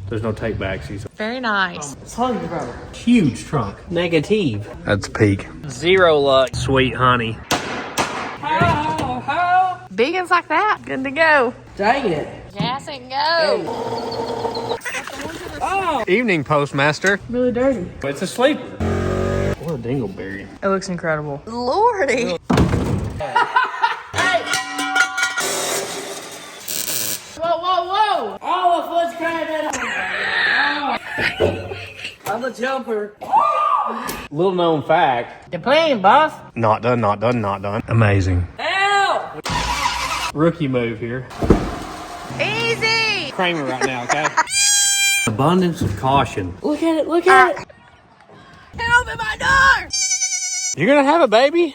There's no take back. Very nice. It's hungry, bro. Huge trunk. Negative. That's peak. Zero luck. Sweet honey. How? Beacons like that, good to go. Dang it. Gas and go. Oh. Evening, Postmaster. Really dirty. It's a sleeper. What a dingleberry. It looks incredible. Lordy. Whoa. Oh, my foot's crying. I'm a jumper. Little known fact. You're playing, boss. Not done. Amazing. Help! Rookie move here. Easy. Kramer right now, okay? Abundance of caution. Look at it. Get open my door. You're gonna have a baby?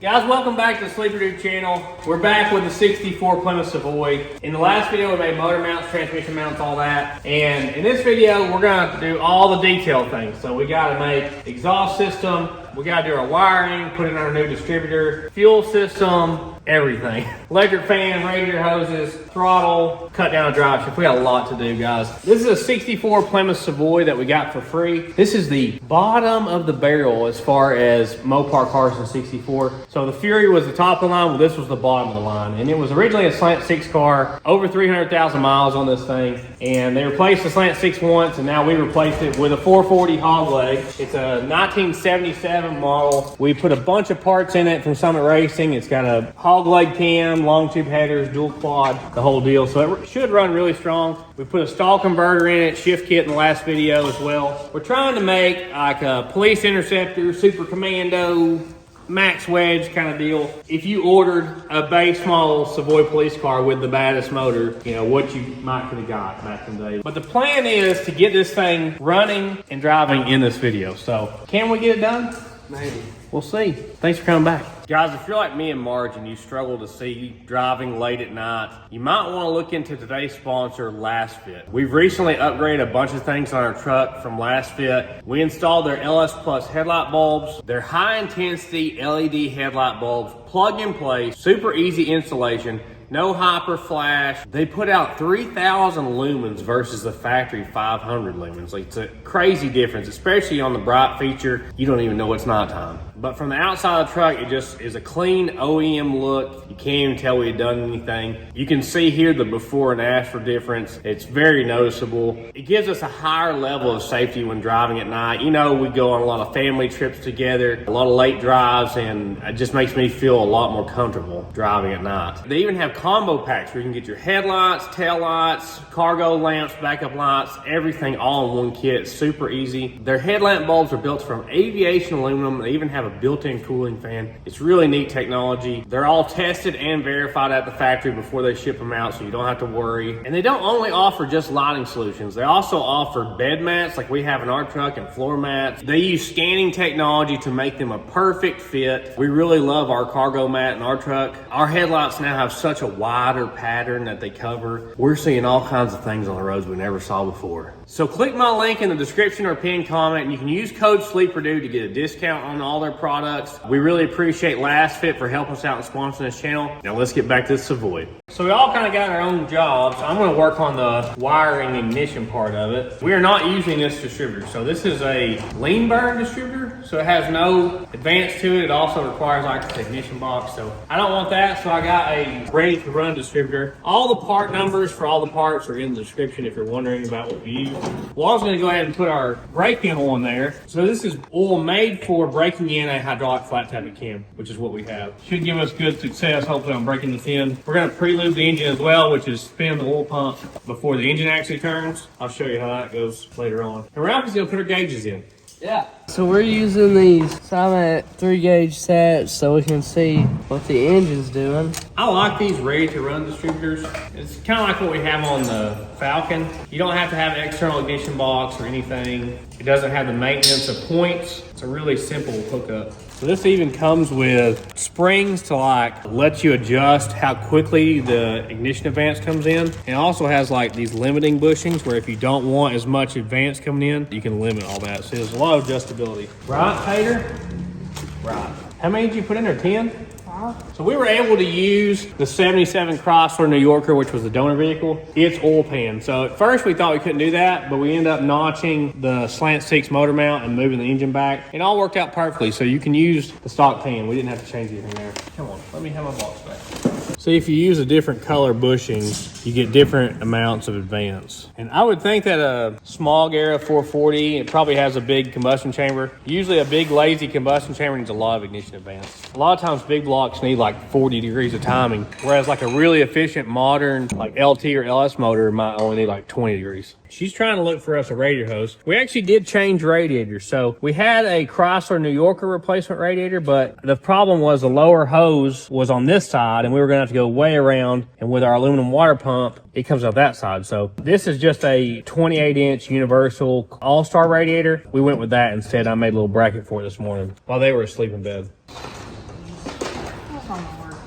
Guys, welcome back to the Sleeper Dude channel. We're back with the 64 Plymouth Savoy. In the last video, we made motor mounts, transmission mounts, all that. And in this video, we're gonna do all the detailed things. So we gotta make exhaust system, we gotta do our wiring, put in our new distributor, fuel system, everything. Electric fan, radiator hoses, throttle, cut down a drive shaft. We got a lot to do, guys. This is a 64 Plymouth Savoy that we got for free. This is the bottom of the barrel as far as Mopar cars in 64. So the Fury was the top of the line, well, this was the bottom of the line. And it was originally a slant 6 car, over 300,000 miles on this thing. And they replaced the slant 6 once, and now we replaced it with a 440 hog leg. It's a 1977 model. We put a bunch of parts in it from Summit Racing. It's got a hog leg cam, long tube headers, dual quad, the whole deal. So it should run really strong. We put a stall converter in it, shift kit in the last video as well. We're trying to make like a police interceptor, super commando, max wedge kind of deal. If you ordered a base model Savoy police car with the baddest motor, you know, what you might could have got back in the day. But the plan is to get this thing running and driving in this video. So can we get it done? Maybe. We'll see. Thanks for coming back. Guys, if you're like me and Marge and you struggle to see driving late at night, you might want to look into today's sponsor, Lasfit. We've recently upgraded a bunch of things on our truck from Lasfit. We installed their LS Plus headlight bulbs. They're high intensity LED headlight bulbs, plug and play, super easy installation. No hyper flash. They put out 3,000 lumens versus the factory 500 lumens. Like, it's a crazy difference, especially on the bright feature. You don't even know it's nighttime. But from the outside of the truck, it just is a clean OEM look. You can't even tell we had done anything. You can see here the before and after difference. It's very noticeable. It gives us a higher level of safety when driving at night. You know, we go on a lot of family trips together, a lot of late drives, and it just makes me feel a lot more comfortable driving at night. They even have combo packs where you can get your headlights, tail lights, cargo lamps, backup lights, everything all in one kit. It's super easy. Their headlamp bulbs are built from aviation aluminum. They even have a built-in cooling fan. It's really neat technology. They're all tested and verified at the factory before they ship them out, so you don't have to worry. And they don't only offer just lighting solutions. They also offer bed mats like we have in our truck and floor mats. They use scanning technology to make them a perfect fit. We really love our cargo mat in our truck. Our headlights now have such a wider pattern that they cover. We're seeing all kinds of things on the roads we never saw before. So click my link in the description or pinned comment, and you can use code SLEEPERDUDE to get a discount on all their products. We really appreciate Lasfit for helping us out and sponsoring this channel. Now let's get back to the Savoy. So we all kind of got our own jobs. I'm going to work on the wiring ignition part of it. We are not using this distributor. So this is a lean burn distributor. So it has no advance to it. It also requires like the ignition box. So I don't want that. So I got a ready to run distributor. All the part numbers for all the parts are in the description if you're wondering about what we use. Well, I was going to go ahead and put our brake panel on there. So this is oil made for breaking in a hydraulic flat tappet cam, which is what we have. Should give us good success, hopefully, on breaking this in. We're going to pre-lube the engine as well, which is spin the oil pump before the engine actually turns. I'll show you how that goes later on. And Ralph is going to put our gauges in. Yeah. So we're using these Summit 3-gauge sets so we can see what the engine's doing. I like these ready-to-run distributors. It's kind of like what we have on the Falcon. You don't have to have an external ignition box or anything. It doesn't have the maintenance of points. It's a really simple hookup. So this even comes with springs to like let you adjust how quickly the ignition advance comes in. And it also has like these limiting bushings where if you don't want as much advance coming in, you can limit all that. So there's a lot of adjustability. Right, Tater? Right. How many did you put in there? 10? So we were able to use the 77 Chrysler New Yorker, which was the donor vehicle, its oil pan. So at first we thought we couldn't do that, but we ended up notching the slant 6 motor mount and moving the engine back. It all worked out perfectly, so you can use the stock pan. We didn't have to change anything there. Come on, let me have my box back. So if you use a different color bushings, you get different amounts of advance. And I would think that a small Gara 440, it probably has a big combustion chamber. Usually a big lazy combustion chamber needs a lot of ignition advance. A lot of times big blocks need like 40 degrees of timing, whereas like a really efficient modern like LT or LS motor might only need like 20 degrees. She's trying to look for us a radiator hose. We actually did change radiators. So we had a Chrysler New Yorker replacement radiator, but the problem was the lower hose was on this side and we were gonna have to go way around, and with our aluminum water pump, it comes out that side. So this is just a 28-inch universal all-star radiator. We went with that instead. I made a little bracket for it this morning while they were asleep in bed. That's not gonna work.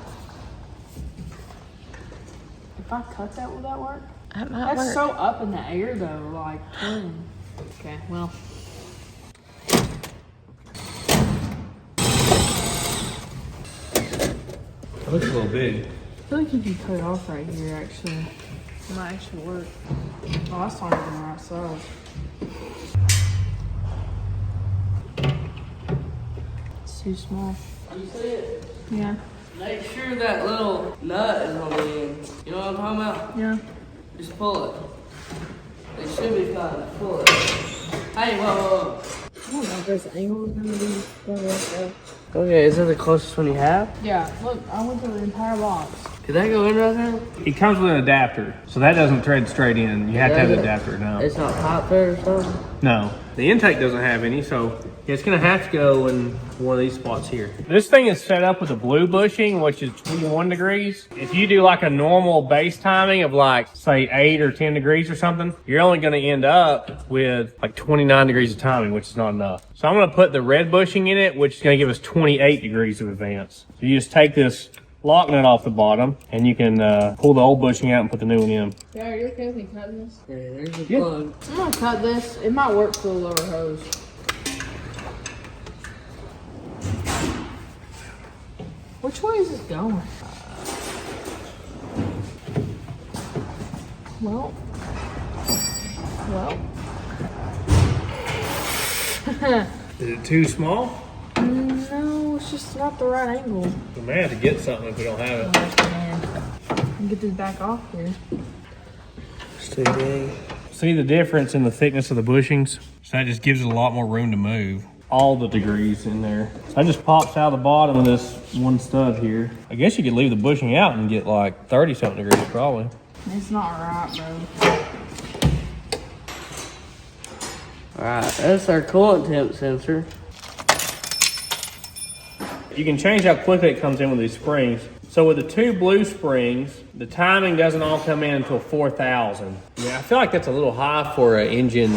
If I cut that, will that work? That might That's work. so up in the air though, like turning. Okay, well. It looks a little big. I feel like if you cut it off right here, actually, it might actually work. Oh, that's not even the right size. It's too small. You see it? Yeah. Make sure that little nut is on the end. You know what I'm talking about? Yeah. Just pull it. It should be fine. Pull it. Hey, whoa. I don't know if this angle is gonna be better. Okay, is that the closest one you have? Yeah, look, I went through the entire box. Could that go in right there? It comes with an adapter, so that doesn't thread straight in. You have to have the adapter now. It's not pipe there or something? No, the intake doesn't have any, so it's gonna have to go in one of these spots here. This thing is set up with a blue bushing, which is 21 degrees. If you do like a normal base timing of like, say 8 or 10 degrees or something, you're only gonna end up with like 29 degrees of timing, which is not enough. So I'm gonna put the red bushing in it, which is gonna give us 28 degrees of advance. So you just take this lock nut off the bottom, and you can pull the old bushing out and put the new one in. Yeah, are you okay with me cutting this? Yeah, there's a Yeah. plug. I'm gonna cut this. It might work for the lower hose. Which way is this going? Well. Is it too small? No, it's just not the right angle. We may have to get something if we don't have it. Oh, man. Get this back off here. It's too big. See the difference in the thickness of the bushings? So that just gives it a lot more room to move. All the degrees in there. So that just pops out the bottom of this one stud here. I guess you could leave the bushing out and get like 30 something degrees probably. It's not right, bro. Alright, that's our coolant temp sensor. You can change how quickly it comes in with these springs. So with the 2 blue springs, the timing doesn't all come in until 4,000. Yeah, I feel like that's a little high for an engine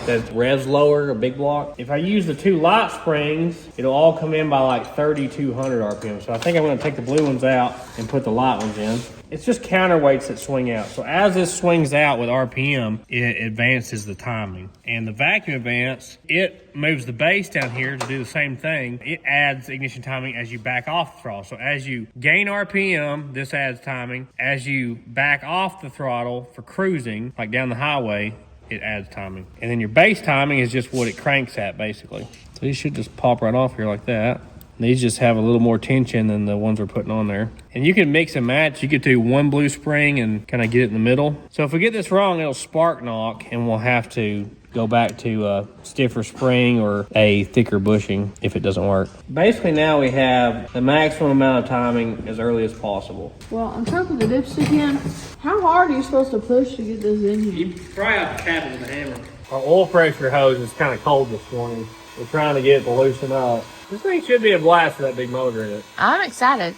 that revs lower, a big block. If I use the 2 light springs, it'll all come in by like 3,200 RPM. So I think I'm gonna take the blue ones out and put the light ones in. It's just counterweights that swing out. So as this swings out with RPM, it advances the timing. And the vacuum advance, it moves the base down here to do the same thing. It adds ignition timing as you back off the throttle. So as you gain RPM, this adds timing. As you back off the throttle for cruising, like down the highway, it adds timing. And then your base timing is just what it cranks at, basically. So these should just pop right off here like that. These just have a little more tension than the ones we're putting on there. And you can mix and match. You could do 1 blue spring and kind of get it in the middle. So if we get this wrong, it'll spark knock and we'll have to go back to a stiffer spring or a thicker bushing if it doesn't work. Basically now we have the maximum amount of timing as early as possible. Well, I'm trying to put the dipstick in. How hard are you supposed to push to get this in here? You try out the cap with a hammer. Our oil pressure hose is kind of cold this morning. We're trying to get it to loosen up. This thing should be a blast with that big motor in it. I'm excited.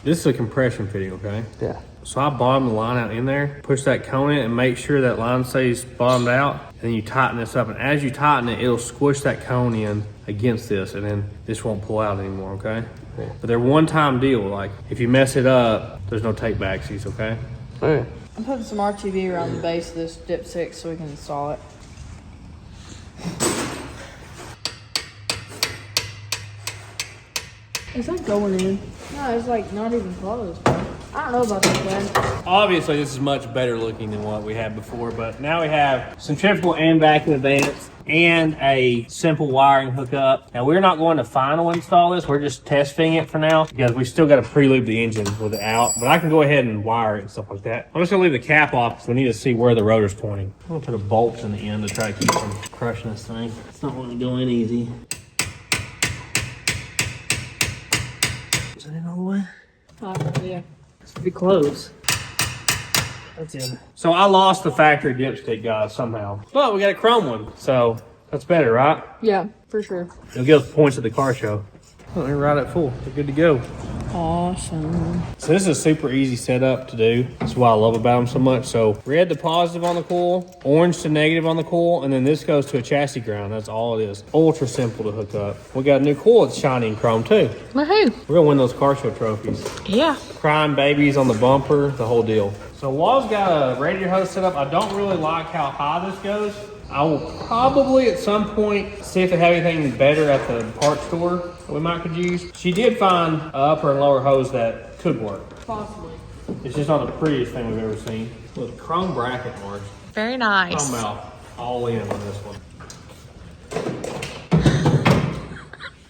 This is a compression fitting, okay? Yeah. So I bottom the line out in there, push that cone in and make sure that line stays bottomed out. And then you tighten this up. And as you tighten it, it'll squish that cone in against this and then this won't pull out anymore, okay? Yeah. But they're one-time deal. Like if you mess it up, there's no take backsies, okay? All right. I'm putting some RTV around the base of this dipstick so we can install it. Is that going in? No, it's like not even close. I don't know about this one. Obviously, this is much better looking than what we had before, but now we have centrifugal and vacuum advance and a simple wiring hookup. Now, we're not going to final install this. We're just testing it for now because we still got to pre-lube the engine with it out, but I can go ahead and wire it and stuff like that. I'm just gonna leave the cap off because we need to see where the rotor's pointing. I'm gonna put a bolt in the end to try to keep from crushing this thing. It's not really going easy. Is that in all the way? Yeah. It's pretty close. That's in. So I lost the factory dipstick, guys, somehow. But we got a chrome one, so that's better, right? Yeah, for sure. It'll give us points at the car show. Let me ride it full. We're good to go. Awesome. So this is a super easy setup to do. That's what I love about them so much. So red to positive on the coil, orange to negative on the coil, and then this goes to a chassis ground. That's all it is. Ultra simple to hook up. We got a new coil that's shiny and chrome too. Woohoo. We're gonna win those car show trophies. Yeah. Crying babies on the bumper, the whole deal. So Wall's got a radiator hose set up. I don't really like how high this goes. I will probably at some point see if they have anything better at the parts store that we might could use. She did find an upper and lower hose that could work. Possibly. It's just not the prettiest thing we've ever seen. Look, chrome bracket marks. Very nice. Chrome mouth all in on this one.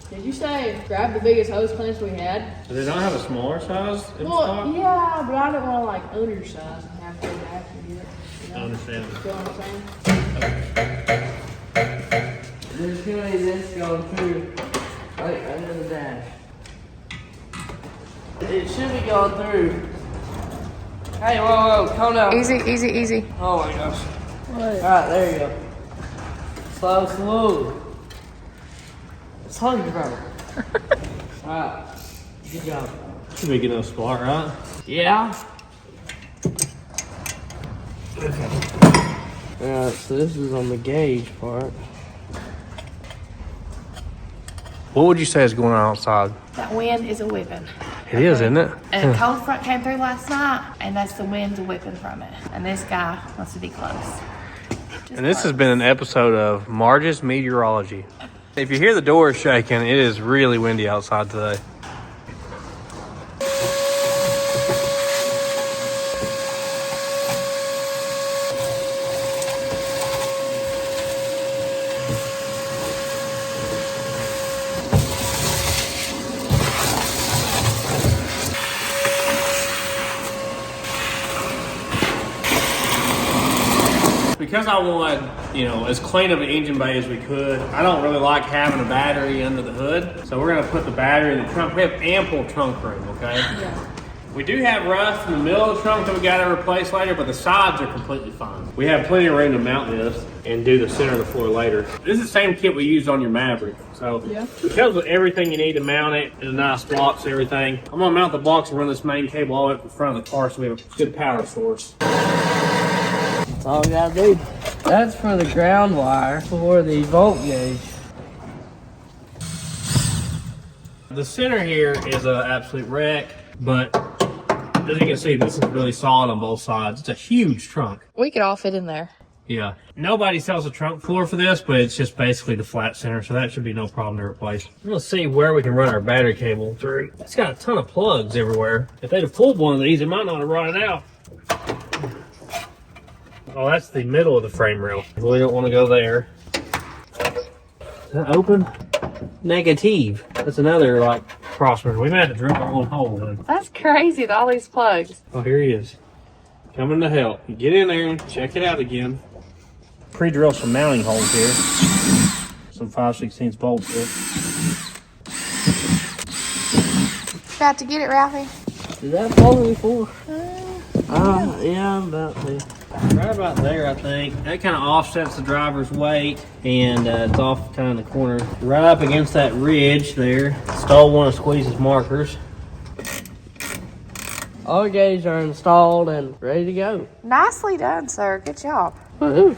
Did you say grab the biggest hose clamps we had? Do they not have a smaller size in Well, stock? yeah, but I didn't want to like undersize and have to go back and get it. You I know? understand. You know what I'm saying? There's gonna be this going through right under the dash. It should be going through. Hey, whoa, calm down. Easy, easy, easy. Oh my gosh. What? Alright, there you go. Slow. It's hungry, bro. Alright, good job. Should be getting a spot, right? Yeah. Alright, so this is on the gauge part. What would you say is going on outside? That wind is a whipping. It is, isn't it? And a cold front came through last night, and that's the wind's a whipping from it. And this guy wants to be close. And this has been an episode of Marge's Meteorology. If you hear the doors shaking, it is really windy outside today. Because I want, as clean of an engine bay as we could, I don't really like having a battery under the hood. So we're gonna put the battery in the trunk. We have ample trunk room, okay? Yeah. We do have rust in the middle of the trunk that we gotta replace later, but the sides are completely fine. We have plenty of room to mount this and do the center of the floor later. This is the same kit we used on your Maverick. So Yeah. it comes with everything you need to mount it, and nice blocks and everything. I'm gonna mount the blocks and run this main cable all the way up to the front of the car so we have a good power source. That's all we gotta do. That's for the ground wire for the volt gauge. The center here is an absolute wreck, but as you can see, this is really solid on both sides. It's a huge trunk. We could all fit in there. Yeah. Nobody sells a trunk floor for this, but it's just basically the flat center, so that should be no problem to replace. We'll see where we can run our battery cable through. It's got a ton of plugs everywhere. If they'd have pulled one of these, it might not have run it out. Oh, that's the middle of the frame rail. We don't want to go there. Is that open? Negative. That's another, crossbar. We might have to drill our own hole in. That's crazy with all these plugs. Oh, here he is. Coming to help. You get in there and check it out again. Pre-drill some mounting holes here. Some 5/16 bolts here. About to get it, Ralphie? Is that folding before? Yeah, I'm about to. Right about there, I think. That kind of offsets the driver's weight, and it's off kind of in the corner. Right up against that ridge there. Stole one of Squeeze's markers. All the gauges are installed and ready to go. Nicely done, sir. Good job. Woohoo!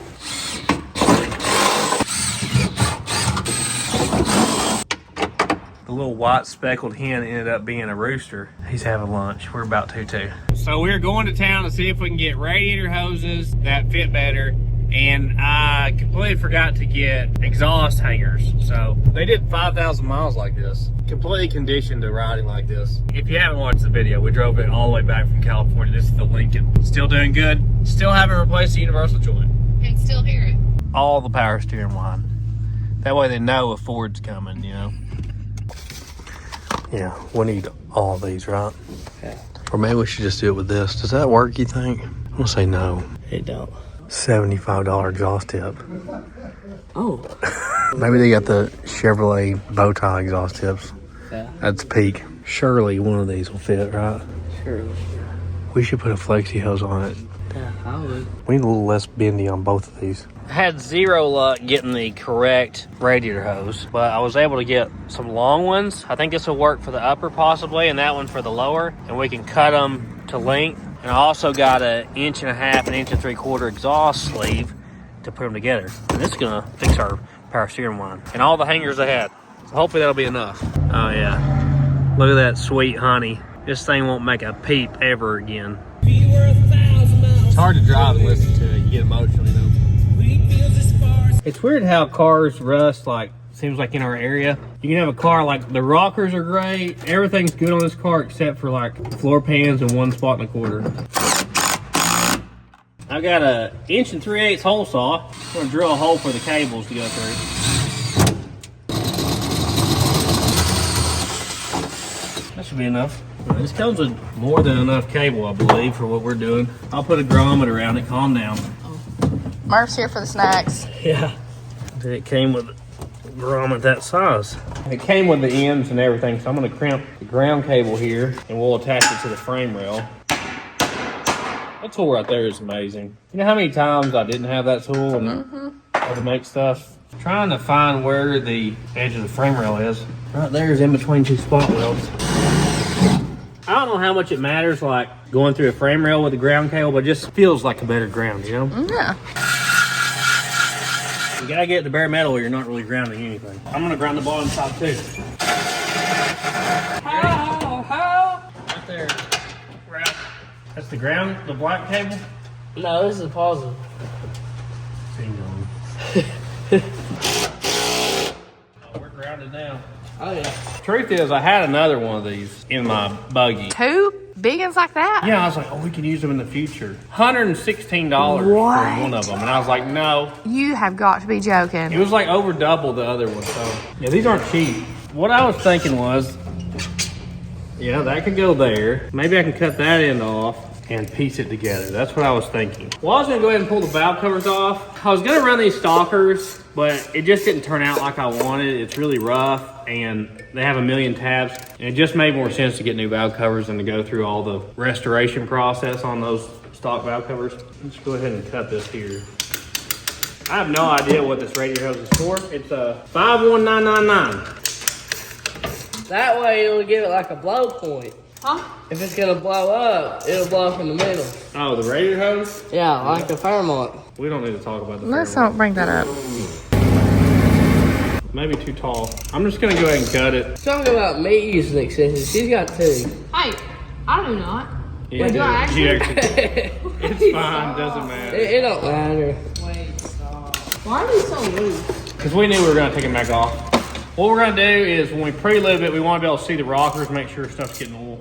The little white speckled hen ended up being a rooster. He's having lunch. We're about to too. So we're going to town to see if we can get radiator hoses that fit better and I completely forgot to get exhaust hangers. So they did 5,000 miles like this. Completely conditioned to riding like this. If you haven't watched the video, we drove it all the way back from California. This is the Lincoln. Still doing good. Still haven't replaced the universal joint. Can still hear it. All the power steering line. That way they know if Ford's coming, you know. Yeah, we need all these, right? Yeah. Or maybe we should just do it with this. Does that work, you think? I'm gonna say no. It don't. $75 exhaust tip. Oh. Maybe they got the Chevrolet bow tie exhaust tips. Yeah. That's peak. Surely one of these will fit, right? Sure. We should put a flexi hose on it. Yeah, I would. We need a little less bendy on both of these. I had zero luck getting the correct radiator hose, but I was able to get some long ones. I think this will work for the upper possibly, and that one for the lower, and we can cut them to length. And I also got an 1.5 inch, 1.75 inch exhaust sleeve to put them together. And this is gonna fix our power steering line. And all the hangers I had. So hopefully that'll be enough. Oh yeah. Look at that sweet honey. This thing won't make a peep ever again. It's hard to drive and listen to it. You get emotional, you know. It's weird how cars rust, like, seems like in our area. You can have a car, like, the rockers are great. Everything's good on this car except for, like, floor pans and 1.25. I've got a 1 3/8 inch hole saw. I'm gonna drill a hole for the cables to go through. That should be enough. This comes with more than enough cable, I believe, for what we're doing. I'll put a grommet around it. Calm down. Murph's here for the snacks. Yeah. It came with a grommet that size. It came with the ends and everything, so I'm going to crimp the ground cable here, and we'll attach it to the frame rail. That tool right there is amazing. You know how many times I didn't have that tool and had to make stuff? I'm trying to find where the edge of the frame rail is. Right there is in between two spot welds. I don't know how much it matters, like going through a frame rail with a ground cable, but it just feels like a better ground, you know? Yeah. You gotta get the bare metal or you're not really grounding anything. I'm gonna ground the bottom top too. How? Right there. Right. That's the ground, the black cable? No, this is positive. Oh, we're grounded now. Oh yeah. Truth is, I had another one of these in my buggy. Two big ones like that? Yeah, I was like, oh, we can use them in the future. $116 for one of them. And I was like, no. You have got to be joking. It was like over double the other one. So, yeah, these aren't cheap. What I was thinking was, yeah, that could go there. Maybe I can cut that end off and piece it together. That's what I was thinking. Well, I was gonna go ahead and pull the valve covers off. I was gonna run these stalkers, but it just didn't turn out like I wanted. It's really rough and they have a million tabs. And it just made more sense to get new valve covers than to go through all the restoration process on those stock valve covers. Let's go ahead and cut this here. I have no idea what this radiator hose is for. It's a 51999. That way it'll give it like a blow point. Huh? If it's gonna blow up, it'll blow from the middle. Oh, the radiator hose? Yeah, like the Fairmont. We don't need to talk about the Let's Fairmont. not bring that up. Maybe too tall. I'm just gonna go ahead and cut it. Talking about me using extensions, she's got two. Hey, I do not. Yeah, Wait, do I actually? It's fine, doesn't matter. It don't matter. Wait, stop. Why are these so loose? Because we knew we were gonna take it back off. What we're gonna do is when we pre-lube it, we wanna be able to see the rockers, make sure stuff's getting oil.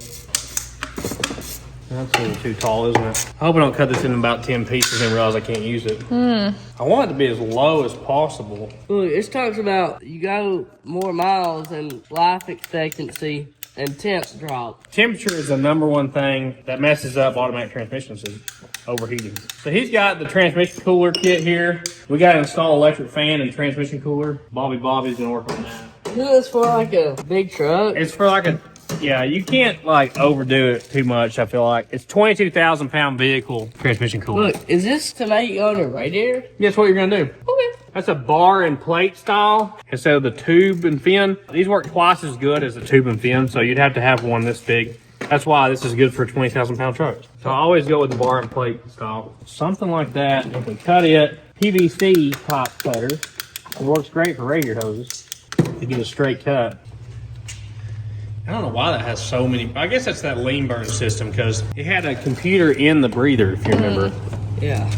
That's a little too tall, isn't it? I hope I don't cut this in about 10 pieces and realize I can't use it. I want it to be as low as possible. Look, it talks about you go more miles and life expectancy and temps drop. Temperature is the #1 thing that messes up automatic transmissions, is overheating. So he's got the transmission cooler kit here. We got to install electric fan and transmission cooler. Bobby's gonna work on that. Isn't this for like a big truck? It's for like a, yeah, you can't like overdo it too much, I feel like. It's 22,000 pound vehicle transmission cooler. Look, is this to make on a radiator? Guess what you're gonna do? Okay. That's a bar and plate style instead of the tube and fin. These work twice as good as the tube and fin, so you'd have to have one this big. That's why this is good for 20,000 pound trucks. So I always go with the bar and plate style. Something like that. If we cut it, PVC top cutter. It works great for radiator hoses to get a straight cut. I don't know why that has so many. I guess that's that lean burn system because it had a computer in the breather, if you remember. Yeah.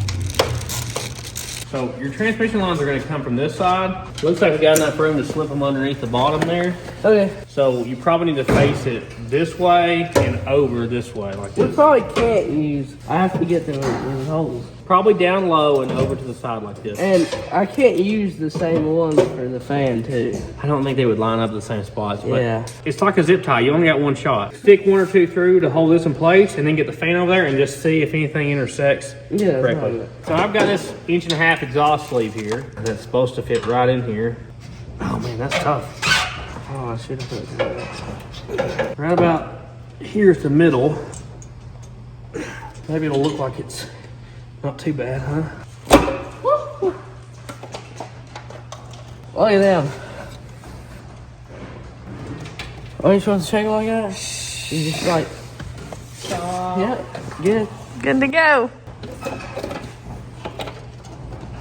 So your transmission lines are going to come from this side. Looks like we got enough room to slip them underneath the bottom there. Okay. So you probably need to face it this way and over this way, like We this. probably can't use, I have to get them in those holes. Probably down low and over to the side like this. And I can't use the same one for the fan too. I don't think they would line up the same spots, but Yeah. it's like a zip tie. You only got one shot. Stick one or two through to hold this in place and then get the fan over there and just see if anything intersects Yeah, correctly. So I've got this 1.5" exhaust sleeve here that's supposed to fit right in here. Oh man, that's tough. Oh, I should have put that. Right about here at the middle. Maybe it'll look like it's not too bad, huh? Look at them. Oh, you supposed to shake it like that? You just like, yeah, good. Good to go.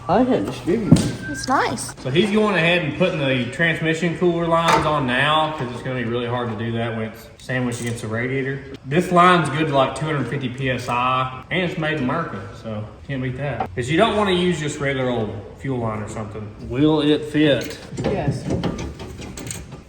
I had distributed. It's nice. So he's going ahead and putting the transmission cooler lines on now because it's going to be really hard to do that when it's sandwiched against the radiator. This line's good to like 250 PSI and it's made in America, so can't beat that. Because you don't want to use just regular old fuel line or something. Will it fit? Yes.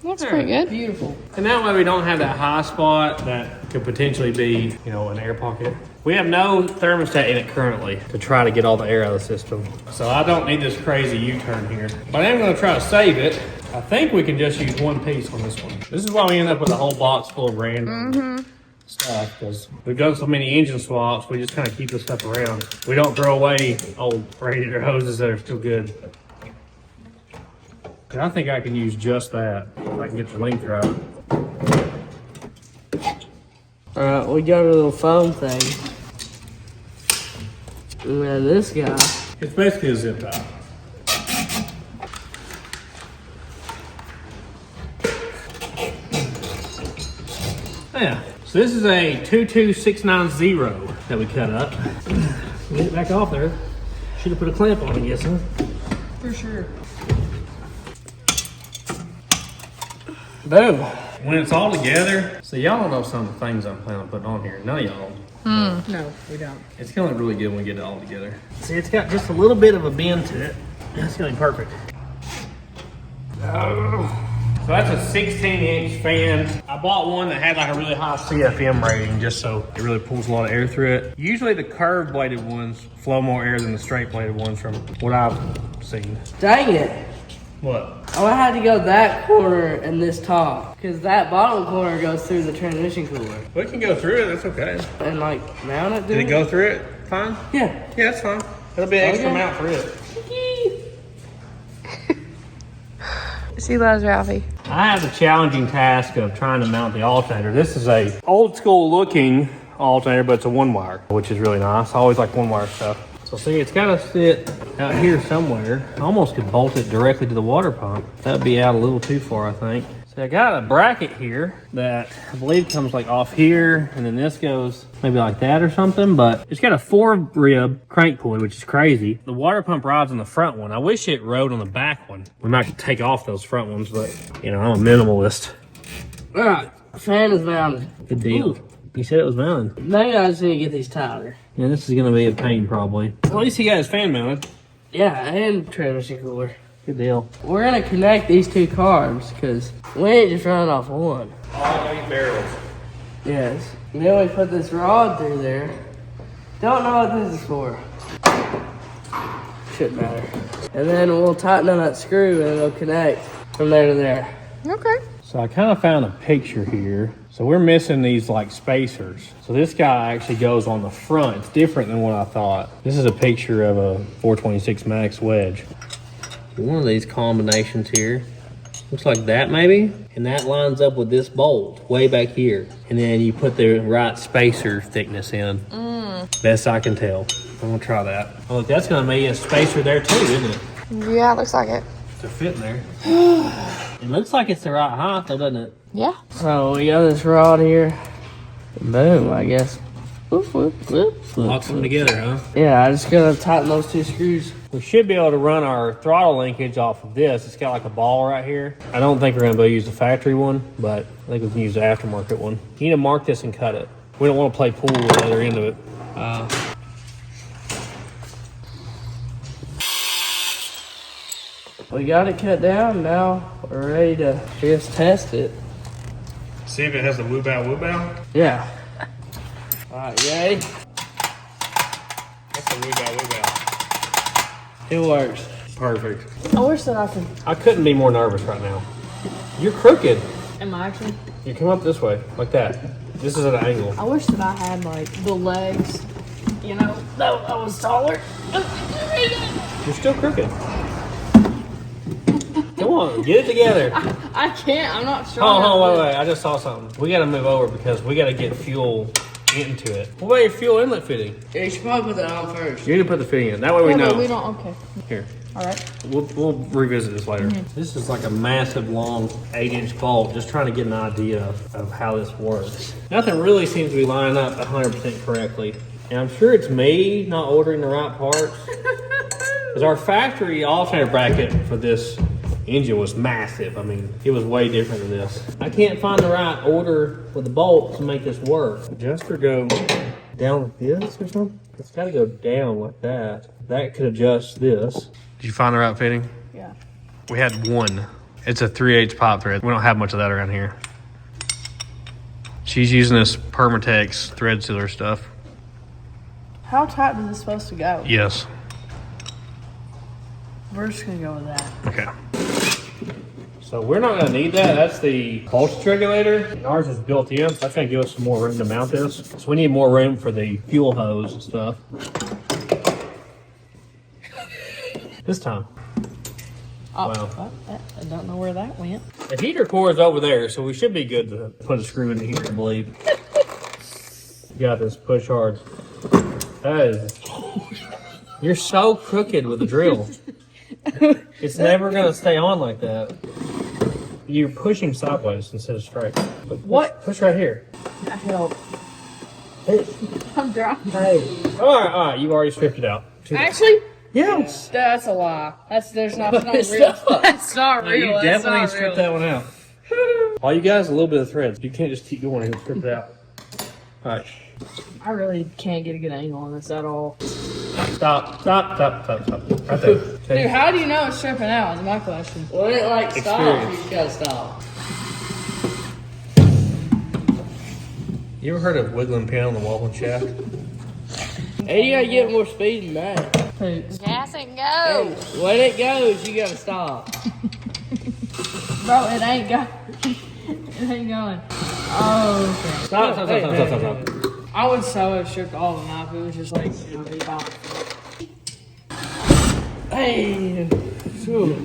That's pretty good. Beautiful. And that way we don't have that high spot that could potentially be, you know, an air pocket. We have no thermostat in it currently to try to get all the air out of the system. So I don't need this crazy U-turn here. But I am gonna try to save it. I think we can just use one piece on this one. This is why we end up with a whole box full of random stuff, because we've done so many engine swaps, we just kind of keep this stuff around. We don't throw away old radiator hoses that are still good. And I think I can use just that if I can get the length right. Alright, we got a little foam thing. And then this guy. It's basically a zip tie. Yeah, so this is a 22690 that we cut up. Get it back off there. Should have put a clamp on it, I guess, huh? For sure. Boom. When it's all together, so y'all don't know some of the things I'm planning on putting on here. None of y'all. No, we don't. It's gonna look really good when we get it all together. See, it's got just a little bit of a bend to it. That's gonna be perfect. So that's a 16-inch fan. I bought one that had like a really high CFM rating just so it really pulls a lot of air through it. Usually the curved bladed ones flow more air than the straight bladed ones from what I've seen. Dang it. What? Oh, I had to go that corner and this top. Because that bottom corner goes through the transmission cooler. We can go through it, that's okay. And like, mount it, Did it go through it fine? Yeah. Yeah, that's fine. That'll be an extra Okay. mount for it. She loves Ralphie. I have the challenging task of trying to mount the alternator. This is a old school looking alternator, but it's a one wire, which is really nice. I always like one wire stuff. So see, it's gotta sit out here somewhere. I almost could bolt it directly to the water pump. That'd be out a little too far, I think. So I got a bracket here that I believe comes like off here, and then this goes maybe like that or something, but it's got a 4-rib crank pulley, which is crazy. The water pump rides on the front one. I wish it rode on the back one. We might take off those front ones, but you know, I'm a minimalist. Alright, fan is mounted. Good deal. Ooh. You said it was mounted. Maybe I just need to get these tighter. Yeah, this is gonna be a pain probably. At least he got his fan mounted. Yeah, and transmission cooler. Good deal. We're gonna connect these two carbs because we ain't just running off one. All 8 barrels. Yes. And then we put this rod through there. Don't know what this is for. Shouldn't matter. And then we'll tighten on that screw and it'll connect from there to there. Okay. So I kind of found a picture here. So we're missing these like spacers. So this guy actually goes on the front. It's different than what I thought. This is a picture of a 426 Max wedge. One of these combinations here. Looks like that maybe. And that lines up with this bolt way back here. And then you put the right spacer thickness in. Best I can tell. I'm gonna try that. Oh, look, that's gonna be a spacer there too, isn't it? Yeah, it looks like it. To fit in there. It looks like it's the right height though, doesn't it? Yeah. So we got this rod here. Boom, I guess. Whoop, whoop, whoop, whoop, Locks them whoop. together, huh? Yeah, I just gotta tighten those two screws. We should be able to run our throttle linkage off of this. It's got like a ball right here. I don't think we're gonna be able to use the factory one, but I think we can use the aftermarket one. You need to mark this and cut it. We don't want to play pool with the other end of it. We got it cut down. Now we're ready to just test it. See if it has the whoop out. Yeah. All right, yay. That's the whoop out. It works. Perfect. I wish that I could. I couldn't be more nervous right now. You're crooked. Am I actually? You come up this way, like that. This is at an angle. I wish that I had like the legs, you know, that I was taller. You're still crooked. Come on, get it together. I can't. I'm not sure. Oh, wait. I just saw something. We got to move over because we got to get fuel into it. What about your fuel inlet fitting? Yeah, you should probably put that on first. You need to put the fitting in. That way we Yeah, know. but we don't. Okay. Here. All right. We'll revisit this later. This is like a massive, long 8-inch bolt. Just trying to get an idea of how this works. Nothing really seems to be lining up 100% correctly. And I'm sure it's me not ordering the right parts. Because our factory alternator bracket for this engine was massive. I mean, it was way different than this. I can't find the right order for the bolt to make this work. Adjuster go down like this or something? It's got to go down like that. That could adjust this. Did you find the right fitting? Yeah. We had one. It's a 3/8 pop thread. We don't have much of that around here. She's using this Permatex thread sealer stuff. How tight is this supposed to go? Yes. We're just gonna go with that. Okay. So we're not gonna need that. That's the voltage regulator. And ours is built in. That's gonna give us some more room to mount this. So we need more room for the fuel hose and stuff. This time. Oh, Wow. I don't know where that went. The heater core is over there, so we should be good to put a screw in here, I believe. You got this, push hard. That is... You're so crooked with the drill. It's never gonna stay on like that. You're pushing sideways instead of straight. What? Push right here. That help. Hey. I'm driving. Hey. All right. You already stripped it out. Actually, Yes. that's a lie. There's not real. Stop. That's not No, real. you That's definitely not stripped real. that one out. All you guys, a little bit of threads. You can't just keep going and strip it out. All right. I really can't get a good angle on this at all. Stop. Right there. Okay. Dude, how do you know it's stripping out? Is my question. When it like stops, Experience. you gotta stop. You ever heard of wiggling pin on the wobbling shaft? And you gotta get more speed than that. Gas and go. And when it goes, you gotta stop. Bro, it ain't going. It ain't going. Oh, okay. Stop. I would so have stripped all of them out if it was just like, you know, be fine. Hey.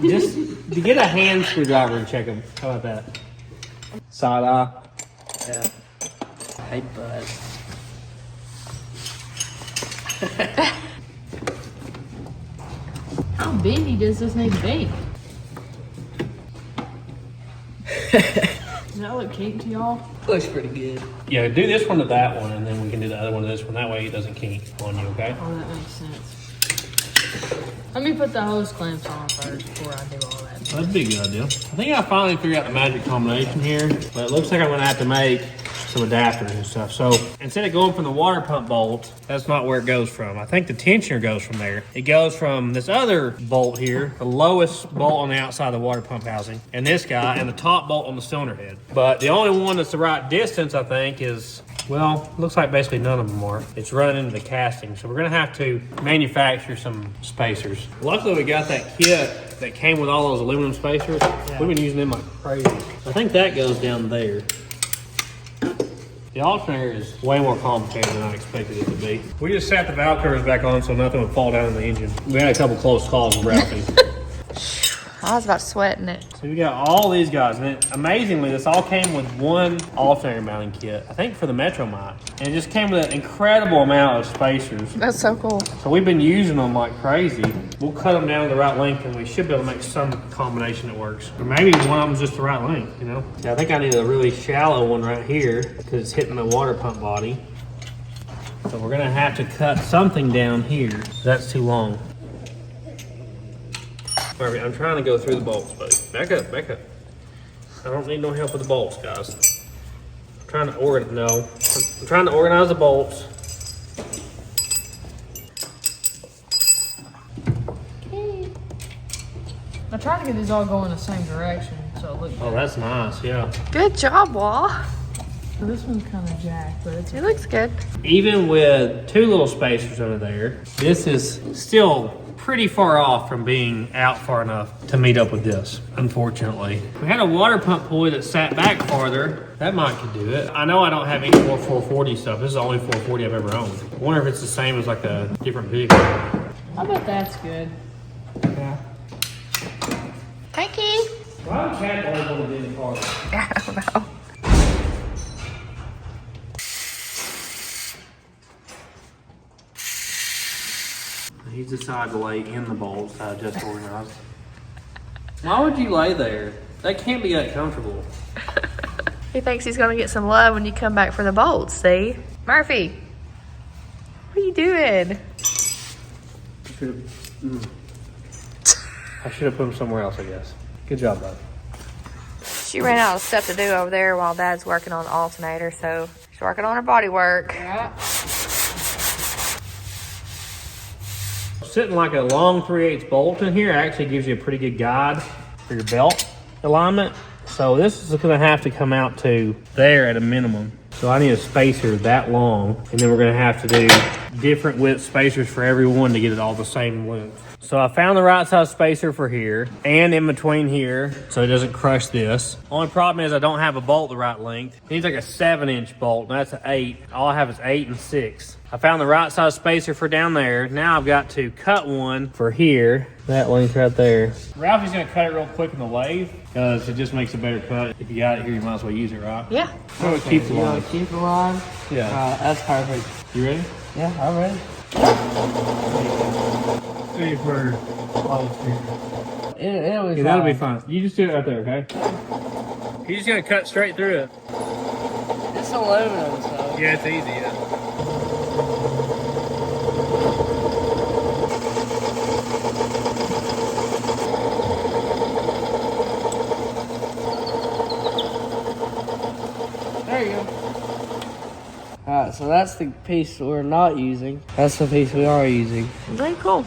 Just to get a hand screwdriver and check them. How about that? Side eye. Yeah. Hey, bud. How bendy does this need to be? Does that look kink to y'all? Looks pretty good. Yeah, do this one to that one, and then we can do the other one to this one. That way it doesn't kink on you, okay? Oh, that makes sense. Let me put the hose clamps on first before I do all that. That'd be a good idea. I think I finally figured out the magic combination here, but it looks like I'm gonna have to make some adapters and stuff. So instead of going from the water pump bolt, that's not where it goes from. I think the tensioner goes from there. It goes from this other bolt here, the lowest bolt on the outside of the water pump housing, and this guy, and the top bolt on the cylinder head. But the only one that's the right distance, I think, is, well, looks like basically none of them are. It's running into the casting. So we're gonna have to manufacture some spacers. Luckily we got that kit that came with all those aluminum spacers. Yeah. We've been using them like crazy. I think that goes down there. The alternator is way more complicated than I expected it to be. We just sat the valve covers back on so nothing would fall down in the engine. We had a couple close calls with Ralphie. I was about sweating it. So we got all these guys, and amazingly, this all came with one alternator mounting kit, I think for the Metro Mite. And it just came with an incredible amount of spacers. That's so cool. So we've been using them like crazy. We'll cut them down to the right length, and we should be able to make some combination that works. Or maybe one of them's just the right length, you know? Yeah, I think I need a really shallow one right here, because it's hitting the water pump body. So we're gonna have to cut something down here. That's too long. Perfect. I'm trying to go through the bolts, buddy. Back up. I don't need no help with the bolts, guys. I'm trying to I'm trying to organize the bolts. I tried to get these all going the same direction, so it looked Oh, good. that's nice, yeah. Good job, Wall. So this one's kind of jacked, but it's It looks good. Even with two little spacers under there, this is still pretty far off from being out far enough to meet up with this, unfortunately. If we had a water pump pulley that sat back farther, that might could do it. I know I don't have any more 440 stuff. This is the only 440 I've ever owned. I wonder if it's the same as like a different vehicle. I bet that's good. Yeah. Thank you. Why would Chad want to do the car? I don't know. He's decided to lay in the bolts that I just organized. Why would you lay there? That can't be that comfortable. He thinks he's gonna get some love when you come back for the bolts, see? Murphy, what are you doing? I should have put him somewhere else, I guess. Good job, bud. She ran out of stuff to do over there while Dad's working on the alternator, so she's working on her body work. Yeah. Sitting like a long 3/8 bolt in here actually gives you a pretty good guide for your belt alignment. So this is gonna have to come out to there at a minimum. So I need a spacer that long, and then we're gonna have to do different width spacers for every one to get it all the same length. So I found the right size spacer for here and in between here so it doesn't crush this. Only problem is I don't have a bolt the right length. It needs like a 7-inch bolt, and that's an 8. All I have is 8 and 6. I found the right size spacer for down there. Now I've got to cut one for here. That length right there. Ralphie's gonna cut it real quick in the lathe because it just makes a better cut. If you got it here, you might as well use it, right? Yeah. So it keeps the You line. want to keep the line? Yeah. That's perfect. You ready? Yeah, I'm ready. Ready for It'll be yeah, that'll be fine. You just do it right there, okay? He's just gonna cut straight through it. It's aluminum, so. Yeah, it's easy, yeah. There you go. Alright, so that's the piece we're not using. That's the piece we are using. Very cool.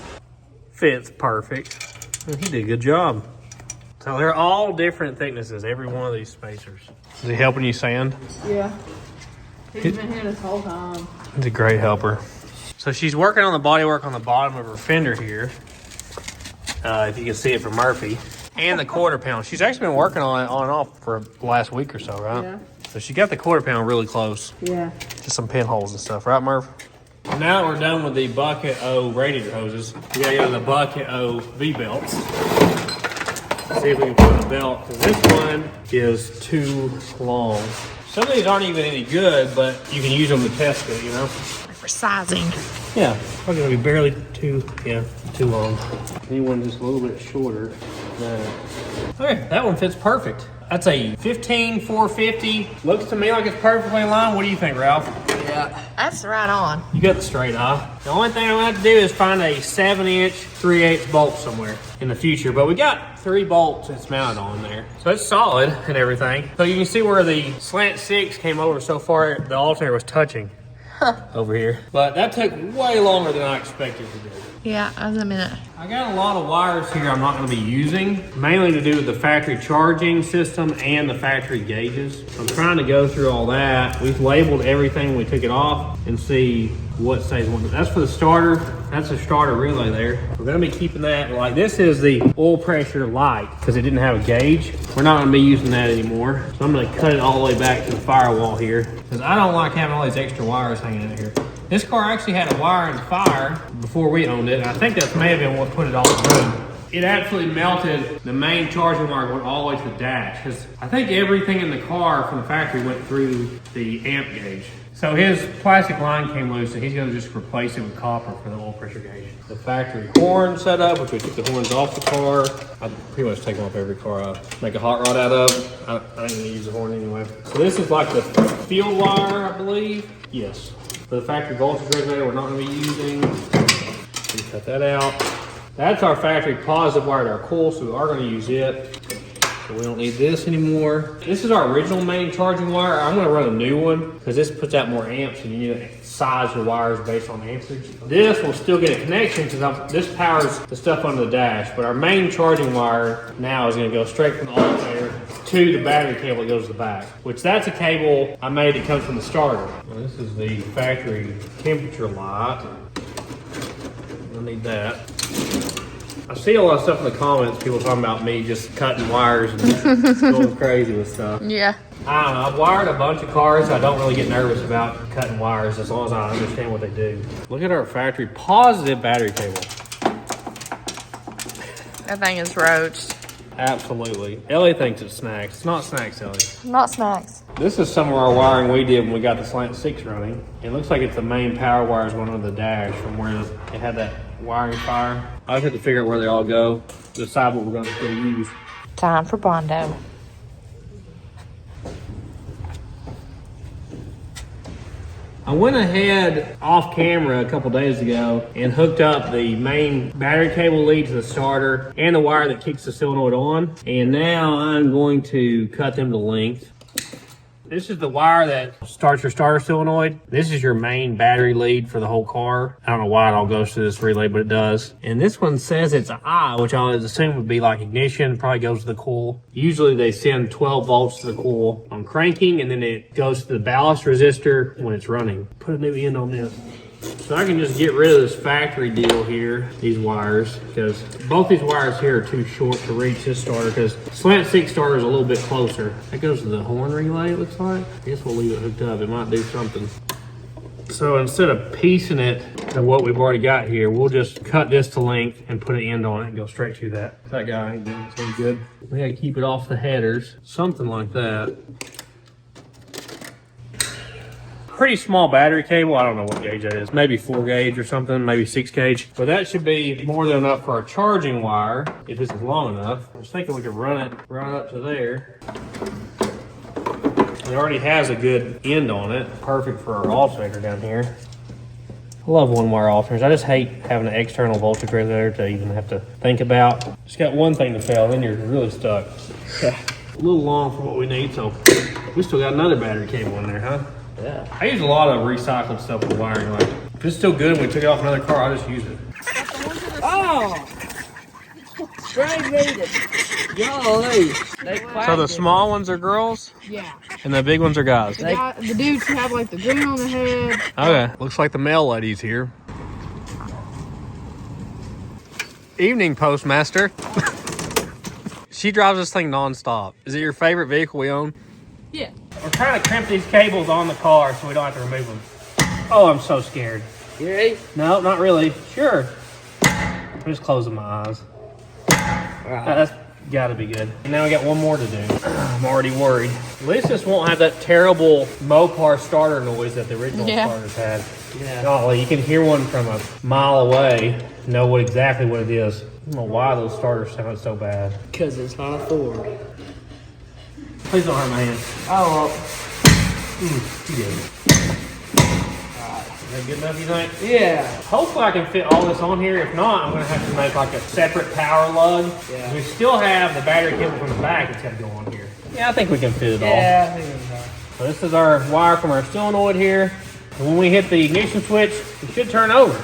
Fits perfect. He did a good job. So they're all different thicknesses, every one of these spacers. Is he helping you sand? Yeah. He's been here this whole time. He's a great helper. So she's working on the bodywork on the bottom of her fender here. If you can see it from Murphy. And the quarter pound. She's actually been working on it on and off for the last week or so, right? Yeah. So she got the quarter pound really close. Yeah. Just some pinholes and stuff, right, Murph? Now that we're done with the Bucket O radiator hoses, we gotta go to the Bucket O V-belts. See if we can put a belt, because this one is too long. Some of these aren't even any good, but you can use them to test it, you know? For sizing. Yeah, probably gonna be barely too long. Need one just a little bit shorter. Okay, that one fits perfect. That's a 15450. Looks to me like it's perfectly in line. What do you think, Ralph? Yeah. That's right on. You got the straight eye. The only thing I'm gonna have to do is find a 7-inch 3/8 bolt somewhere in the future, but we got 3 bolts it's mounted on there. So it's solid and everything. So you can see where the slant 6 came over so far, the alternator was touching over here. But that took way longer than I expected to do. Yeah, I was a minute. I got a lot of wires here I'm not going to be using, mainly to do with the factory charging system and the factory gauges. I'm trying to go through all that. We've labeled everything when we took it off and see what stays on. That's for the starter. That's a starter relay there. We're going to be keeping that. Like, this is the oil pressure light because it didn't have a gauge. We're not going to be using that anymore. So I'm going to cut it all the way back to the firewall here because I don't like having all these extra wires hanging out here. This car actually had a wire in the fire before we owned it. I think that may have been what put it all through. It absolutely melted the main charging wire going all the way to the dash. Because I think everything in the car from the factory went through the amp gauge. So his plastic line came loose and he's gonna just replace it with copper for the oil pressure gauge. The factory horn setup, which we took the horns off the car. I pretty much take them off every car I make a hot rod out of. I ain't gonna use the horn anyway. So this is like the field wire, I believe. Yes. For the factory voltage regulator, we're not going to be using. We cut that out. That's our factory positive wire to our coil, so we are going to use it. So we don't need this anymore. This is our original main charging wire. I'm going to run a new one because this puts out more amps and you need a size your wires based on amperage. This will still get a connection because this powers the stuff under the dash, but our main charging wire now is going to go straight from the alternator to the battery cable that goes to the back, which that's a cable I made that comes from the starter. Well, this is the factory temperature light. I need that. I see a lot of stuff in the comments, people talking about me just cutting wires and going crazy with stuff. Yeah. I don't know, I've wired a bunch of cars. I don't really get nervous about cutting wires as long as I understand what they do. Look at our factory positive battery cable. That thing is roached. Absolutely. Ellie thinks it's snacks. It's not snacks, Ellie. Not snacks. This is some of our wiring we did when we got the Slant 6 running. It looks like it's the main power wires going under the dash from where it had that wiring fire. I just have to figure out where they all go, decide what we're going to use. Time for Bondo. I went ahead off camera a couple days ago and hooked up the main battery cable lead to the starter and the wire that kicks the solenoid on. And now I'm going to cut them to length. This is the wire that starts your starter solenoid. This is your main battery lead for the whole car. I don't know why it all goes to this relay, but it does. And this one says it's an I, which I would assume would be like ignition, probably goes to the coil. Usually they send 12 volts to the coil on cranking, and then it goes to the ballast resistor when it's running. Put a new end on this. So I can just get rid of this factory deal here, these wires, because both these wires here are too short to reach this starter, because Slant 6 starter is a little bit closer. That goes to the horn relay, it looks like. I guess we'll leave it hooked up. It might do something. So instead of piecing it to what we've already got here, we'll just cut this to length and put an end on it and go straight through that. That guy ain't doing so good. We gotta keep it off the headers, something like that. Pretty small battery cable. I don't know what gauge that is. Maybe 4 gauge or something, maybe 6 gauge. But that should be more than enough for our charging wire, if this is long enough. I was thinking we could run it up to there. It already has a good end on it. Perfect for our alternator down here. I love one-wire alternators. I just hate having an external voltage regulator to even have to think about. Just got one thing to fail, then you're really stuck. A little long for what we need, so we still got another battery cable in there, huh? Yeah. I use a lot of recycled stuff with wiring. Like, if it's still good when we took it off another car, I just use it. Oh! Straight made it. Golly. So the small ones are girls? Yeah. And the big ones are guys? The dudes who have like the green on the head. Okay. Looks like the mail lady's here. Evening, Postmaster. She drives this thing non-stop. Is it your favorite vehicle we own? Yeah. We're trying to crimp these cables on the car so we don't have to remove them. Oh, I'm so scared. You ready? No, not really. Sure. I'm just closing my eyes. That's gotta be good. And now we got one more to do. I'm already worried. At least this won't have that terrible Mopar starter noise that the original starters had. Yeah. Golly, you can hear one from a mile away, know exactly what it is. I don't know why those starters sound so bad. Because it's not a Ford. Please don't hurt my hand. Oh, You did. Is that good enough, you think? well. Yeah. Hopefully I can fit all this on here. If not, I'm going to have to make like a separate power lug. Yeah. We still have the battery cable from the back that's got to go on here. Yeah, I think we can fit it all. Yeah, I think it's fine. So this is our wire from our solenoid here. And when we hit the ignition switch, it should turn over.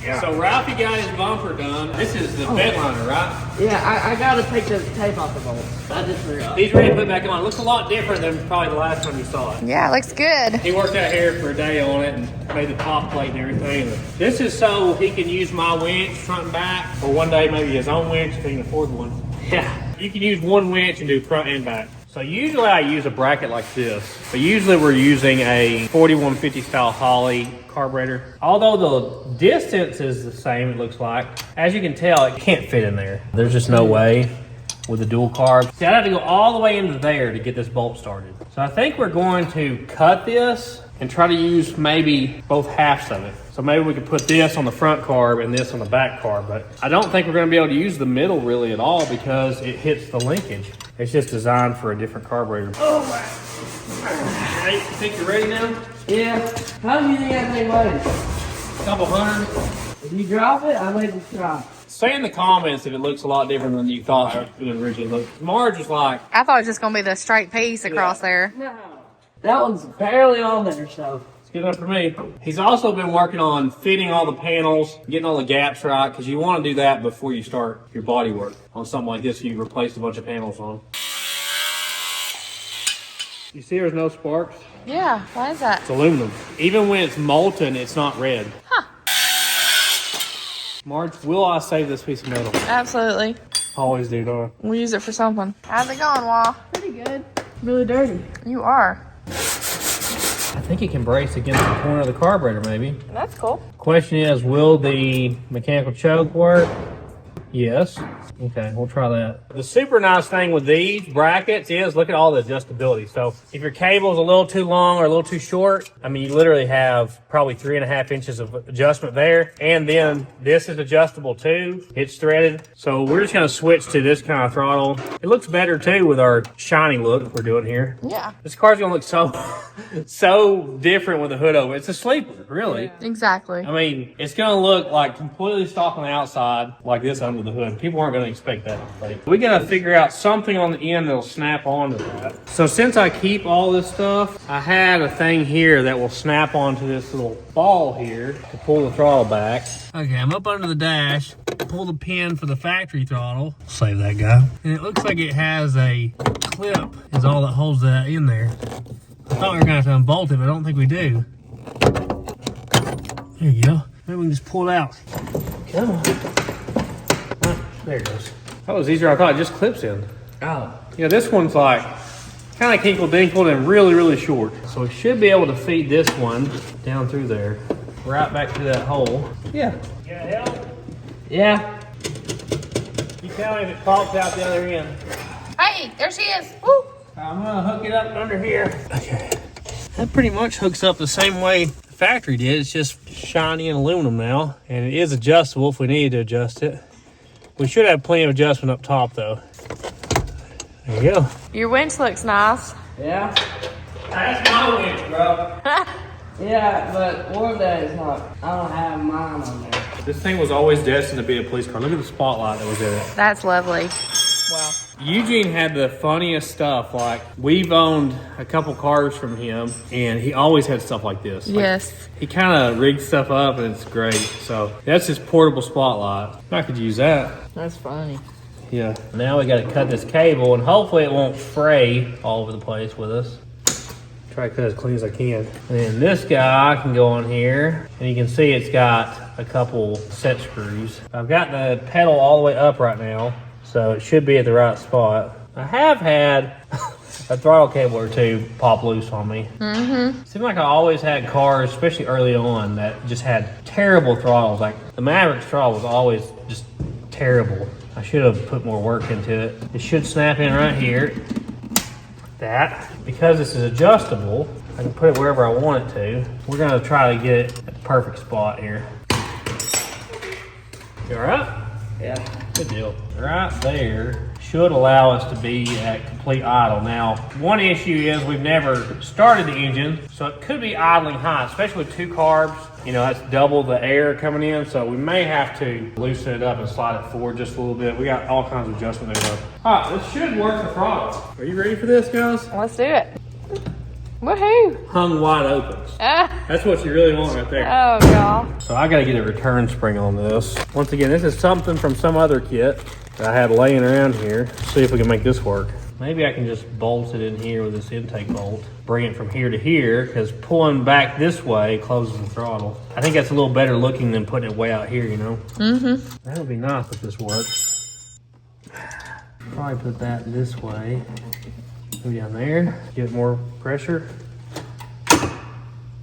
Yeah. So Ralphie got his bumper done. This is the bed liner, right? Yeah, I gotta take the tape off the bolts. I just forgot. He's ready to put it back on. It looks a lot different than probably the last time you saw it. Yeah, it looks good. He worked out here for a day on it and made the top plate and everything. This is so he can use my winch front and back, or one day maybe his own winch if he can afford one. Yeah, you can use one winch and do front and back. So usually I use a bracket like this, but usually we're using a 4150 style Holley carburetor. Although the distance is the same, it looks like. As you can tell, it can't fit in there. There's just no way with the dual carb. See, I'd have to go all the way into there to get this bolt started. So I think we're going to cut this and try to use maybe both halves of it. So maybe we could put this on the front carb and this on the back carb, but I don't think we're gonna be able to use the middle really at all because it hits the linkage. It's just designed for a different carburetor. Oh, wow. Hey, you think you're ready now? Yeah. How do you think that thing weighs? Couple hundred. If you drop it, I made it drop. Say in the comments if it looks a lot different than you thought it would originally look. Marge was like, I thought it was just gonna be the straight piece across there. No. That one's barely on there, so. It's good enough for me. He's also been working on fitting all the panels, getting all the gaps right, because you want to do that before you start your body work. On something like this, you replace a bunch of panels on. You see there's no sparks? Yeah, why is that? It's aluminum. Even when it's molten, it's not red. Huh. Marge, will I save this piece of metal? Absolutely. Always do, don't I? We'll use it for something. How's it going, Wah? Pretty good. Really dirty. You are. I think it can brace against the corner of the carburetor, maybe. That's cool. Question is, will the mechanical choke work? Yes. Okay, we'll try that. The super nice thing with these brackets is, look at all the adjustability. So if your cable is a little too long or a little too short, I mean, you literally have probably 3.5 inches of adjustment there. And then this is adjustable too. It's threaded. So we're just gonna switch to this kind of throttle. It looks better too with our shiny look we're doing here. Yeah. This car's gonna look so different with the hood over. It's a sleeper, really. Yeah. Exactly. I mean, it's gonna look like completely stock on the outside, like this under the hood. People aren't gonna expect that. Like, we gotta figure out something on the end that'll snap onto that. So since I keep all this stuff, I had a thing here that will snap onto this little ball here to pull the throttle back. Okay, I'm up under the dash, pull the pin for the factory throttle. Save that guy. And it looks like it has a clip is all that holds that in there. I thought we were gonna have to unbolt it, but I don't think we do. There you go. Maybe we can just pull it out. Come on. There it goes. That was easier than I thought. It just clips in. Oh. Yeah, this one's like kind of kinkle-dinkled and really, really short. So we should be able to feed this one down through there, right back to that hole. Yeah. Can I help? Yeah. You tell me if it pops out the other end. Hey, there she is. Woo! I'm gonna hook it up under here. Okay. That pretty much hooks up the same way the factory did. It's just shiny and aluminum now, and it is adjustable if we needed to adjust it. We should have plenty of adjustment up top though. There you go. Your winch looks nice. Yeah. That's my winch, bro. Yeah, but one day is not. I don't have mine on there. This thing was always destined to be a police car. Look at the spotlight that was in it. That's lovely. Wow. Eugene had the funniest stuff. Like, we've owned a couple cars from him, and he always had stuff like this. Like, Yes. he kind of rigged stuff up, and it's great. So that's his portable spotlight. I could use that. That's funny. Yeah. Now we got to cut this cable, and hopefully it won't fray all over the place with us. Try to cut as clean as I can. And then this guy can go on here, and you can see it's got a couple set screws. I've got the pedal all the way up right now, so it should be at the right spot. I have had a throttle cable or two pop loose on me. Seemed like I always had cars, especially early on, that just had terrible throttles. Like the Maverick's throttle was always just terrible. I should have put more work into it. It should snap in right here. Like that. Because this is adjustable, I can put it wherever I want it to. We're gonna try to get it at the perfect spot here. You all right? Yeah. Good deal. Right there should allow us to be at complete idle. Now, one issue is we've never started the engine, so it could be idling high, especially with two carbs. You know, that's double the air coming in, so we may have to loosen it up and slide it forward just a little bit. We got all kinds of adjustment there. All right, this should work the throttle. Are you ready for this, guys? Let's do it. Woohoo! Hung wide open. That's what you really want right there. Oh, y'all. So I gotta get a return spring on this. Once again, this is something from some other kit that I had laying around here. See if we can make this work. Maybe I can just bolt it in here with this intake bolt. Bring it from here to here, because pulling back this way closes the throttle. I think that's a little better looking than putting it way out here, you know? That would be nice if this works. Probably put that this way. Go down there, get more pressure.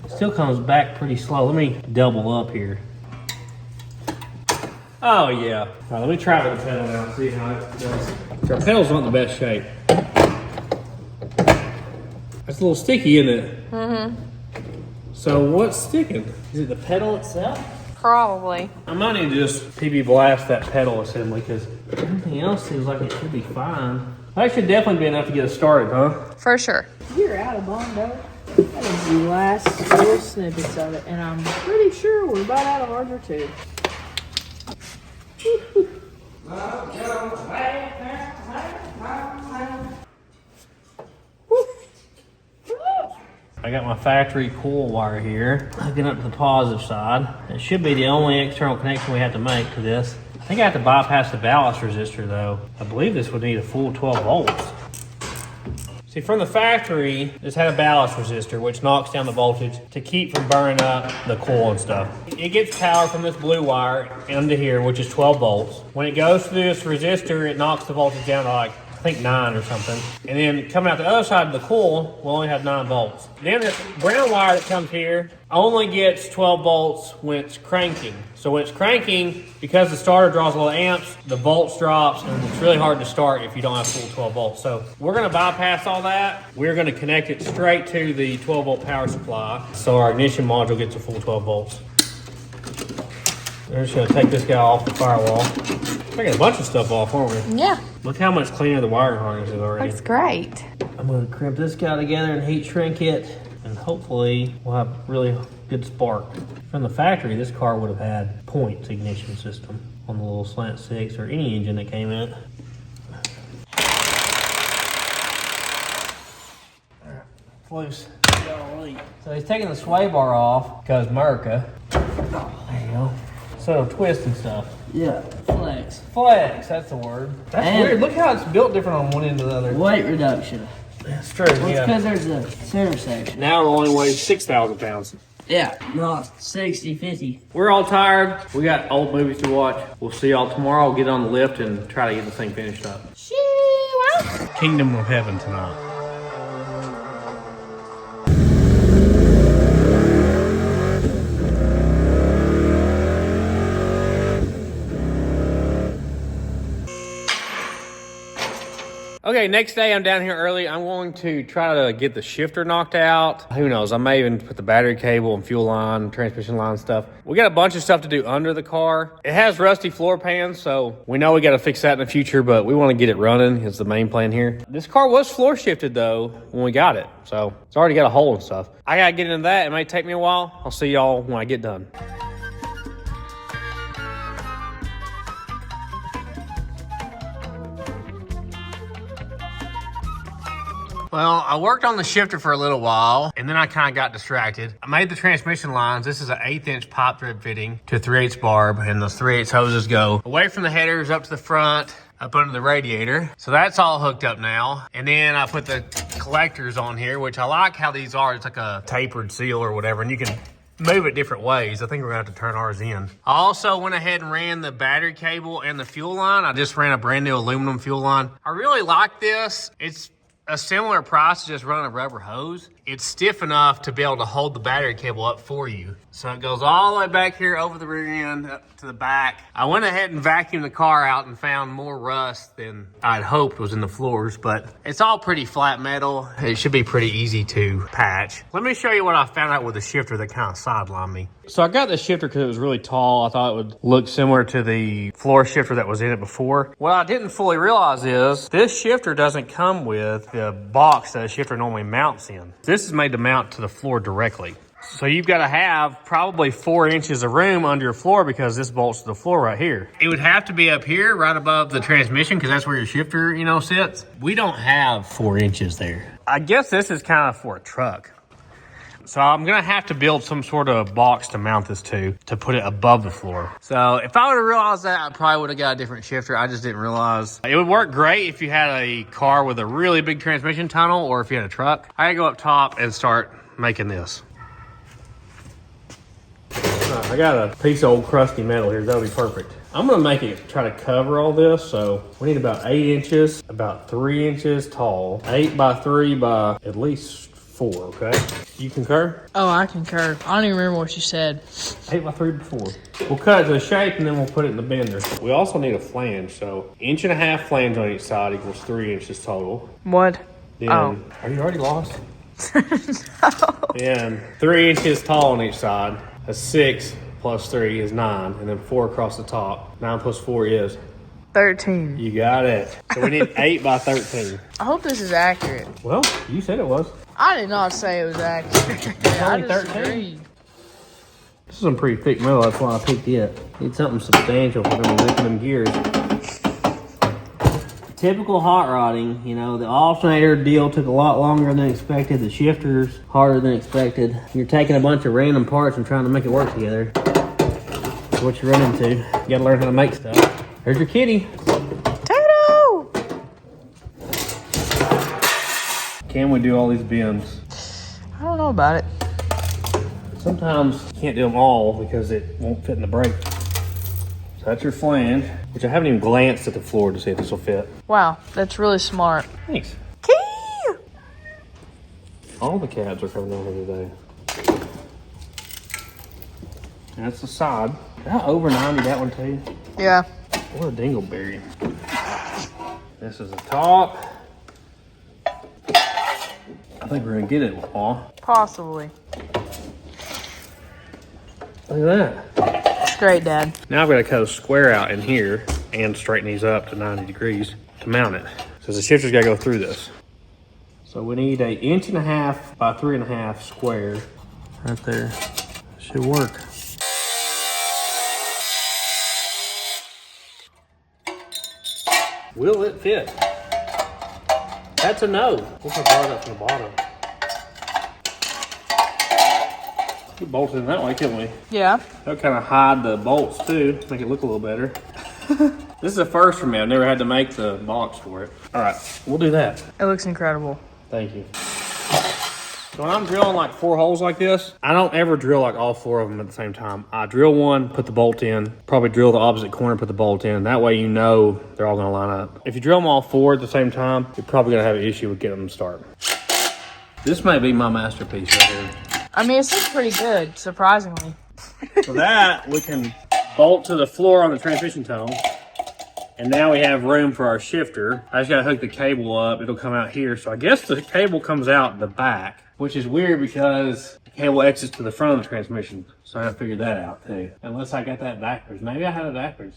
Still comes back pretty slow. Let me double up here. Oh yeah. All right, let me try with the pedal now and see how it does. So our pedal's not in the best shape. That's a little sticky, isn't it? So what's sticking? Is it the pedal itself? Probably. I might need to just PB blast that pedal assembly, because everything else seems like it should be fine. That should definitely be enough to get us started, huh? For sure. You're out of Bondo. That is the last little snippets of it, and I'm pretty sure we're about out of hardware too. I got my factory coil wire here, hooking up to the positive side. It should be the only external connection we have to make to this. I think I have to bypass the ballast resistor though. I believe this would need a full 12 volts. See, from the factory, this had a ballast resistor, which knocks down the voltage to keep from burning up the coil and stuff. It gets power from this blue wire into here, which is 12 volts. When it goes through this resistor, it knocks the voltage down to like, I think 9 or something. And then coming out the other side of the coil, we'll only have 9 volts. Then this brown wire that comes here only gets 12 volts when it's cranking. So when it's cranking, because the starter draws a lot of amps, the volts drops, and it's really hard to start if you don't have full 12 volts. So we're gonna bypass all that. We're gonna connect it straight to the 12 volt power supply. So our ignition module gets a full 12 volts. We're just gonna take this guy off the firewall. Taking a bunch of stuff off, aren't we? Yeah, Look how much cleaner the wiring harness is already. looks great. I'm gonna crimp this guy together and heat shrink it, and hopefully we'll have really good spark. From the factory, this car would have had points ignition system on the little slant 6 or any engine that came in it. Loose. So he's taking the sway bar off because America. There you go. So it'll twist and stuff. Yeah, flex. Flex, that's the word. That's And weird. Look how it's built different on one end to the other. weight reduction. That's true. Well, it's Yeah. because there's a center section. Now it only weighs 6,000 pounds. Yeah, not 60, 50. We're all tired. We got old movies to watch. We'll see y'all tomorrow. I'll get on the lift and try to get the thing finished up. Kingdom of Heaven tonight. Okay, next day I'm down here early. I'm going to try to get the shifter knocked out. Who knows? I may even put the battery cable and fuel line, transmission line stuff. We got a bunch of stuff to do under the car. It has rusty floor pans, so we know we got to fix that in the future, but we want to get it running is the main plan here. This car was floor shifted though when we got it, so it's already got a hole and stuff. I got to get into that. It may take me a while. I'll see y'all when I get done. Well, I worked on the shifter for a little while, and then I kind of got distracted. I made the transmission lines. This is an 1/8" pipe thread fitting to a 3/8 barb, and those 3/8 hoses go away from the headers up to the front, up under the radiator. So that's all hooked up now. And then I put the collectors on here, which I like how these are. It's like a tapered seal or whatever, and you can move it different ways. I think we're gonna have to turn ours in. I also went ahead and ran the battery cable and the fuel line. I just ran a brand new aluminum fuel line. I really like this. It's a similar price to just running a rubber hose. It's stiff enough to be able to hold the battery cable up for you. So it goes all the way back here over the rear end up to the back. I went ahead and vacuumed the car out and found more rust than I'd hoped was in the floors, but it's all pretty flat metal. It should be pretty easy to patch. Let me show you what I found out with the shifter that kind of sidelined me. So I got the shifter because it was really tall. I thought it would look similar to the floor shifter that was in it before. What I didn't fully realize is this shifter doesn't come with the box that a shifter normally mounts in. This is made to mount to the floor directly. So you've got to have probably 4 inches of room under your floor because this bolts to the floor right here. It would have to be up here right above the transmission because that's where your shifter, you know, sits. We don't have 4 inches there. I guess this is kind of for a truck. So I'm gonna have to build some sort of box to mount this to put it above the floor. So if I would have realized that, I probably would have got a different shifter. I just didn't realize. It would work great if you had a car with a really big transmission tunnel or if you had a truck. I gotta go up top and start making this. I got a piece of old crusty metal here. That'll be perfect. I'm gonna make it try to cover all this. So we need about 8 inches, about 3 inches tall, 8 by 3 by at least 4, okay? You concur? Oh, I concur. I don't even remember what you said. 8 by 3 by 4. We'll cut it to the shape and then we'll put it in the bender. We also need a flange, so 1.5 inch flange on each side equals 3 inches total. What? Then, Oh. Are you already lost? No. And 3 inches tall on each side. That's 6 plus 3 is 9, and then 4 across the top. 9 plus 4 is? 13. You got it. So we need 8 by 13. I hope this is accurate. Well, you said it was. I did not say it was accurate. I only just 13. agreed. This is some pretty thick metal, that's why I picked it. Need something substantial for them lifting them gears. typical hot rodding. You know, the alternator deal took a lot longer than expected. The shifter's harder than expected. You're taking a bunch of random parts and trying to make it work together. That's what you run into. You gotta learn how to make stuff. There's your kitty. Tato! Can we do all these bends? I don't know about it. Sometimes you can't do them all because it won't fit in the brake. So that's your flange, which I haven't even glanced at the floor to see if this will fit. Wow, that's really smart. Thanks. Key! All the cabs are coming down here today. That's the side. Did I over 90 that one too? Yeah. What a dingleberry. This is the top. I think we're gonna get it, Paul. Possibly. Look at that. It's great, Dad. Now I've got to cut a square out in here and straighten these up to 90 degrees to mount it. So the shifter's got to go through this. So we need an 1.5 by 3.5 square right there. Should work. Will it fit? That's a no. What's I brought up from the bottom? We bolted in that way, couldn't we? Yeah. That'll kind of hide the bolts too, make it look a little better. This is a first for me. I've never had to make the box for it. All right, we'll do that. It looks incredible. Thank you. So when I'm drilling like 4 holes like this, I don't ever drill like all 4 of them at the same time. I drill one, put the bolt in, probably drill the opposite corner, put the bolt in. That way you know they're all gonna line up. If you drill them all 4 at the same time, you're probably gonna have an issue with getting them to start. This may be my masterpiece right here. I mean, it looks pretty good, surprisingly. For that, we can bolt to the floor on the transmission tunnel. And now we have room for our shifter. I just gotta hook the cable up. It'll come out here. So I guess the cable comes out the back, which is weird because the cable exits to the front of the transmission. So I gotta figure that out too. Unless I got that backwards. Maybe I had it backwards.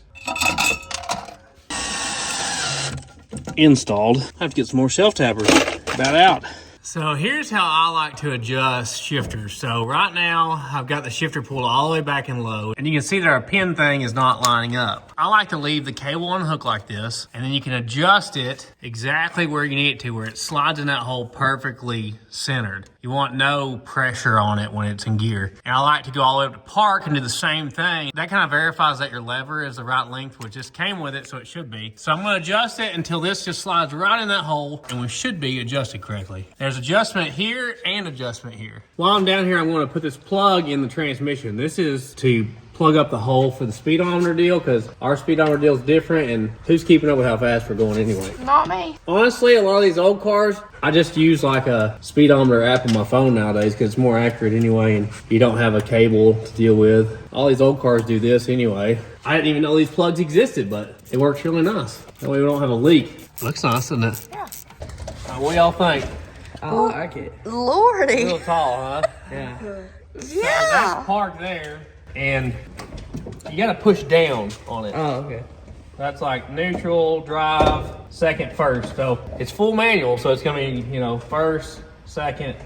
Installed. I have to get some more self-tappers. About out. So here's how I like to adjust shifters. So right now I've got the shifter pulled all the way back in low, and you can see that our pin thing is not lining up. I like to leave the cable on the hook like this, and then you can adjust it exactly where you need it to, where it slides in that hole perfectly centered. You want no pressure on it when it's in gear. And I like to go all the way up to park and do the same thing. That kind of verifies that your lever is the right length, which just came with it, so it should be. So I'm gonna adjust it until this just slides right in that hole, and we should be adjusted correctly. There's adjustment here and adjustment here. While I'm down here, I'm going to put this plug in the transmission. This is to plug up the hole for the speedometer deal, because our speedometer deal is different, and who's keeping up with how fast we're going anyway? Not me. Honestly, a lot of these old cars, I just use like a speedometer app on my phone nowadays because it's more accurate anyway, and you don't have a cable to deal with. All these old cars do this anyway. I didn't even know these plugs existed, but it works really nice. That way we don't have a leak. Looks nice, doesn't it? Yeah. What y'all think? I like it. A Lordy. little tall, huh? Yeah. That's Yeah. parked there, and you got to push down on it. Oh, okay. That's like neutral, drive, second, first. So it's full manual, so it's gonna be, you know, first, second,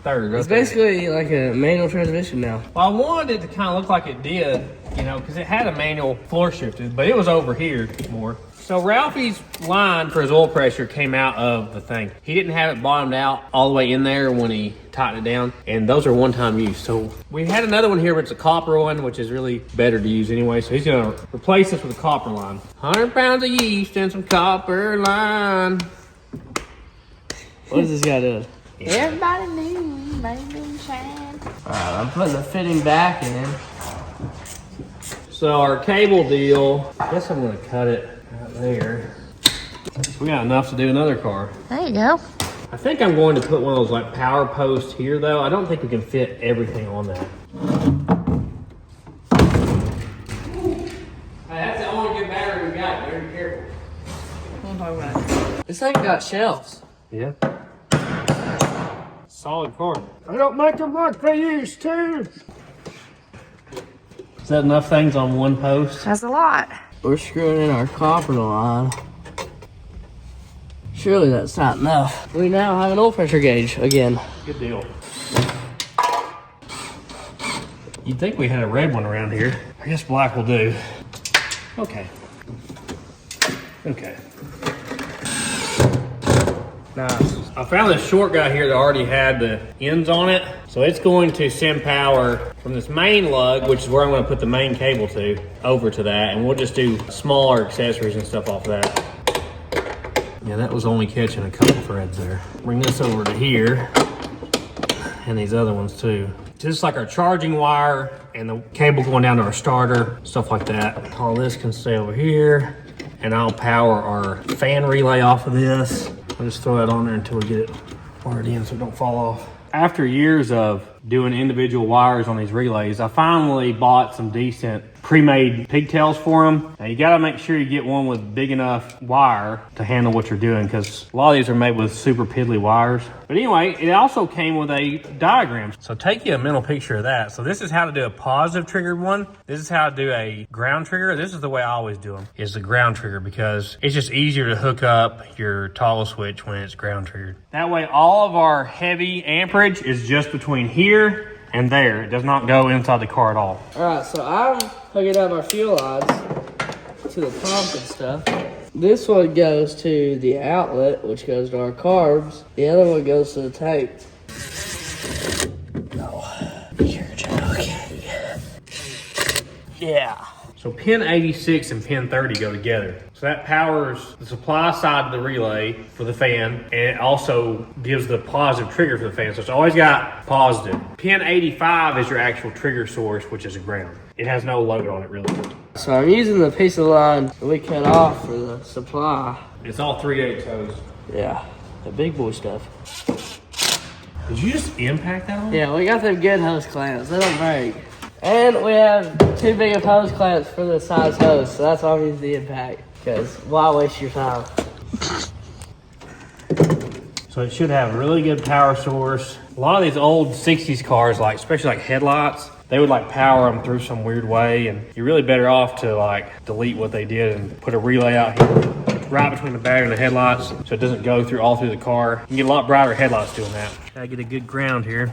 third. Right It's there. basically like a manual transmission now. Well, I wanted it to kind of look like it did, you know, because it had a manual floor shifter, but it was over here more. So Ralphie's line for his oil pressure came out of the thing. He didn't have it bottomed out all the way in there when he tightened it down, and those are one-time use. So we had another one here, but it's a copper one, which is really better to use anyway. So he's gonna replace this with a copper line. 100 pounds of yeast and some copper line. What is this guy doing? Everybody knew you made them shine. Alright, I'm putting the fitting back in. So our cable deal, I guess I'm gonna cut it right there. We got enough to do another car. There you go. I think I'm going to put one of those like power posts here though. I don't think we can fit everything on that. Hey, that's the only good battery we got. Very careful. What am I talking about? This thing got shelves. Yeah. Solid car. I don't make them like they used to. Is that enough things on one post? That's a lot. We're screwing in our copper line. Surely that's not enough. We now have an oil pressure gauge again. Good deal. You'd think we had a red one around here. I guess black will do. Okay. Okay. Nice. I found this short guy here that already had the ends on it. So it's going to send power from this main lug, which is where I'm going to put the main cable to, over to that. And we'll just do smaller accessories and stuff off of that. Yeah, that was only catching a couple threads there. Bring this over to here. And these other ones too. Just like our charging wire and the cable going down to our starter, stuff like that. All this can stay over here. And I'll power our fan relay off of this. I'll just throw that on there until we get it wired in so it don't fall off. After years of doing individual wires on these relays, I finally bought some decent pre-made pigtails for them. Now you gotta make sure you get one with big enough wire to handle what you're doing, because a lot of these are made with super piddly wires. But anyway, it also came with a diagram. So take you a mental picture of that. So this is how to do a positive triggered one. This is how to do a ground trigger. This is the way I always do them, is the ground trigger, because it's just easier to hook up your toggle switch when it's ground triggered. That way all of our heavy amperage is just between here and there. It does not go inside the car at all. Alright, so I'm hooking up our fuel lines to the pump and stuff. This one goes to the outlet, which goes to our carbs. The other one goes to the tank. Okay. Yeah. So pin 86 and pin 30 go together. So that powers the supply side of the relay for the fan, and it also gives the positive trigger for the fan. So it's always got positive. Pin 85 is your actual trigger source, which is a ground. It has no load on it really. So I'm using the piece of line that we cut off for the supply. It's all 3/8 hose. Yeah, the big boy stuff. Did you just impact that one? Yeah, we got them good hose clamps. They don't break. And we have too big of hose clamps for the size hose, so that's why we use the impact. Because why waste your time? So it should have a really good power source. A lot of these old 60s cars, like especially like headlights, they would like power them through some weird way, and you're really better off to like delete what they did and put a relay out here right between the battery and the headlights so it doesn't go through all through the car. You can get a lot brighter headlights doing that. Gotta get a good ground here.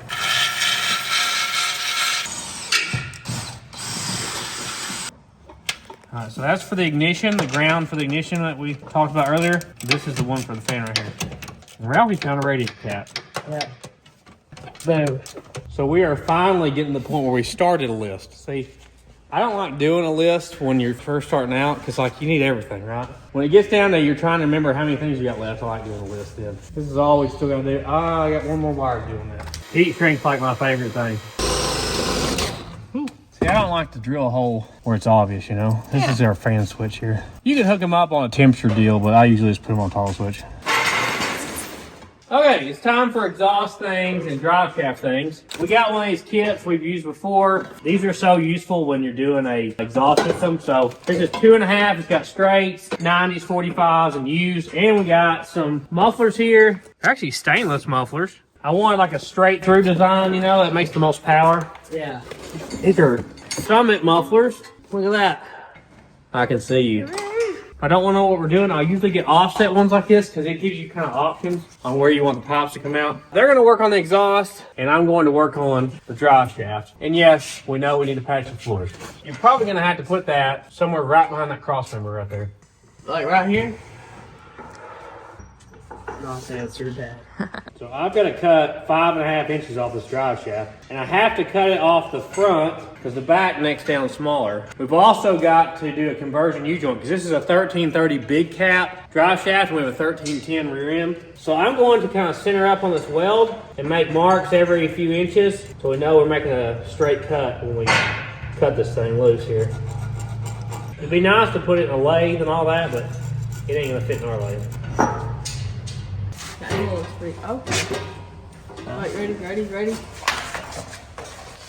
All right, so that's for the ignition, the ground for the ignition that we talked about earlier. This is the one for the fan right here. And Ralphie found a radiator cap. Yeah. Boom. So we are finally getting to the point where we started a list. See, I don't like doing a list when you're first starting out, because like you need everything, right? When it gets down to you're trying to remember how many things you got left, I like doing a list then. This is all we still gotta do. Oh, I got one more wire doing that. Heat shrink's like my favorite thing. See, I don't like to drill a hole where it's obvious, you know? This is our fan switch here. You can hook them up on a temperature deal, but I usually just put them on toggle switch. Okay, it's time for exhaust things and drive shaft things. We got one of these kits we've used before. These are so useful when you're doing a exhaust system. So this is 2.5. It's got straights, 90s, 45s, and U's. And we got some mufflers here. They're actually stainless mufflers. I wanted like a straight through design, you know, that makes the most power. Yeah. These are Summit mufflers. Look at that. I can see you. If I don't want to know what we're doing, I'll usually get offset ones like this because it gives you kind of options on where you want the pipes to come out. They're going to work on the exhaust, and I'm going to work on the drive shaft. And yes, we know we need to patch the floors. You're probably going to have to put that somewhere right behind that cross member right there. Like right here? Not answered that. So I've got to cut 5.5 inches off this drive shaft, and I have to cut it off the front because the back neck's down smaller. We've also got to do a conversion U-joint because this is a 1330 big cap drive shaft, and we have a 1310 rear end. So I'm going to kind of center up on this weld and make marks every few inches so we know we're making a straight cut when we cut this thing loose here. It'd be nice to put it in a lathe and all that, but it ain't gonna fit in our lathe. Okay. Alright, ready?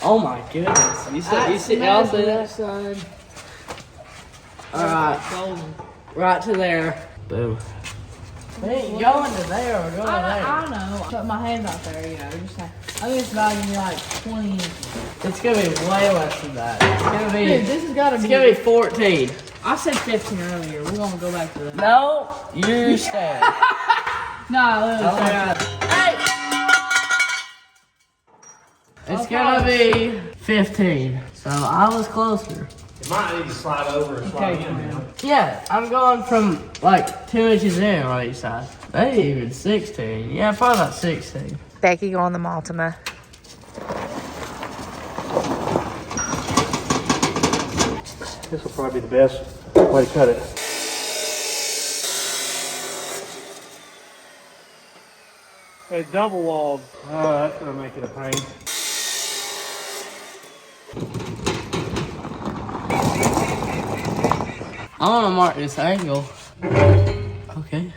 Oh my goodness. You see y'all see that? Side. Alright. Right to there. Boom. We ain't going to there, we're going there. I know. Put my hand out there, you know. Just like, I think it's about to be like 20 inches. It's gonna be way less than that. It's gonna be. Dude, this has got to be. It's gonna be 14. I said 15 earlier. We're gonna go back to that. No, you stay. No, Hey! It's gonna be 15. So I was closer. It might need to slide over and slide in now. Yeah, I'm going from like 2 inches in on each side. Maybe even 16. Yeah, probably about 16. Becky going the Multima. This will probably be the best way to cut it. It's double walled. Oh, that's gonna make it a pain. I want to mark this angle. Okay.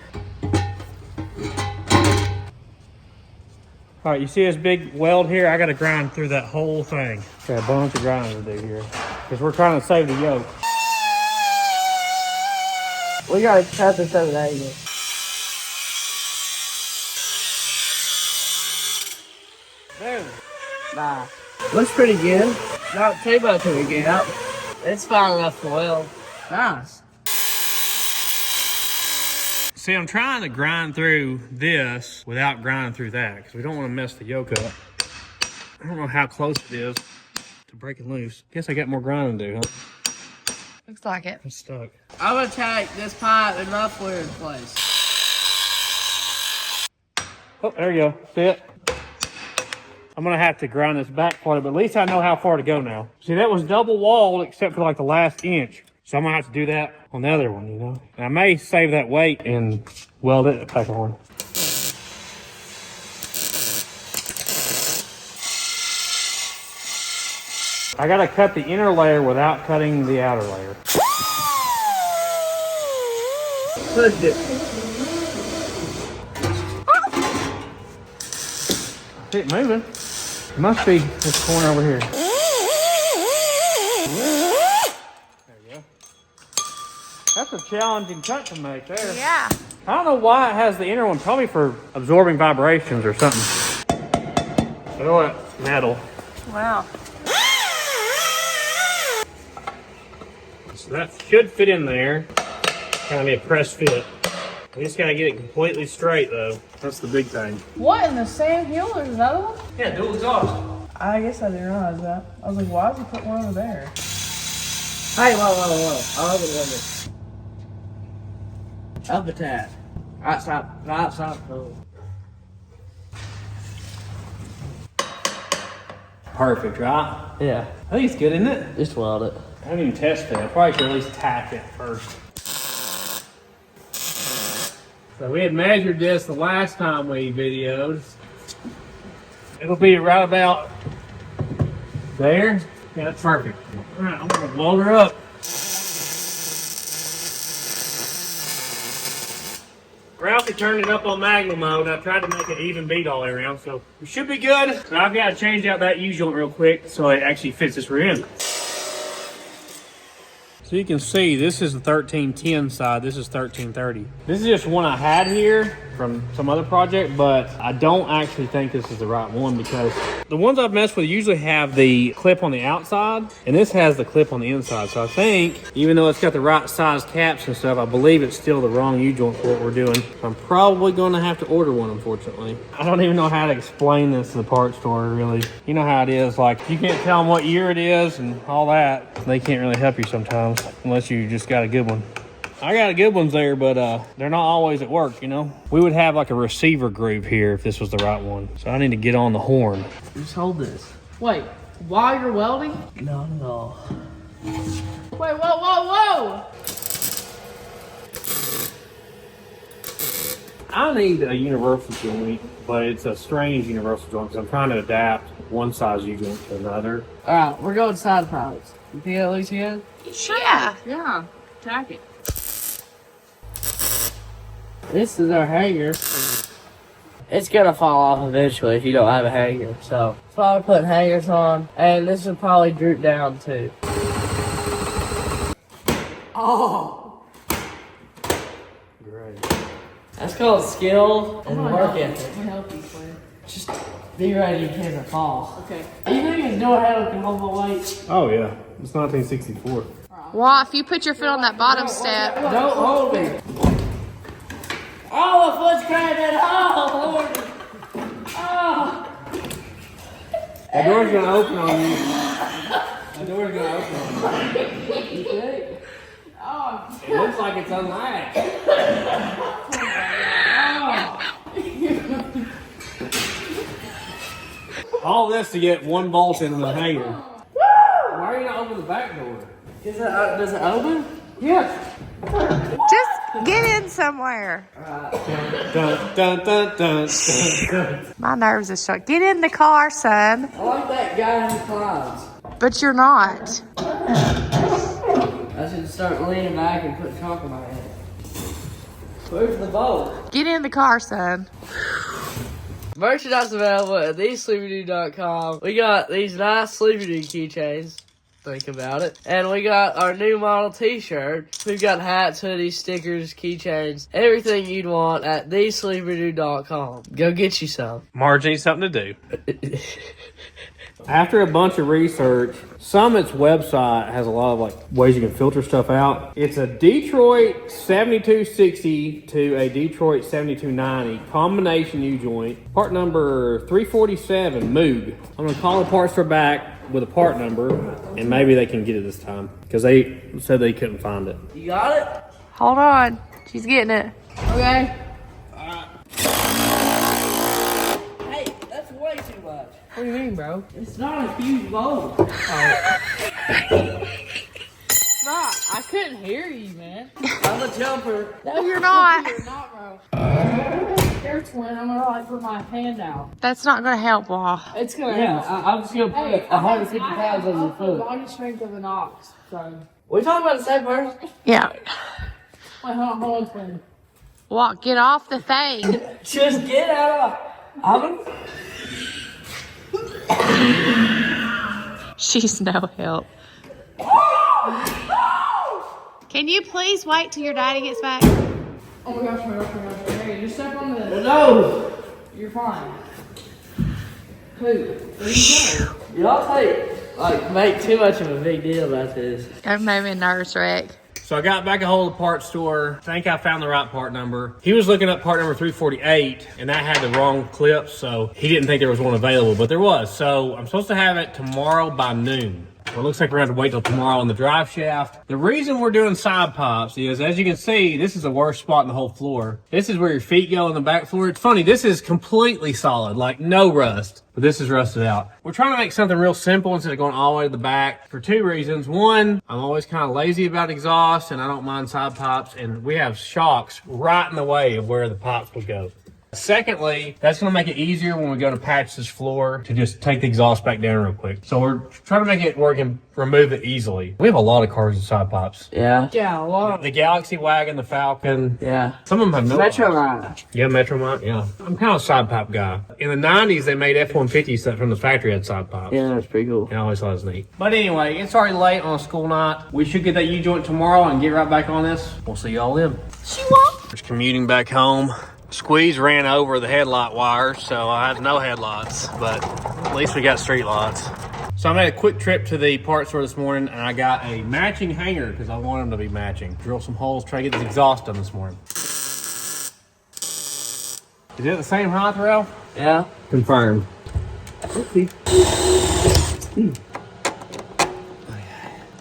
All right, you see this big weld here? I got to grind through that whole thing. Got a bunch of grinding to do here because we're trying to save the yoke. We gotta cut this over the angle. Boom. Nah. Looks pretty good. Not too much of a gap. It's fine enough to weld. Nice. See, I'm trying to grind through this without grinding through that because we don't want to mess the yoke up. I don't know how close it is to breaking loose. Guess I got more grinding to do, huh? Looks like it. It's stuck. I'm gonna take this pipe and muffler in place. Oh, there you go. See it? I'm gonna have to grind this back part, but at least I know how far to go now. See, that was double walled except for like the last inch. So I'm gonna have to do that on the other one, you know? And I may save that weight and weld it back on. I gotta cut the inner layer without cutting the outer layer. Push it. See it moving. It must be this corner over here. There you go. That's a challenging cut to make there. Yeah. I don't know why it has the inner one, probably for absorbing vibrations or something. Look at that metal. Wow. So that should fit in there. Kind of be a press fit. We just gotta get it completely straight though. That's the big thing. What in the same hill? There's another one? Yeah, dual exhaust. I guess I didn't realize that. I was like, why did he put one over there? Hey, whoa. I love it with it. Up the tap. Right side. Oh. Perfect, right? Yeah. I think it's good, isn't it? Just weld it. I haven't even tested it. I probably should at least tap it first. So we had measured this the last time we videoed. It'll be right about there. Yeah, that's perfect. All right, I'm gonna weld her up. Ralphie turned it up on magnum mode. I tried to make it even beat all the way around, so we should be good. So I've got to change out that U-joint real quick so it actually fits this rear end. So you can see this is the 1310 side, this is 1330. This is just one I had here from some other project, but I don't actually think this is the right one because the ones I've messed with usually have the clip on the outside and this has the clip on the inside. So I think even though it's got the right size caps and stuff, I believe it's still the wrong U-joint for what we're doing. I'm probably gonna have to order one, unfortunately. I don't even know how to explain this to the parts store, really. You know how it is, like you can't tell them what year it is and all that. They can't really help you sometimes unless you just got a good one. I got a good ones there, but they're not always at work, you know? We would have like a receiver groove here if this was the right one. So I need to get on the horn. Just hold this. Wait, while you're welding? Not at all. Wait, whoa! I need a universal joint, but it's a strange universal joint because I'm trying to adapt one size U-joint to another. All right, we're going side pilots. You think that looks good? Yeah. Yeah, tack it. This is our hanger. It's gonna fall off eventually if you don't have a hanger. So probably putting hangers on, and this will probably droop down too. Oh, Great. that's called skill and work ethic. Let me help you, Claire. Just be ready in case it falls. Okay. You think his door handle can hold my weight? Oh yeah, it's 1964. Well, if you put your foot on that bottom step, Don't hold me. Oh, my foot's cramping. Oh, Lord. Oh. The door's gonna open on you. The door's gonna open on you. You think? It looks like it's unlatched. Oh. All this to get one bolt into the hanger. Why are you not opening the back door? Does it open? Yes. Just get in somewhere. Dun, dun, dun, dun, dun. My nerves are shot. Get in the car, son. I like that guy in the clouds. But you're not. I should start leaning back and put chalk in my head. Where's the bolt? Get in the car, son. Merchandise available at thesleepydude.com. We got these nice Sleepy Dude keychains. Think about it. And we got our new model t-shirt. We've got hats, hoodies, stickers, keychains, everything you'd want at thesleepydude.com. Go get you some. Marge needs something to do. After a bunch of research, Summit's website has a lot of like ways you can filter stuff out. It's a Detroit 7260 to a Detroit 7290 combination U-joint. Part number 347, Moog. I'm gonna call the parts store back with a part number and maybe they can get it this time because they said they couldn't find it. You got it? Hold on. She's getting it. Okay. Hey, that's way too much. What do you mean, bro? It's not a huge bolt. Nah, I couldn't hear you, man. I'm a jumper. No, you're not. You're not, bro. There's twin. I'm gonna like put my hand out. That's not going to help, Wall. It's gonna Yeah, help. I'm just gonna put 150 pounds on your The foot. body strength of an ox. So, We talking about the same person? Yeah. wait, hold on, twin. Walk, get off the thing. Just get out of oven. She's no help. Can you please wait till your daddy gets back? Oh my gosh, my gosh, my gosh. Hey, just step on the. No. You're fine. Who? Where you going? Y'all make too much of a big deal about this. That made me a nervous wreck. So I got back a hold of the parts store. I think I found the right part number. He was looking up part number 348 and that had the wrong clip, so he didn't think there was one available, but there was. So I'm supposed to have it tomorrow by noon. Well, it looks like we're going to have to wait till tomorrow on the drive shaft. The reason we're doing side pops is, as you can see, this is the worst spot in the whole floor. This is where your feet go on the back floor. It's funny, this is completely solid, like no rust, but this is rusted out. We're trying to make something real simple instead of going all the way to the back for two reasons. One, I'm always kind of lazy about exhaust and I don't mind side pops, and we have shocks right in the way of where the pops would go. Secondly, that's going to make it easier when we go to patch this floor to just take the exhaust back down real quick. So we're trying to make it work and remove it easily. We have a lot of cars with side pops. Yeah. Yeah, a lot. The Galaxy Wagon, the Falcon. Yeah. Some of them have no. Metromite. Yeah, Metromite, yeah. I'm kind of a side pop guy. In the 90s, they made F-150s that from the factory had side pops. Yeah, that's pretty cool. I always thought it was neat. But anyway, it's already late on a school night. We should get that U-joint tomorrow and get right back on this. We'll see y'all then. Just commuting back home. Squeeze ran over the headlight wires, so I have no headlights, but at least we got street lights. So I made a quick trip to the parts store this morning and I got a matching hanger because I want them to be matching. Drill some holes, try to get this exhaust done this morning. Is it the same height, Ralph? Yeah. Confirmed.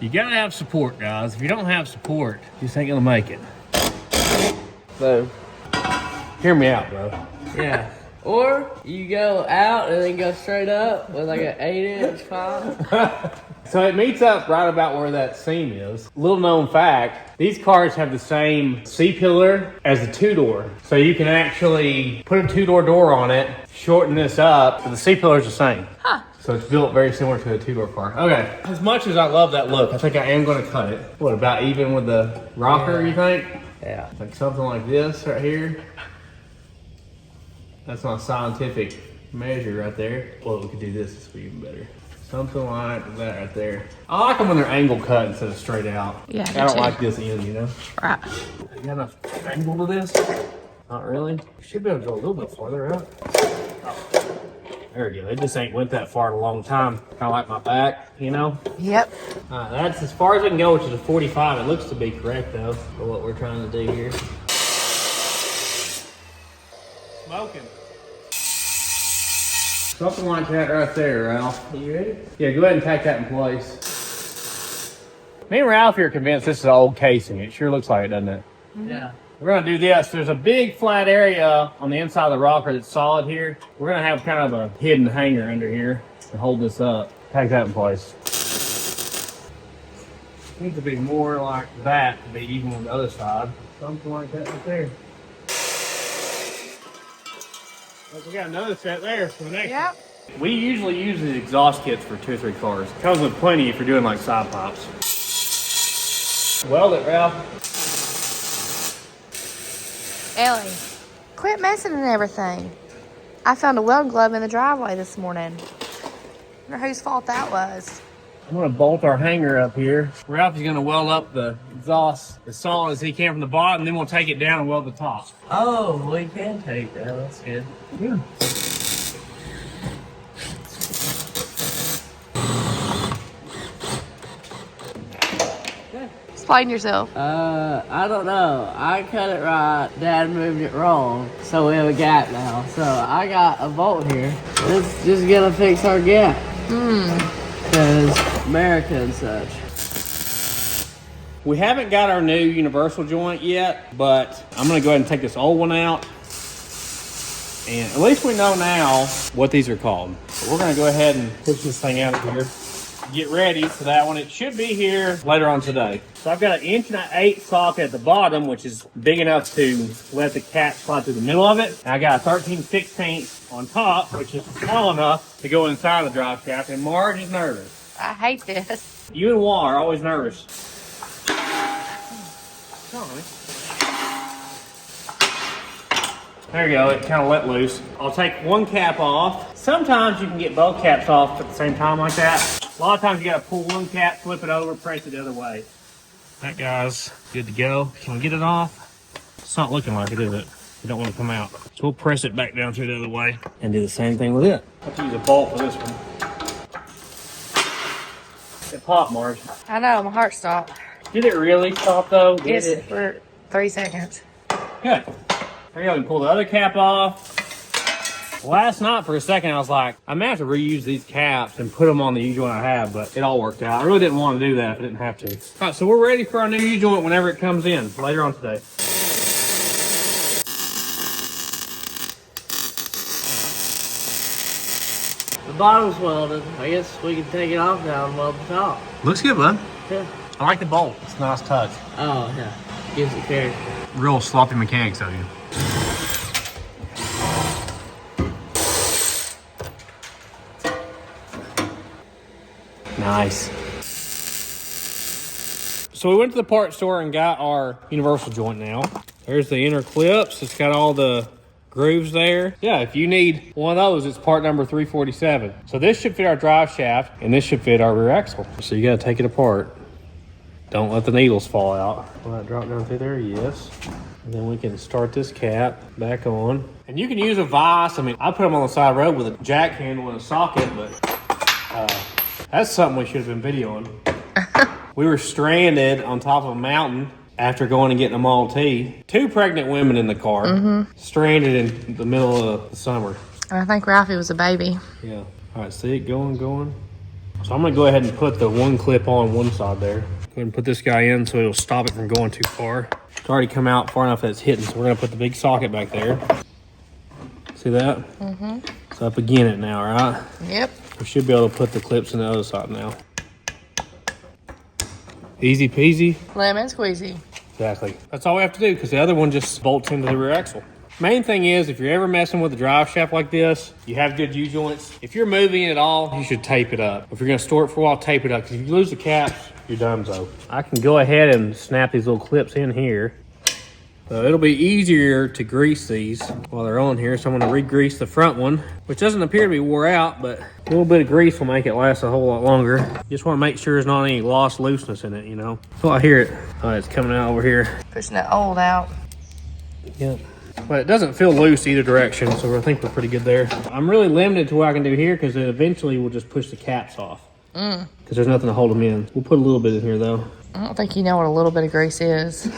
You gotta have support, guys. If you don't have support, you just ain't gonna make it. So, Hear me out, bro. yeah. Or you go out and then go straight up with like an 8-inch pipe. So it meets up right about where that seam is. Little known fact, these cars have the same C-pillar as the two-door. So you can actually put a two-door on it, shorten this up, but the C-pillar is the same. Huh. So it's built very similar to a two-door car. Okay, as much as I love that look, I think I am gonna cut it. What, about even with the rocker, you think? Yeah. Like something like this right here. That's my scientific measure right there. Well, we could do this, this would be even better. Something like that right there. I like them when they're angle cut instead of straight out. Yeah, I don't too. like this end, you know? Right. You got enough angle to this? Not really. You should be able to go a little bit farther out. Oh, there we go. It just ain't went that far in a long time. Kind of like my back, you know? Yep. That's as far as I can go, which is a 45. It looks to be correct, though, for what we're trying to do here. Smoking. Something like that right there, Ralph. You ready? Yeah, go ahead and tack that in place. Me and Ralph here are convinced this is an old casing. It sure looks like it, doesn't it? Yeah. We're gonna do this. There's a big flat area on the inside of the rocker that's solid here. We're gonna have kind of a hidden hanger under here to hold this up. Take that in place. Needs to be more like that to be even on the other side. Something like that right there. Look, we got another set there for the next one. We usually use the exhaust kits for 2 or 3 cars. It comes with plenty if you're doing like side pops. Weld it, Ralph. Ellie, quit messing and everything. I found a weld glove in the driveway this morning. I wonder whose fault that was. I'm gonna bolt our hanger up here. Ralph is gonna weld up the exhaust as solid as he can from the bottom, then we'll take it down and weld the top. Oh, we can take that. That's good. Yeah. Explain yourself. I don't know. I cut it right. Dad moved it wrong, so we have a gap now. So I got a bolt here. It's just gonna fix our gap. Because America and such. We haven't got our new universal joint yet, but I'm gonna go ahead and take this old one out. And at least we know now what these are called. So we're gonna go ahead and push this thing out of here. Get ready for that one. It should be here later on today. So I've got an 1.8" socket at the bottom, which is big enough to let the cap slide through the middle of it. And I got a 13/16 on top, which is small enough to go inside the drive shaft. And Marge is nervous. I hate this. You and Wall are always nervous. There you go, it kind of let loose. I'll take one cap off. Sometimes you can get both caps off at the same time like that. A lot of times you gotta pull one cap, flip it over, press it the other way. That guy's good to go. Can we get it off? It's not looking like it, is it? You don't want to come out. So we'll press it back down through the other way and do the same thing with it. I have to use a bolt for this one. It popped, Marge. I know, my heart stopped. Did it really stop though? Did Yes, it? for 3 seconds. Good. There you go, we can pull the other cap off. Last night for a second I was like, I may have to reuse these caps and put them on the U-joint I have, but it all worked out. I really didn't want to do that if I didn't have to. All right, so we're ready for our new U-joint whenever it comes in later on today. The bottom's welded. I guess we can take it off now and weld the top. Looks good, bud. Yeah. I like the bolt. It's a nice touch. Oh, yeah. Gives it character. Real sloppy mechanics of you. Nice. So we went to the parts store and got our universal joint now. There's the inner clips. It's got all the grooves there. Yeah, if you need one of those, it's part number 347. So this should fit our drive shaft and this should fit our rear axle. So you gotta take it apart. Don't let the needles fall out. Will that drop down through there? Yes. And then we can start this cap back on. And you can use a vise. I mean, I put them on the side of the road with a jack handle and a socket, but that's something we should have been videoing. We were stranded on top of a mountain after going and getting a Model T. 2 pregnant women in the car, stranded in the middle of the summer. I think Ralphie was a baby. Yeah. All right, see it going. So I'm gonna go ahead and put the one clip on one side there. Go ahead and put this guy in so it'll stop it from going too far. It's already come out far enough that it's hitting, so we're gonna put the big socket back there. See that? So up again it now, right? Yep. We should be able to put the clips in the other side now. Easy peasy. Lemon squeezy. Exactly. That's all we have to do because the other one just bolts into the rear axle. Main thing is, if you're ever messing with the drive shaft like this, you have good U-joints. If you're moving it at all, you should tape it up. If you're gonna store it for a while, tape it up. Because if you lose the caps, you're donezo. I can go ahead and snap these little clips in here. So it'll be easier to grease these while they're on here. So I'm gonna re-grease the front one, which doesn't appear to be wore out, but a little bit of grease will make it last a whole lot longer. Just wanna make sure there's not any lost looseness in it, you know? Oh, I hear it. Oh, it's coming out over here. Pushing that old out. Yep. But it doesn't feel loose either direction, so I think we're pretty good there. I'm really limited to what I can do here because eventually we'll just push the caps off. Because there's nothing to hold them in. We'll put a little bit in here though. I don't think you know what a little bit of grease is.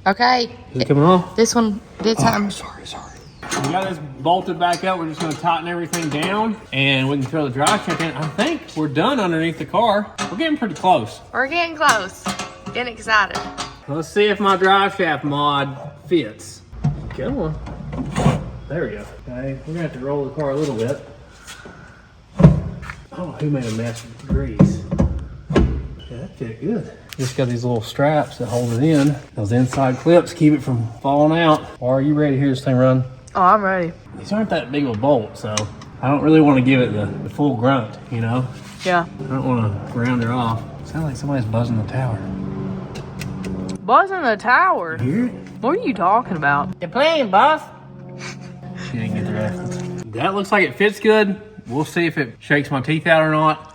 Okay. Is it coming off? This one did something. Sorry. We got this bolted back up. We're just gonna tighten everything down and we can throw the drive shaft in. I think we're done underneath the car. We're getting pretty close. We're getting close. Getting excited. Let's see if my drive shaft mod fits. Come on. There we go. Okay, we're gonna have to roll the car a little bit. Oh, who made a mess with the grease? Yeah, that fit good. Just got these little straps that hold it in. Those inside clips keep it from falling out. Or are you ready to hear this thing run? Oh, I'm ready. These aren't that big of a bolt, so I don't really want to give it the full grunt, you know? Yeah. I don't want to ground her off. Sounds like somebody's buzzing the tower. Buzzing the tower? You hear it? What are you talking about? You're playing, boss. She didn't get the reference. That looks like it fits good. We'll see if it shakes my teeth out or not.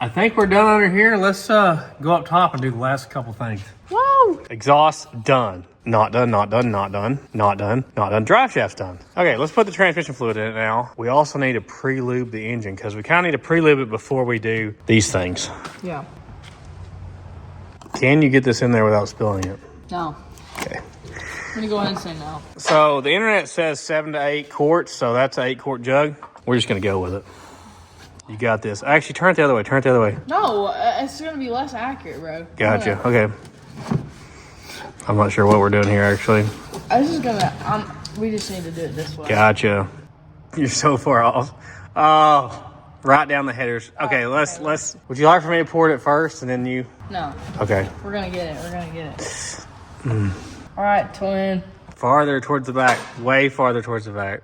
I think we're done under here. Let's go up top and do the last couple things. Whoa! Exhaust done. Not done, not done, not done, not done, not done. Drive shaft's done. Okay, let's put the transmission fluid in it now. We also need to pre-lube the engine because we kind of need to pre-lube it before we do these things. Yeah. Can you get this in there without spilling it? No. Okay. I'm gonna go ahead and say no. So the internet says 7 to 8 quarts, so that's an 8-quart jug. We're just gonna go with it. You got this. Actually, turn it the other way. Turn it the other way. No, it's gonna be less accurate, bro. Gotcha. Okay. I'm not sure what we're doing here, actually. I was just gonna. We just need to do it this way. Gotcha. You're so far off. Oh, right down the headers. Okay, let's. Would you like for me to pour it first and then you? No. Okay. We're gonna get it. We're gonna get it. All right, twin. Farther towards the back. Way farther towards the back.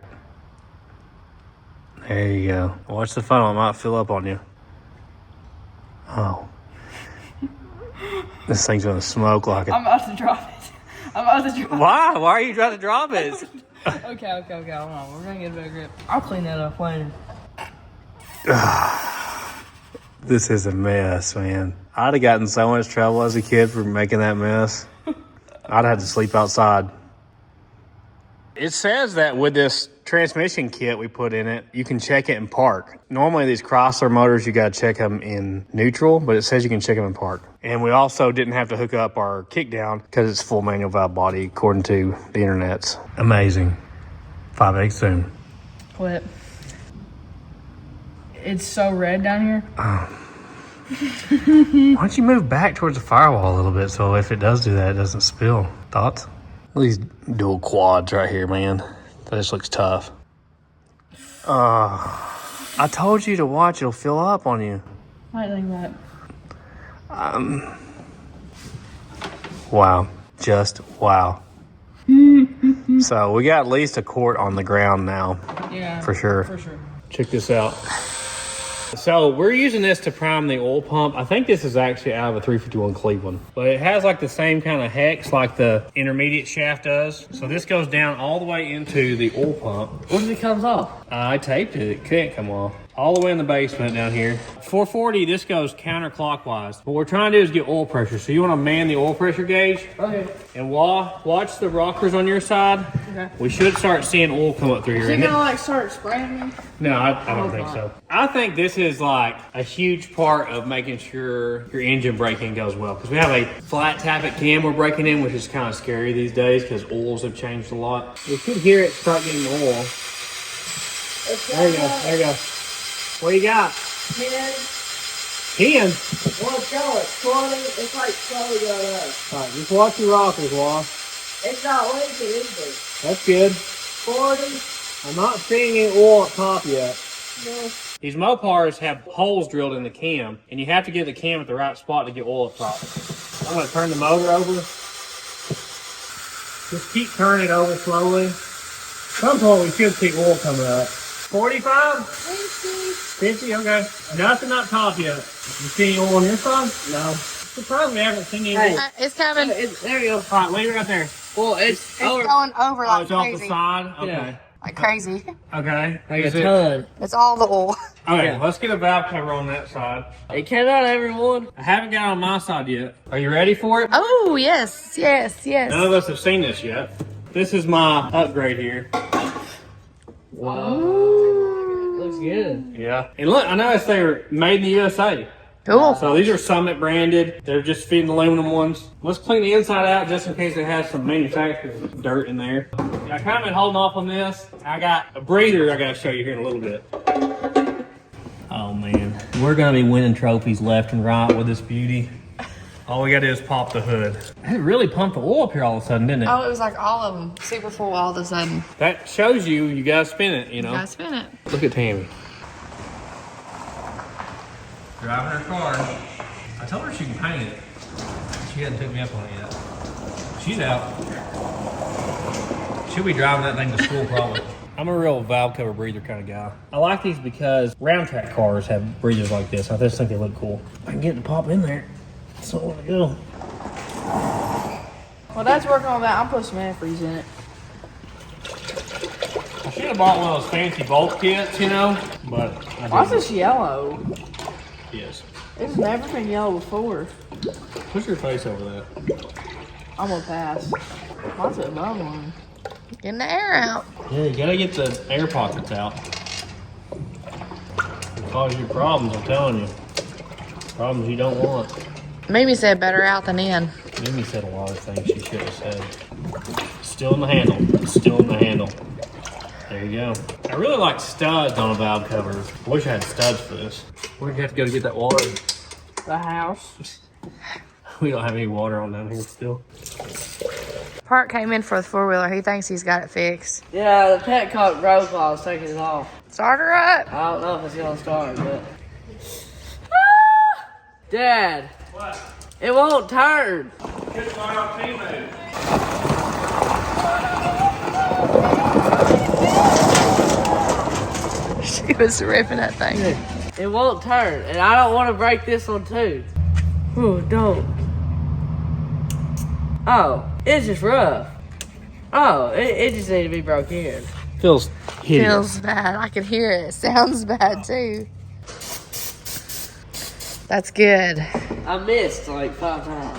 There you go. Watch the funnel. It might fill up on you. Oh. This thing's gonna smoke like it. I'm about to drop it. I'm about to drop it. Why? Why are you trying to drop it? Okay. Hold on. We're gonna get a better grip. I'll clean that up later. This is a mess, man. I'd have gotten so much trouble as a kid for making that mess. I'd have to sleep outside. It says that with this transmission kit we put in it, you can check it in park. Normally these Chrysler motors, you got to check them in neutral, but it says you can check them in park. And we also didn't have to hook up our kick down because it's full manual valve body according to the internet's. Amazing. 5/8 zoom. Quit. It's so red down here. Why don't you move back towards the firewall a little bit so if it does do that, it doesn't spill. Thoughts? These dual quads right here, man. That just looks tough. I told you to watch. It'll fill up on you. I think that. Wow. Just wow. So we got at least a quart on the ground now. Yeah. For sure. For sure. Check this out. So we're using this to prime the oil pump. I think this is actually out of a 351 Cleveland, but it has like the same kind of hex like the intermediate shaft does. So this goes down all the way into the oil pump. What if it comes off? I taped it. It can't come off. All the way in the basement down here. 440, this goes counterclockwise. What we're trying to do is get oil pressure. So you want to man the oil pressure gauge. Okay. And watch the rockers on your side. Okay. We should start seeing oil come up through here. Is it gonna like start spraying me? No, I don't think so. I think this is like a huge part of making sure your engine braking goes well. Because we have a flat tappet cam we're braking in, which is kind of scary these days because oils have changed a lot. We should hear it start getting oil. There you go. There you go. What do you got? 10. 10? Well, show it. 20. It's like slowly going up. All right, just watch your rockers, Wall. It's not leaking either. That's good. 40. I'm not seeing any oil up top yet. No. These Mopars have holes drilled in the cam, and you have to get the cam at the right spot to get oil up top. I'm going to turn the motor over. Just keep turning it over slowly. At some point, we should see oil coming up. 45? 50, okay. Nothing up top yet. You see any oil on your side? No. Surprised we haven't seen any oil. It's coming. There you go. All right, leave it right there. Well, it's It's going over Oh, like it's off the crazy. side? Okay. Yeah. Like crazy. Okay. like a Is it- ton. It's all the oil. Okay, Yeah. let's get a valve cover on that side. It came out, everyone. I haven't got it on my side yet. Are you ready for it? Oh, yes. None of us have seen this yet. This is my upgrade here. Wow. Looks good. Yeah. And look, I noticed they were made in the USA. Cool. So these are Summit branded. They're just feeding aluminum ones. Let's clean the inside out just in case it has some manufacturer's dirt in there. I kind of been holding off on this. I got a breather I got to show you here in a little bit. Oh man, we're gonna be winning trophies left and right with this beauty. All we gotta do is pop the hood. It really pumped the oil up here all of a sudden, didn't it? Oh, it was like all of them super full all of a sudden. That shows you gotta spin it, you know? You gotta spin it. Look at Tammy. Driving her car. I told her she can paint it. She hasn't took me up on it yet. She's out. She'll be driving that thing to school probably. I'm a real valve cover breather kind of guy. I like these because round track cars have breathers like this. I just think they look cool. I can get it to pop in there. So I want to go. Well, that's working on that. I'm putting some antifreeze in it. I should have bought one of those fancy bolt kits, you know, but I didn't. Why's this yellow? Yes. It's never been yellow before. Push your face over that. I'm gonna pass. Mine's a above one. Getting the air out. Yeah, you gotta get the air pockets out. It'll cause you problems, I'm telling you. Problems you don't want. Mimi said better out than in. Mimi said a lot of things she should have said. Still in the handle. Still in the handle. There you go. I really like studs on a valve cover. I wish I had studs for this. Where'd you have to go to get that water? The house. We don't have any water on down here still. Park came in for the four-wheeler. He thinks he's got it fixed. Yeah, the petcock broke while I was taking it off. Start her up. I don't know if it's gonna start, but... Dad! What? It won't turn! Just start off team mode. She was ripping that thing. It won't turn, and I don't want to break this one too. Oh, don't. Oh, it's just rough. Oh, it just needs to be broke in. Feels hideous. Feels bad. I can hear it. It sounds bad too. That's good. I missed like 5 times.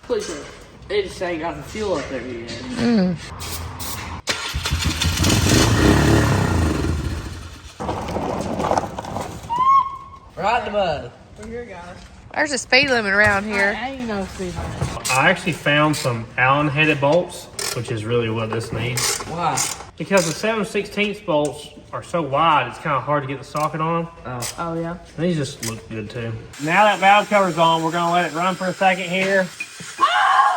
Please, sir. It just ain't got the fuel up there yet. Right in the mud. We're here, guys. There's a speed limit around here. Ain't no speed limit. I actually found some Allen-headed bolts, which is really what this needs. Why? Because the 7/16 bolts are so wide, it's kind of hard to get the socket on them. Oh, yeah. And these just look good too. Now that valve cover's on, we're gonna let it run for a second here.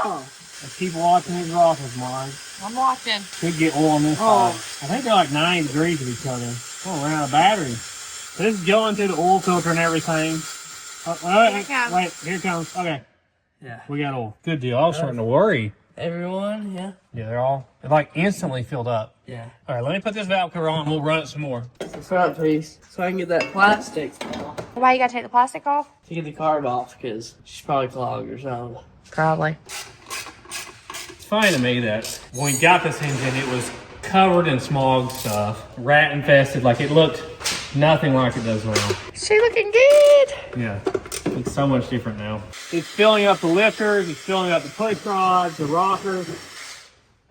And keep watching these rosters, Marge. I'm watching. Could get oil on this side. I think they're like 90 degrees of each other. Oh, we're out of battery. So this is going through the oil filter and everything. Wait, here it comes. Okay. Yeah. We got oil. Good deal. I was starting to worry. Everyone, yeah? Yeah, they're like instantly filled up. Yeah. All right, let me put this valve cover on and we'll run it some more. The front piece, so I can get that plastic off. Why you gotta take the plastic off? To get the carb off, because she's probably clogged or something. Probably. It's funny to me that when we got this engine, it was covered in smog stuff, rat infested, like it looked nothing like it does now. She looking good. Yeah, it's so much different now. It's filling up the lifters, it's filling up the push rods, the rockers.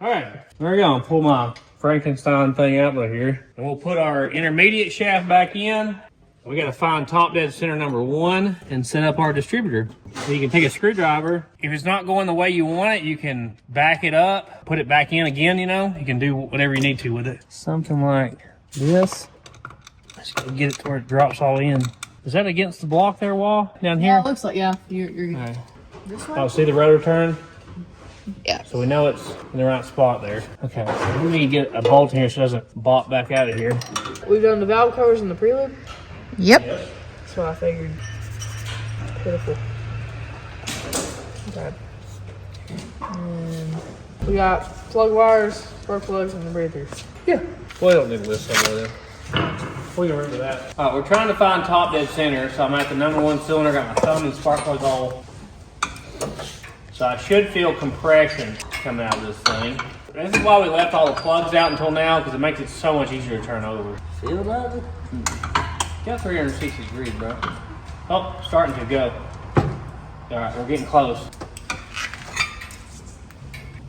All right, there we go. Pull my Frankenstein thing out of here. And we'll put our intermediate shaft back in. We got to find top dead center number 1 and set up our distributor. So you can take a screwdriver. If it's not going the way you want it, you can back it up, put it back in again, you know. You can do whatever you need to with it. Something like this. Let's go get it to where it drops all in. Is that against the block there, Wall? Down here? Yeah, it looks like, yeah. You're All right. this way? Oh, see the rotor turn? Yeah. So we know it's in the right spot there. Okay, so we need to get a bolt in here so it doesn't bop back out of here. We've done the valve covers and the preload. Yep. That's what I figured. Pitiful. Okay. And we got plug wires, spark plugs, and the breathers. Yeah. Well, I don't need to list somewhere then. We can remember that. All right, we're trying to find top dead center, so I'm at the number 1 cylinder, got my thumb and spark plug all. So I should feel compression coming out of this thing. This is why we left all the plugs out until now, because it makes it so much easier to turn over. Feel that? Got 360 degrees, bro. Oh, starting to go. All right, we're getting close.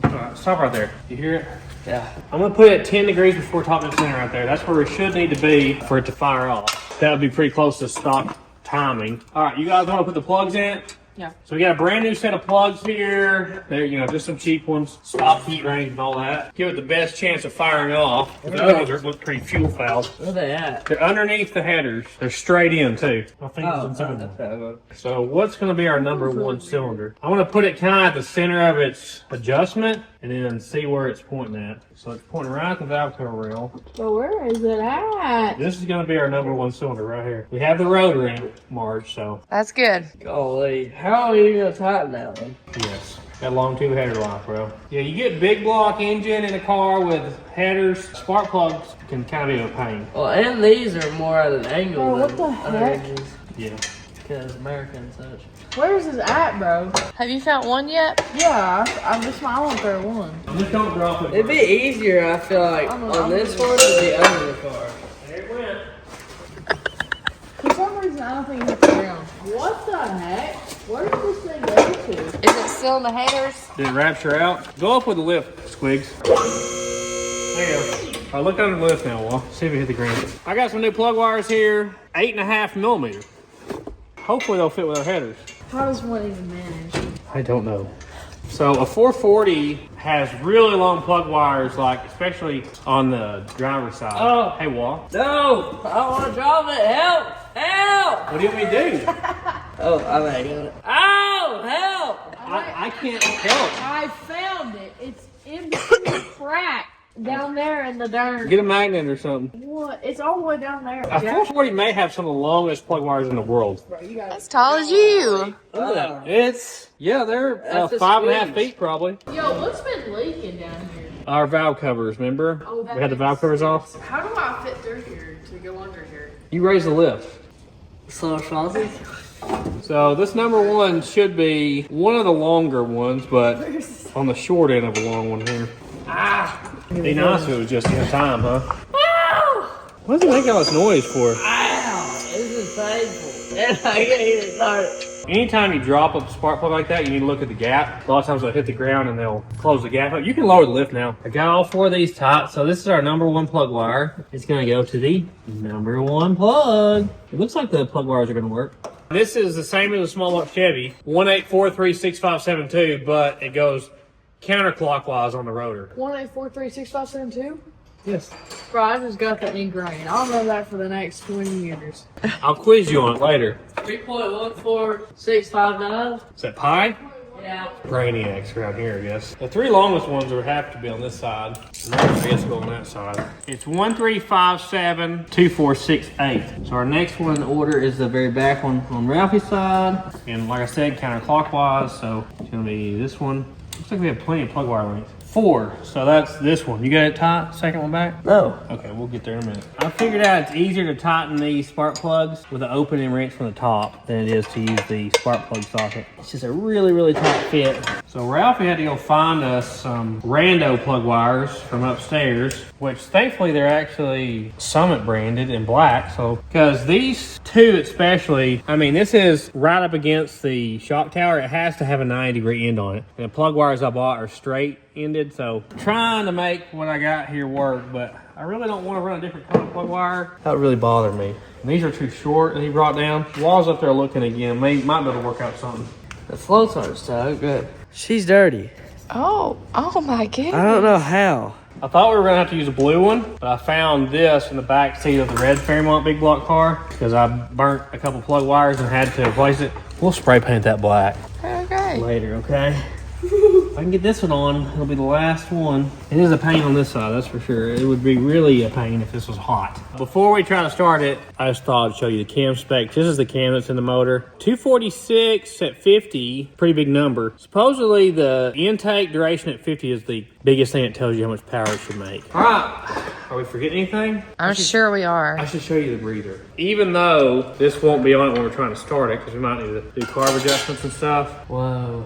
All right, stop right there. You hear it? Yeah. I'm gonna put it at 10 degrees before top dead center right there. That's where we should need to be for it to fire off. That would be pretty close to stock timing. All right, you guys wanna put the plugs in? Yeah. So we got a brand new set of plugs here. There, you know, just some cheap ones. Stop heat range and all that. Give it the best chance of firing off. The other ones look pretty fuel fouled. Where they at? They're underneath the headers. They're straight in too. I think it's inside of them. So what's going to be our number one cylinder? I want to put it kind of at the center of its adjustment and then see where it's pointing at. So it's pointing right at the valve cover rail. But where is it at? This is going to be our number one cylinder right here. We have the rotor in it, Marge, so That's good. Golly. How are you gonna tighten that one? yes. Got a long tube header life, bro. Yeah, you get big block engine in a car with headers. Spark plugs can kind of be a pain. Well, and these are more at an angle Bro, what than the other heck? engines. Yeah. Because American and such. Where's this at, bro? Have you found one yet? Yeah, I'm just my own third one. Just don't drop it. It'd be easier, I feel like, on this one to be under the car. There it went. For some reason, I don't think it hit the ground. What the heck? Where did this thing go to? Is it still in the haters? Did it rapture out? Go up with the lift, Squigs. There you go. All right, look under the lift now, Wall. See if it hit the ground. I got some new plug wires here. 8.5 millimeter. Hopefully they'll fit with our headers. How does one even manage? I don't know. So a 440 has really long plug wires, like especially on the driver's side. Oh. Hey, Wall. No! I don't want to drop it! Help! Help! What do you want me to do? Oh, I got it. Ow! Help! I can't help. I found it. It's in between the crack down there in the dirt. Get a magnet or something. What? It's all the way down there. A 440 may have some of the longest plug wires in the world. Bro, you got As tall as you. Look at that. It's, yeah, they're That's a 5.5 squeeze. feet probably. Yo, what's been leaking down here? Our valve covers, remember? Oh, that We had the makes valve covers off. How do I fit through here to go under here? You raise the lift. So saucy? So this number one should be one of the longer ones, but on the short end of a long one here. It'd be nice if it was just in time, huh? What does it make all this noise for? Ow! This is painful. And I can't even start it. Anytime you drop a spark plug like that, you need to look at the gap. A lot of times they'll hit the ground and they'll close the gap up. You can lower the lift now. I got all four of these tight. So this is our number one plug wire. It's going to go to the number one plug. It looks like the plug wires are going to work. This is the same as a small block Chevy, 18436572, but it goes counterclockwise on the rotor. 1843652? Yes. Bro, I just got that ingrained. I'll know that for the next 20 years. I'll quiz you on it later. 3.14659. Is that pi? Yeah. Brainiacs around here, I guess. The three longest ones would have to be on this side. And the others, I guess, go on that side. It's 13572468. So our next one in order is the very back one on Ralphie's side. And like I said, counterclockwise, so it's gonna be this one. Looks like we have plenty of plug wire length. 4, so that's this one. You got it tight? Second one back? No. Okay, we'll get there in a minute. I figured out it's easier to tighten these spark plugs with an opening wrench from the top than it is to use the spark plug socket. It's just a really, really tight fit. So Ralphie had to go find us some rando plug wires from upstairs, which thankfully they're actually Summit branded in black. So, because these two especially, I mean, this is right up against the shock tower. It has to have a 90-degree end on it. And the plug wires I bought are straight ended. So trying to make what I got here work, but I really don't want to run a different color plug wire. That would really bother me. And these are too short that he brought down. Wall's up there looking again. Might be able to work out something. The floats aren't so good. She's dirty. Oh my goodness. I don't know how. I thought we were gonna have to use a blue one, but I found this in the back seat of the red Fairmont big block car because I burnt a couple plug wires and had to replace it. We'll spray paint that black Okay. later, okay? If I can get this one on, it'll be the last one. It is a pain on this side, that's for sure. It would be really a pain if this was hot. Before we try to start it, I just thought I'd show you the cam specs. This is the cam that's in the motor. 246 at 50, pretty big number. Supposedly the intake duration at 50 is the biggest thing that tells you how much power it should make. All right, are we forgetting anything? I'm sure we are. I should show you the breather. Even though this won't be on it when we're trying to start it, because we might need to do carb adjustments and stuff. Whoa.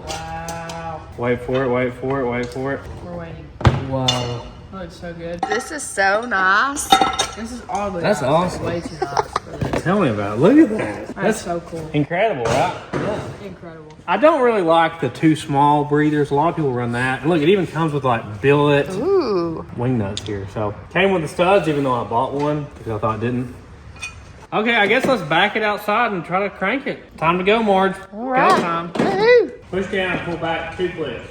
Wait for it, wait for it, wait for it. We're waiting. Wow. Oh, it's so good. This is so nice. This is oddly That's nice. awesome. Way too nice for this. Tell me about it. Look at that. That's so cool. Incredible, right? Incredible. I don't really like the too small breathers. A lot of people run that. And look, it even comes with like billet Ooh. wing nuts here. So came with the studs, even though I bought one because I thought it didn't. Okay, I guess let's back it outside and try to crank it. Time to go, Marge. All right. Go time. Push down and pull back 2 clicks.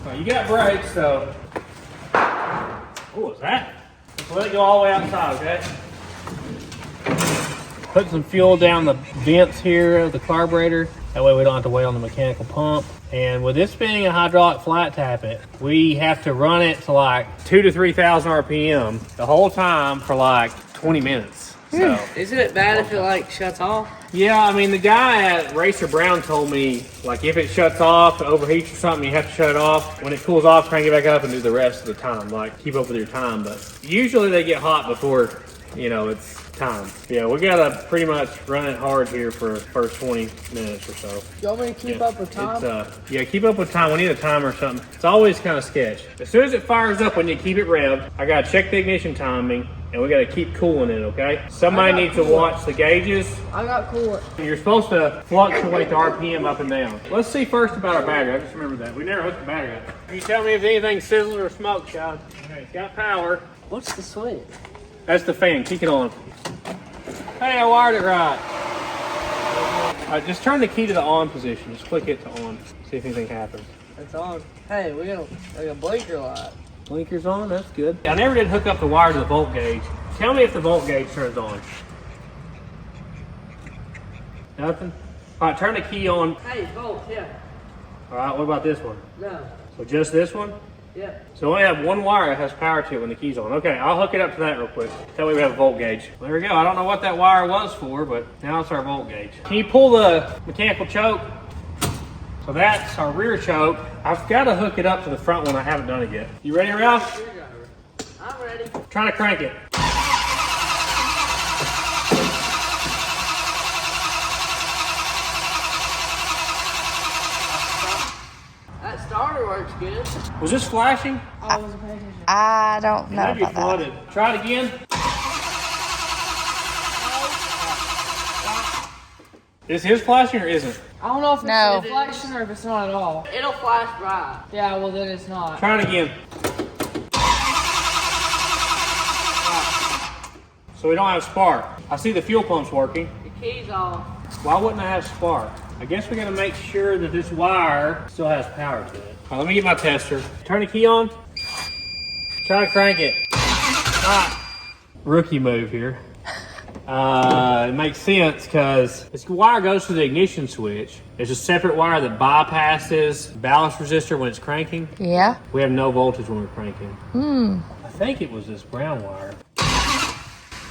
Well, you got brakes, so. What was that? Just let it go all the way outside, okay? Put some fuel down the vents here of the carburetor. That way we don't have to wait on the mechanical pump. And with this being a hydraulic flat tappet, we have to run it to like 2,000 to 3,000 RPM the whole time for like 20 minutes. So, Isn't it bad if it like shuts off? yeah, I mean, the guy at Racer Brown told me, like, if it shuts off, overheats or something, you have to shut it off. When it cools off, crank it back up and do the rest of the time. Like, keep up with your time. But usually they get hot before, you know, it's time. Yeah, we gotta pretty much run it hard here for the first 20 minutes or so. You want me to keep up with time? Yeah, keep up with time. We need a timer or something. It's always kind of sketch. As soon as it fires up, when you keep it revved, I gotta check the ignition timing, and we gotta keep cooling it, okay? Somebody needs to watch the gauges. I got coolant. You're supposed to fluctuate the RPM up and down. Let's see first about our battery. I just remember that. We never hooked the battery up. You tell me if anything sizzles or smokes, Sean. Okay, it's got power. What's the switch? That's the fan. Kick it on. Hey, I wired it right. Just turn the key to the on position. Just click it to on. See if anything happens. It's on. Hey, we got like a blinker light. Blinker's on. That's good. I never did hook up the wire to the volt gauge. Tell me if the volt gauge turns on. Nothing? All right, turn the key on. Hey, volt, yeah. All right, what about this one? No. So just this one? Yeah. So we only have one wire that has power to it when the key's on. Okay, I'll hook it up to that real quick. That way we have a volt gauge. There we go. I don't know what that wire was for, but now it's our volt gauge. Can you pull the mechanical choke? So that's our rear choke. I've got to hook it up to the front one. I haven't done it yet. You ready, Ralph? I'm ready. Trying to crank it. That starter works good. Was this flashing? I wasn't paying attention. I don't know Maybe about that. flooded. Try it again. Is his flashing or isn't? I don't know if it's No. a reflection or if it's not at all. It'll flash bright. Yeah, well then it's not. Try it again. So we don't have spark. I see the fuel pump's working. The key's off. Why wouldn't I have spark? I guess we gotta make sure that this wire still has power to it. All right, let me get my tester. Turn the key on. Try to crank it. Rookie move here. It makes sense because this wire goes to the ignition switch. There's a separate wire that bypasses ballast resistor when it's cranking. Yeah. We have no voltage when we're cranking. I think it was this brown wire.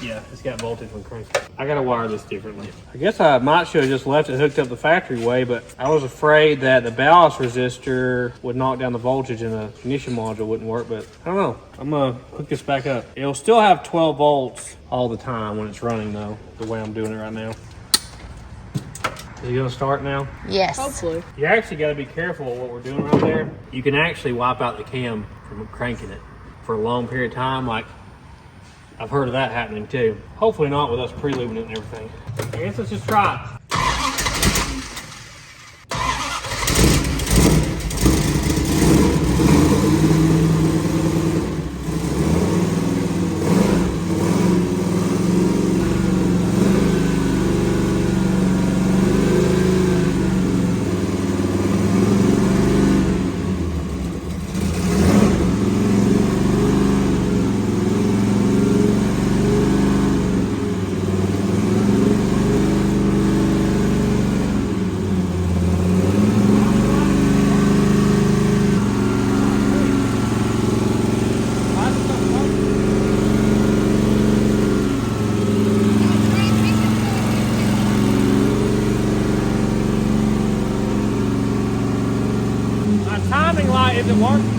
Yeah, it's got voltage when cranking. I gotta wire this differently. I guess I might should have just left it hooked up the factory way, but I was afraid that the ballast resistor would knock down the voltage and the ignition module wouldn't work, but I don't know. I'm gonna hook this back up. It'll still have 12 volts all the time when it's running though, the way I'm doing it right now. Is it gonna start now? Yes. Hopefully. You actually gotta be careful with what we're doing right there. You can actually wipe out the cam from cranking it for a long period of time, like I've heard of that happening too. Hopefully not with us pre-lubing it and everything. I guess let's just try it. My timing light isn't working.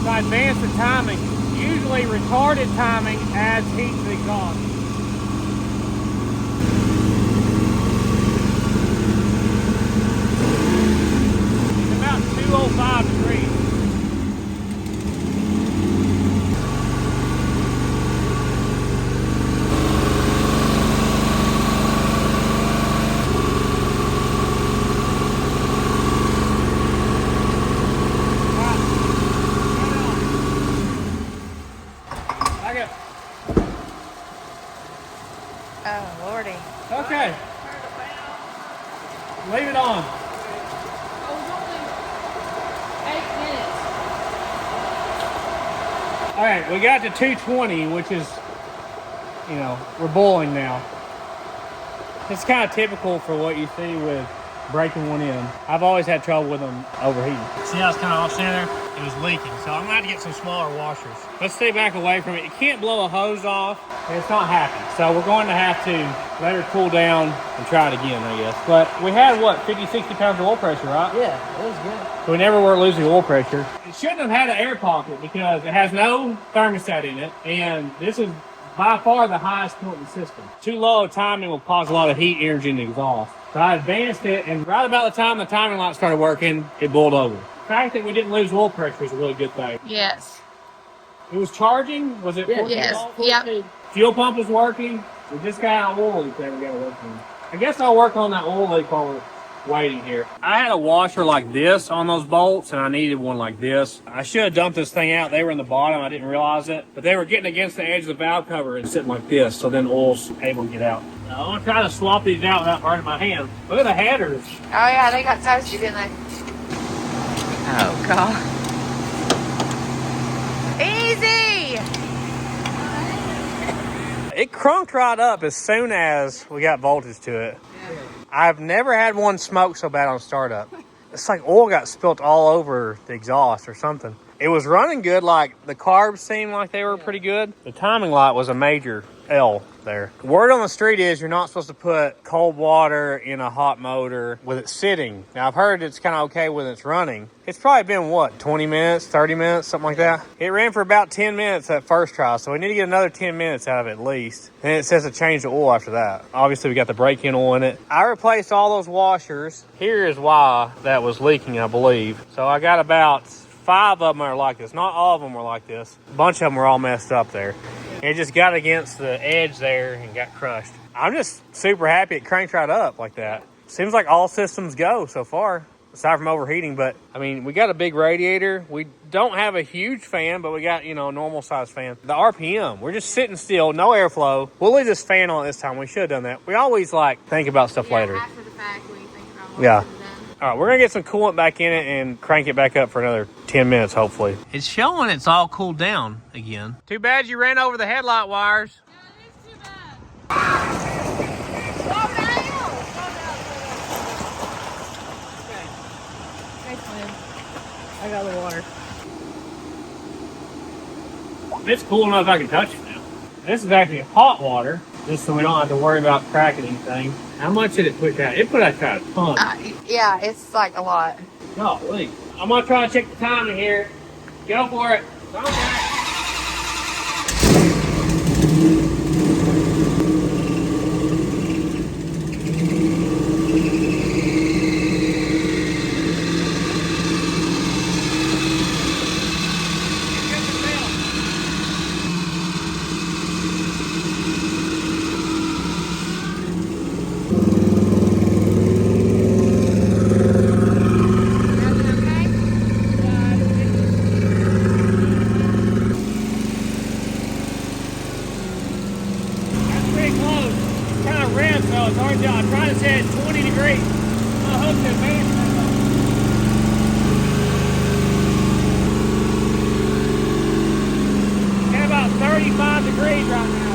So I advance the timing. Usually retarded timing adds heat to the exhaust. It's about 205 degrees. Oh, Lordy. Okay. Leave it on. Oh, it was only 8 minutes. All right, we got to 220, which is, you know, we're boiling now. It's kind of typical for what you see with breaking one in. I've always had trouble with them overheating. See how it's kind of off center? It was leaking, so I'm gonna have to get some smaller washers. Let's stay back away from it. You can't blow a hose off, and it's not happy. So we're going to have to let her cool down and try it again, I guess. But we had, what, 50, 60 pounds of oil pressure, right? Yeah, it was good. So we never were losing oil pressure. It shouldn't have had an air pocket because it has no thermostat in it, and this is by far the highest point in the system. Too low of timing will cause a lot of heat energy in the exhaust. So I advanced it, and right about the time the timing light started working, it boiled over. The fact that we didn't lose oil pressure is a really good thing. Yes. It was charging. Was it 14 Yes. volts? Yep. Fuel pump was working. We just got an oil leak there we got to work on. I guess I'll work on that oil leak while we're waiting here. I had a washer like this on those bolts, and I needed one like this. I should have dumped this thing out. They were in the bottom. I didn't realize it. But they were getting against the edge of the valve cover and sitting like this, so then oil's able to get out. Now, I'm going to try to swap these out without burning my hand. Look at the headers. Oh, yeah, they got toasty, didn't they? Oh, God. Easy! It crunked right up as soon as we got voltage to it. I've never had one smoke so bad on startup. It's like oil got spilt all over the exhaust or something. It was running good, like the carbs seemed like they were pretty good. The timing light was a major L there. Word on the street is you're not supposed to put cold water in a hot motor with it sitting. Now I've heard it's kind of okay when it's running. It's probably been what, 20 minutes, 30 minutes, something like that. It ran for about 10 minutes that first try, so we need to get another 10 minutes out of it at least. And it says to change the oil after that. Obviously we got the break-in oil in it. I replaced all those washers. Here is why that was leaking, I believe. So I got about 5 of them are like this. Not all of them were like this. A bunch of them were all messed up there. It just got against the edge there and got crushed. I'm just super happy it cranked right up like that. Seems like all systems go so far, aside from overheating. But, I mean, we got a big radiator. We don't have a huge fan, but we got, you know, a normal size fan. The RPM, we're just sitting still, no airflow. We'll leave this fan on this time. We should have done that. We always, like, think about stuff later. After the fact, when you think about what Yeah. you've done. All right, we're going to get some coolant back in it and crank it back up for another 10 minutes, hopefully. It's showing it's all cooled down again. Too bad you ran over the headlight wires. I got the water. It's cool enough I can touch it now. This is actually hot water, just so we don't have to worry about cracking anything. How much did it put out? It put out kind of a ton. Yeah, it's like a lot. Golly. I'm going to try to check the timing here. Go for it. Okay. I'm trying to set 20 degrees. My hook's advanced. Got about 35 degrees right now.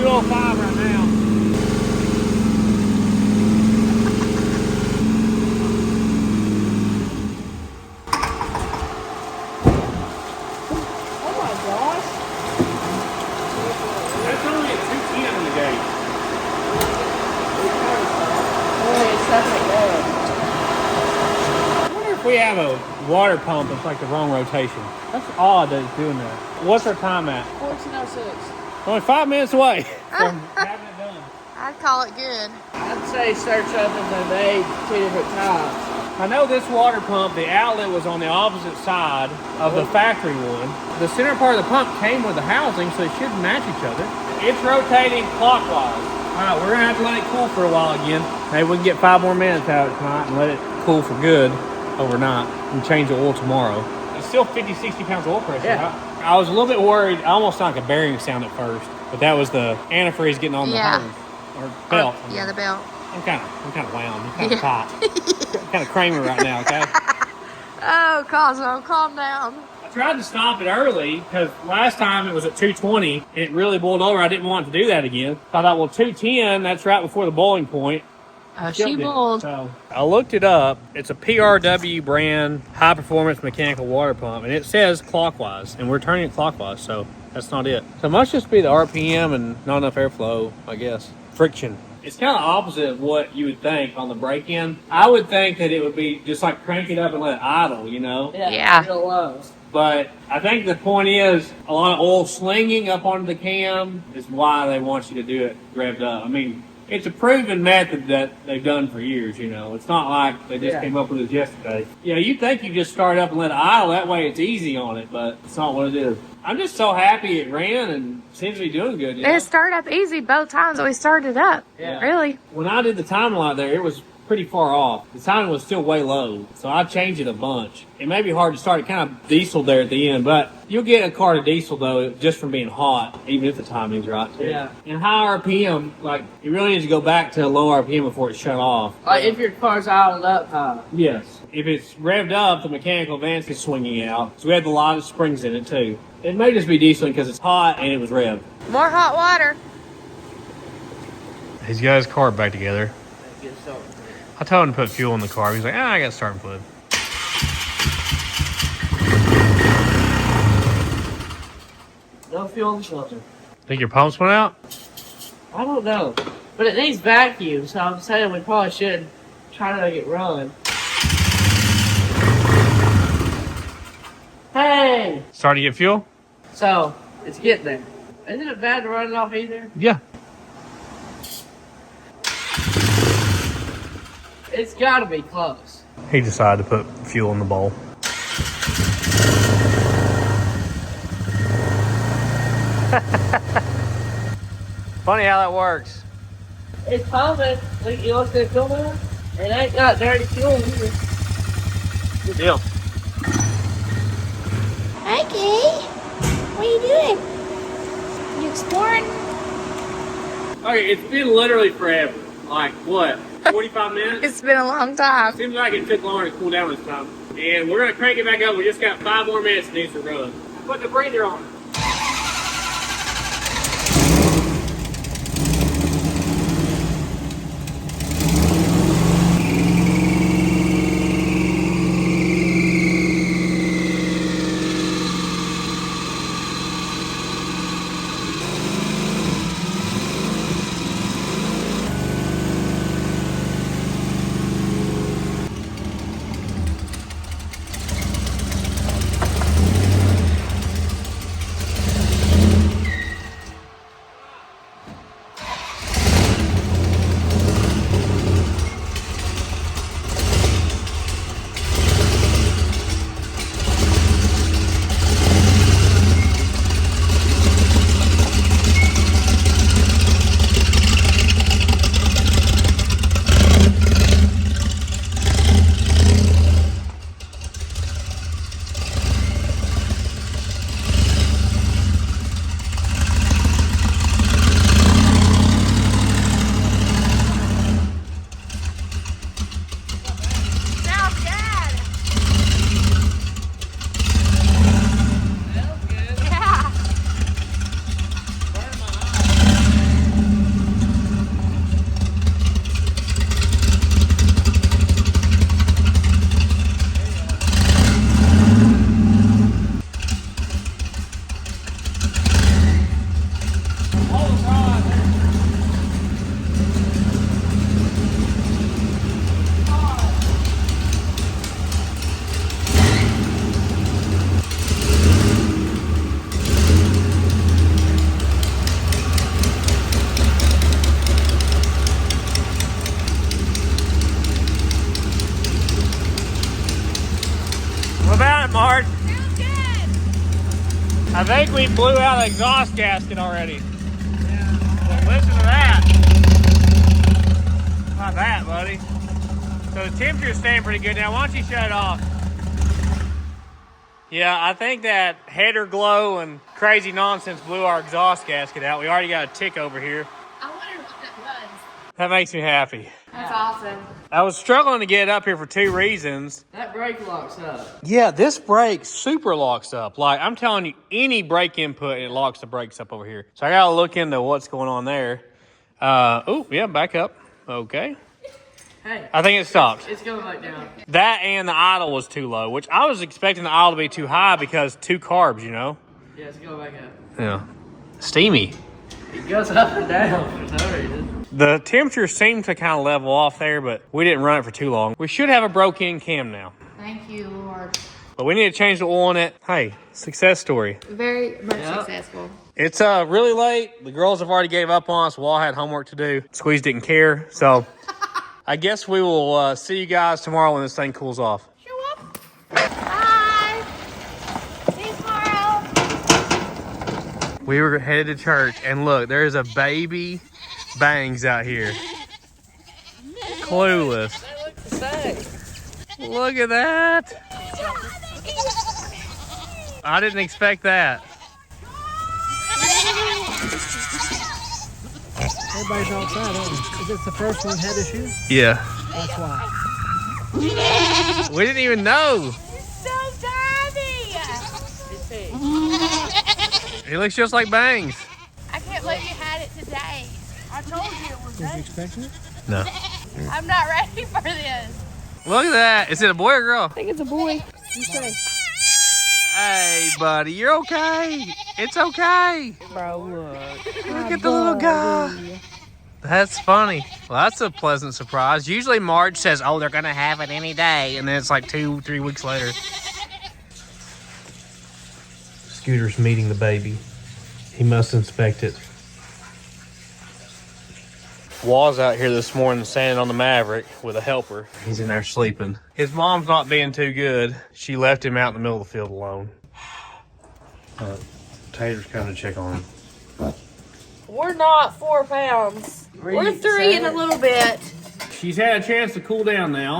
205 right now. Oh my gosh. That's only a 210 in the gate. Boy, it's nothing good. I wonder if we have a water pump that's like the wrong rotation. That's odd that it's doing that. What's our time at? 1406. Only 5 minutes away from having it done. I'd call it good. I'd say search up and they made 2 different times. I know this water pump, the outlet was on the opposite side of the factory one. The center part of the pump came with the housing, so it should match each other. It's rotating clockwise. All right, we're gonna have to let it cool for a while again. Maybe we can get 5 more minutes out of it tonight and let it cool for good overnight and change the oil tomorrow. It's still 50, 60 pounds of oil pressure, Yeah. right? I was a little bit worried. I almost sounded like a bearing sound at first, but that was the antifreeze getting on the Yeah. hose or belt. Yeah, the belt. I'm kind of wound. I'm kind of tight. Kind of Kramer right now, okay? Oh, Cosmo, calm down. I tried to stop it early because last time it was at 220 and it really boiled over. I didn't want to do that again. I thought, well, 210, that's right before the boiling point. Oh, Still she did. bold. So I looked it up. It's a PRW brand high performance mechanical water pump, and it says clockwise, and we're turning it clockwise, so that's not it. So it must just be the RPM and not enough airflow, I guess. Friction. It's kind of opposite of what you would think on the break-in. I would think that it would be just like crank it up and let it idle, you know? Yeah. Real low. But I think the point is a lot of oil slinging up onto the cam is why they want you to do it revved up. I mean, it's a proven method that they've done for years, you know. It's not like they just came up with it yesterday. You know, you'd think you just start up and let it idle. That way it's easy on it, but it's not what it is. I'm just so happy it ran and seems to be doing good. You know? It started up easy both times that we started up. Yeah. Really? When I did the timing light there, it was pretty far off. The timing was still way low, so I changed it a bunch. It may be hard to start. It kind of dieseled there at the end, but you'll get a car to diesel though just from being hot, even if the timing's right. Too. Yeah. And high RPM, like you really need to go back to low RPM before it's shut off. Like if your car's idled up high. Yes. If it's revved up, the mechanical advance is swinging out. So we had a lot of springs in it too. It may just be dieseling because it's hot and it was revved. More hot water. He's got his car back together. I told him to put fuel in the car. He's like, I got starting fluid. No fuel in the filter. Think your pumps went out? I don't know. But it needs vacuum, so I'm saying we probably should try to make it run. Hey! Starting to get fuel? So, it's getting there. Isn't it bad to run it off either? Yeah. It's gotta be close. He decided to put fuel in the bowl. Funny how that works. It's pumping. Look, you look at the fuel now? It ain't got dirty fuel either. Good deal. Hi, Kay. What are you doing? You exploring? Okay, it's been literally forever. Like, what, 45 minutes? It's been a long time. Seems like it took longer to cool down this time. And we're going to crank it back up. We just got 5 more minutes and needs to run. Put the breather on. running, Marge? Sounds good. I think we blew out the exhaust gasket already. Well, listen to that. How about that, buddy? So the temperature's staying pretty good now. Why don't you shut it off? Yeah, I think that header glow and crazy nonsense blew our exhaust gasket out. We already got a tick over here. I wonder what that was. That makes me happy. That's awesome. I was struggling to get it up here for two reasons. That brake locks up. Yeah, this brake super locks up. Like, I'm telling you, any brake input, it locks the brakes up over here. So I gotta look into what's going on there. Oh, yeah, back up. Okay. Hey. I think it stopped. It's going back down. That and the idle was too low, which I was expecting the idle to be too high because two carbs, you know? Yeah, it's going back up. Yeah. Steamy. It goes up and down for no reason. The temperature seemed to kind of level off there, but we didn't run it for too long. We should have a broke-in cam now. Thank you, Lord. But we need to change the oil on it. Hey, success story. Very much successful. It's really late. The girls have already gave up on us. Wall had homework to do. Squeeze didn't care. So I guess we will see you guys tomorrow when this thing cools off. Show up. Bye. See you tomorrow. We were headed to church, and look, there's a baby Bangs out here. Clueless. They look the same. Look at that. I didn't expect that. Everybody's outside, aren't they? Is this the first one had issue? Yeah. That's why. We didn't even know. So tiny. He looks just like Bangs. I can't believe you had it today. I told you it was Was you expecting it? No. I'm not ready for this. Look at that. Is it a boy or girl? I think it's a boy. Hey, buddy, you're okay. It's okay. Bro, look. Look at the little guy. That's funny. Well, that's a pleasant surprise. Usually Marge says, oh, they're going to have it any day. And then it's like 2-3 weeks later. Scooter's meeting the baby. He must inspect it. Wall's out here this morning standing on the Maverick with a helper. He's in there sleeping. His mom's not being too good. She left him out in the middle of the field alone. Tater's coming to check on him. We're not 4 pounds. We're 3 in a little bit. She's had a chance to cool down now.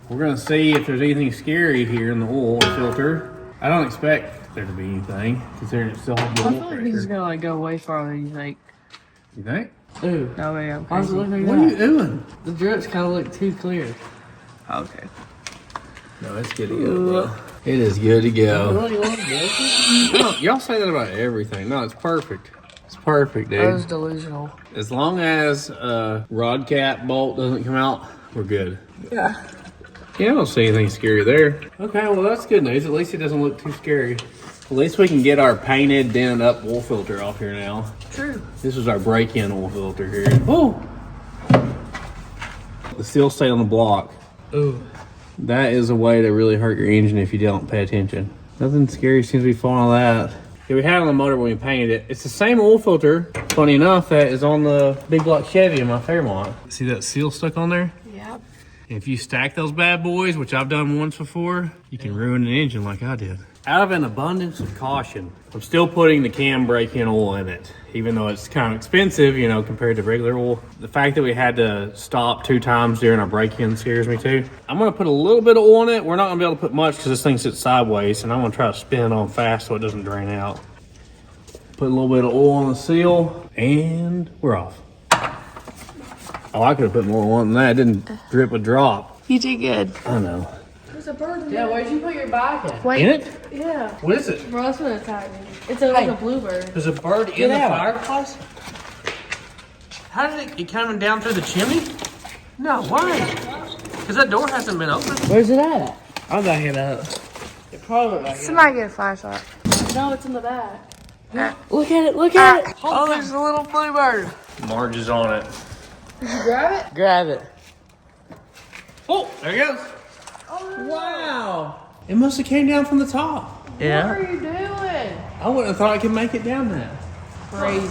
We're gonna see if there's anything scary here in the oil filter. I don't expect there to be anything, considering it still has the I oil feel like he's pressure. gonna like go way farther than you think. You think? Ooh. No way, I'm crazy. What are you doing? The drips kind of look too clear. Okay. No, it's good to go, bro. It is good to go. Really want this? No, y'all say that about everything. No, it's perfect. It's perfect, dude. That was delusional. As long as rod cap bolt doesn't come out, we're good. Yeah. Yeah, I don't see anything scary there. Okay, well that's good news. At least it doesn't look too scary. At least we can get our painted, dented up oil filter off here now. True. This is our break-in oil filter here. Oh! The seal stay on the block. Ooh. That is a way to really hurt your engine if you don't pay attention. Nothing scary seems to be falling on that. Yeah, we had it on the motor when we painted it. It's the same oil filter, funny enough, that is on the big block Chevy in my Fairmont. See that seal stuck on there? Yep. If you stack those bad boys, which I've done once before, you can ruin an engine like I did. Out of an abundance of caution, I'm still putting the cam break-in oil in it, even though it's kind of expensive, you know, compared to regular oil. The fact that we had to stop 2 times during our break-in scares me too. I'm gonna put a little bit of oil in it. We're not gonna be able to put much because this thing sits sideways, and I'm gonna try to spin it on fast so it doesn't drain out. Put a little bit of oil on the seal, and we're off. Oh, I could have put more oil on that. It didn't drip a drop. You did good. I know. There's a bird in Yeah, where'd you put your bike at? Wait. In it? Yeah. What is it? Bro, that's what attacked me. It's like a bluebird. There's a bird in the fireplace? How did it coming down through the chimney? No way. Because that door hasn't been opened. Where's it at? I'm backing it up. It probably back Somebody get a flashlight. No, it's in the back. Look at it, look at it. Oh, there's a little bluebird. Marge is on it. Did you grab it? Grab it. Oh, there it goes. Wow. It must have came down from the top. Yeah. What are you doing? I wouldn't have thought I could make it down that. Crazy.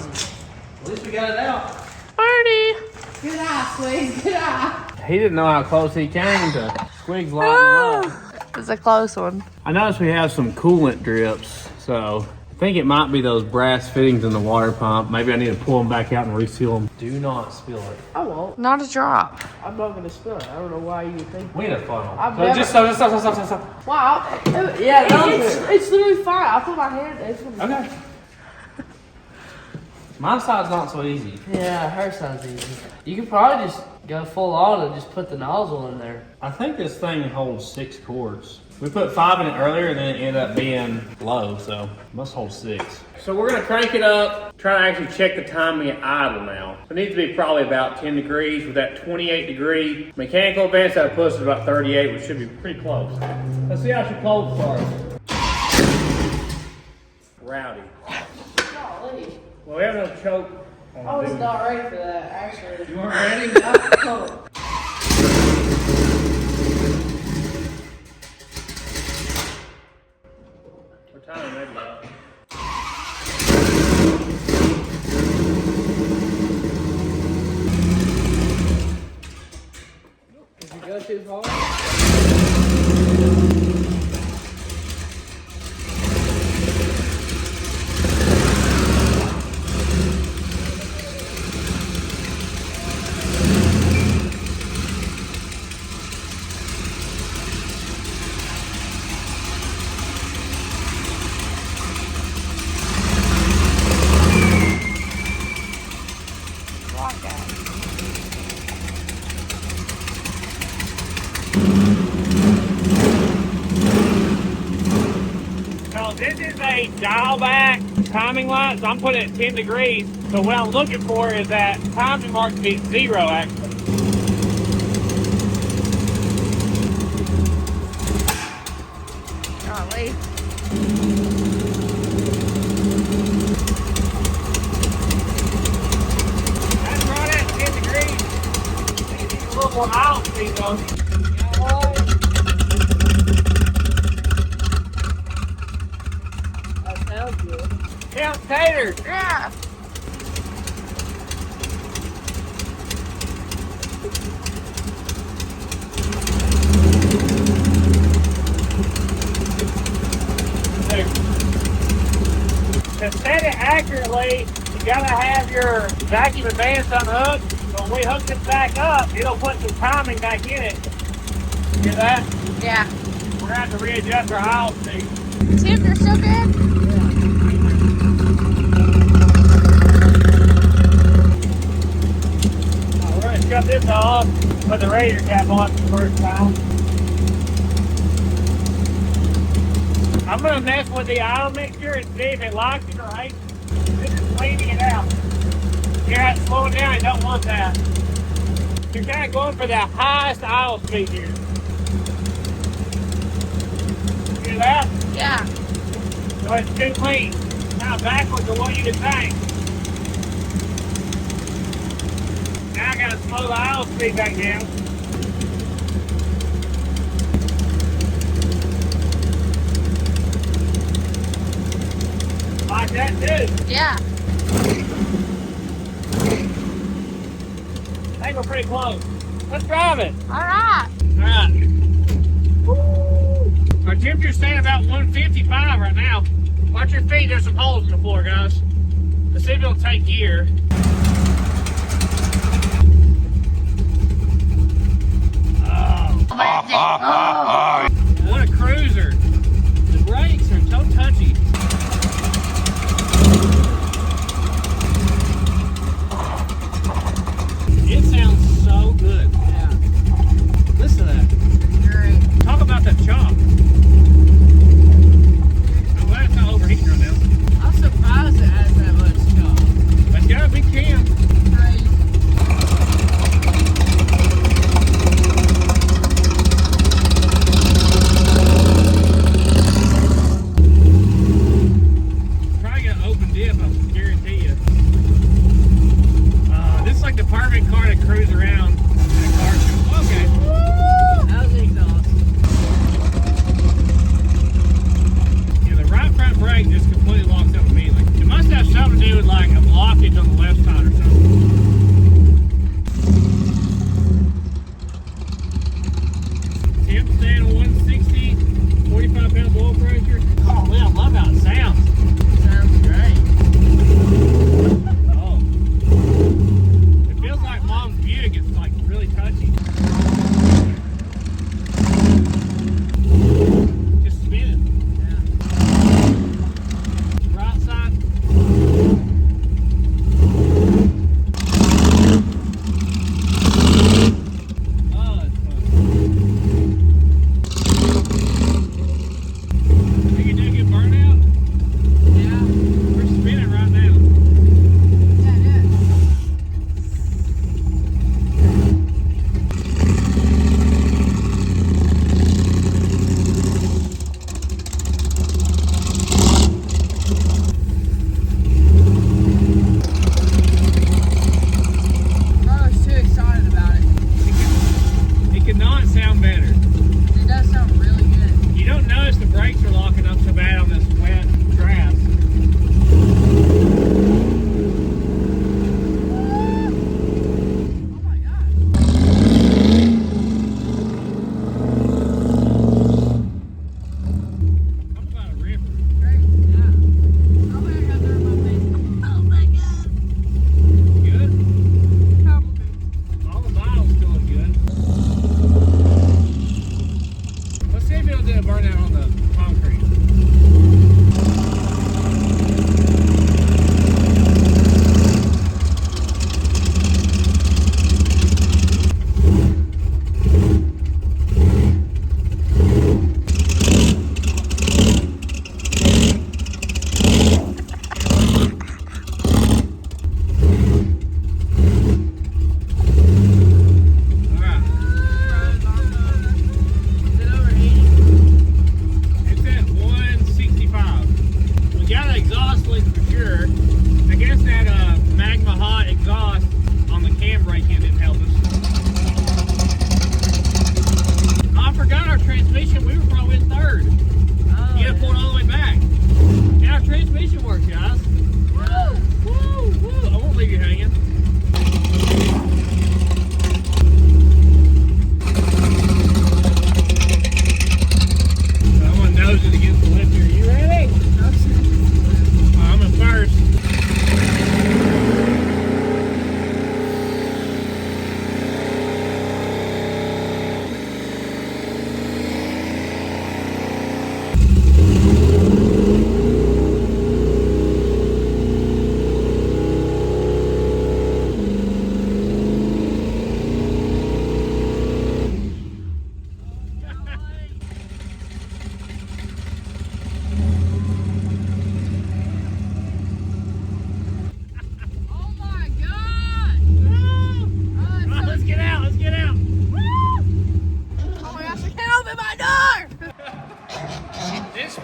At least we got it out. Party. Good eye, Squeeze. Good eye. He didn't know how close he came to Squig's lighting him up. It's a close one. I noticed we have some coolant drips, so I think it might be those brass fittings in the water pump. Maybe I need to pull them back out and reseal them. Do not spill it. I won't. Not a drop. I'm not gonna spill it. I don't know why you would think. We need a funnel. I've So never- just stop. Wow. Yeah, it's literally fine. I put my hand. It's gonna be Okay. My side's not so easy. Yeah, her side's easy. You could probably just go full on and just put the nozzle in there. I think this thing holds 6 quarts. We put 5 in it earlier and then it ended up being low, so it must hold 6. So we're gonna crank it up, try to actually check the timing at idle now. So it needs to be probably about 10 degrees with that 28 degree mechanical advance that puts it about 38, which should be pretty close. Let's see how she pulls first. Rowdy. Golly. Well, we have no choke. I was not ready for that, actually. You weren't ready? What time is it about? Did you go too far? So this is a dial back timing light, so I'm putting it at 10 degrees. So what I'm looking for is that timing mark to be 0 actually. Golly. That's right at 10 degrees. You need a little more aisle speed though. That sounds good. Count taters. Yeah. To set it accurately, you gotta have your vacuum advance unhooked. So when we hook this back up, it'll put some timing back in it. Hear that? Yeah. We're gonna have to readjust our aisle speed. Tim, you're so good. We're gonna shut this off, put the radiator cap on for the first time. I'm gonna mess with the aisle mixture and see if it locks it right. This is cleaning it out. You're not slowing down, you don't want that. You're kind of going for the highest aisle speed here. Hear that? Yeah. So it's too clean. Now backwards to what you would think. Now I gotta slow the aisle speed back down. Like that too. Yeah. I think we're pretty close. Let's drive it. All right. All right. Our temperature's staying about 155 right now. Watch your feet. There's some holes in the floor, guys. Let's see if it'll take gear. Oh. What a cruiser. The brakes are so touchy. It sounds so good. Yeah. Listen to that. Great. Talk about that chop. I'm glad it's not overheating right now. I'm surprised it has that much chop. Let's go, big cam.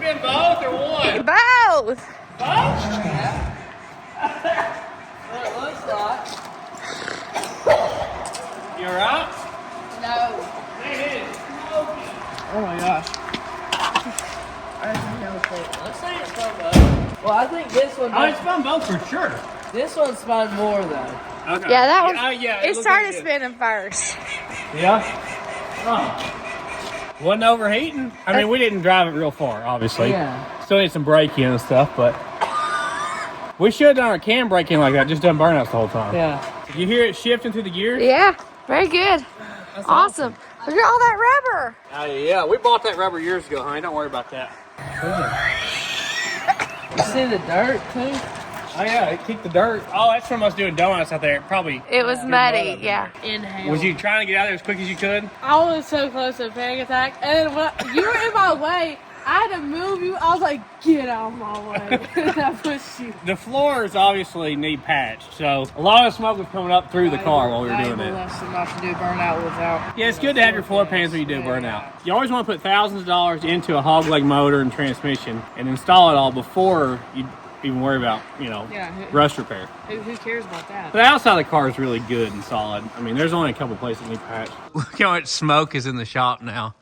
doing both or one? Both. What it looks like. You alright? No. Oh my gosh. Let's say it's fun both. Well, I think this one. Oh, it's fun both for sure. This one spun more though. Okay. Yeah, that one. Yeah, It looks started like it. spinning first. Yeah. Oh. Wasn't overheating. I mean, we didn't drive it real far, obviously. Yeah. Still need some braking and stuff, but we should have done our cam braking like that, just done burnouts the whole time. Yeah. You hear it shifting through the gears? Yeah, very good. Awesome. Look at all that rubber. Yeah, we bought that rubber years ago, honey. Don't worry about that. You see the dirt too? Oh yeah, it kicked the dirt. Oh, that's from us doing donuts out there. It probably. It was muddy, yeah. Inhale. Was you trying to get out there as quick as you could? I was so close to a panic attack, and when you were in my way, I had to move you. I was like, get out of my way. And I pushed you. The floors obviously need patched, so a lot of smoke was coming up through the car while we were doing it. Not to do burnout without. Yeah, it's good to have your floor pans when you do burnout. You always want to put thousands of dollars into a hog leg motor and transmission and install it all before you even worry about, rust repair. Who cares about that? The outside of the car is really good and solid. I mean, there's only a couple places that need patched. Look how much smoke is in the shop now.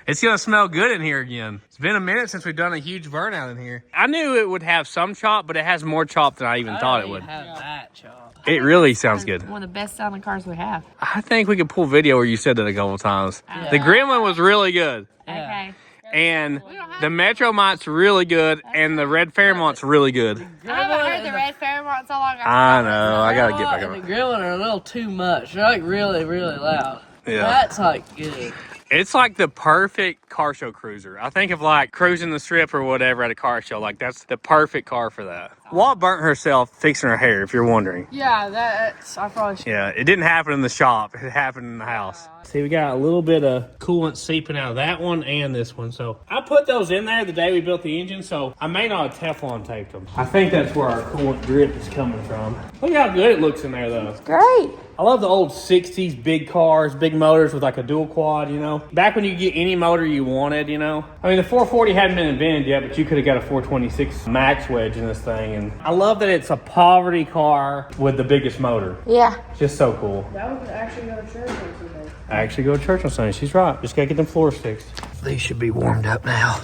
It's gonna smell good in here again. It's been a minute since we've done a huge burnout in here. I knew it would have some chop, but it has more chop than I even thought it would. Have that chop. It really sounds good. One of the best sounding cars we have. I think we could pull video where you said that a couple times. The Gremlin was really good. Okay. And the Metro Mite's really good, and the Red Fairmont's really good. I haven't heard the Red Fairmont so long. I know, I gotta get back And on the it. Gremlin are a little too much. They're like really, really loud. Yeah. That's like good. It's like the perfect car show cruiser. I think of like cruising the strip or whatever at a car show. Like that's the perfect car for that. Walt burnt herself fixing her hair, if you're wondering. Yeah, that's. I probably should. Yeah, it didn't happen in the shop. It happened in the house. See, we got a little bit of coolant seeping out of that one and this one. So I put those in there the day we built the engine, so I may not have Teflon taped them. I think that's where our coolant drip is coming from. Look how good it looks in there, though. Great. I love the old 60s big cars, big motors with like a dual quad, Back when you get any motor you wanted, I mean, the 440 hadn't been invented yet, but you could have got a 426 max wedge in this thing. And I love that it's a poverty car with the biggest motor. Yeah. It's just so cool. That would actually go to church on Sunday. I actually go to church on Sunday. She's right. Just gotta get them floors fixed. These should be warmed up now.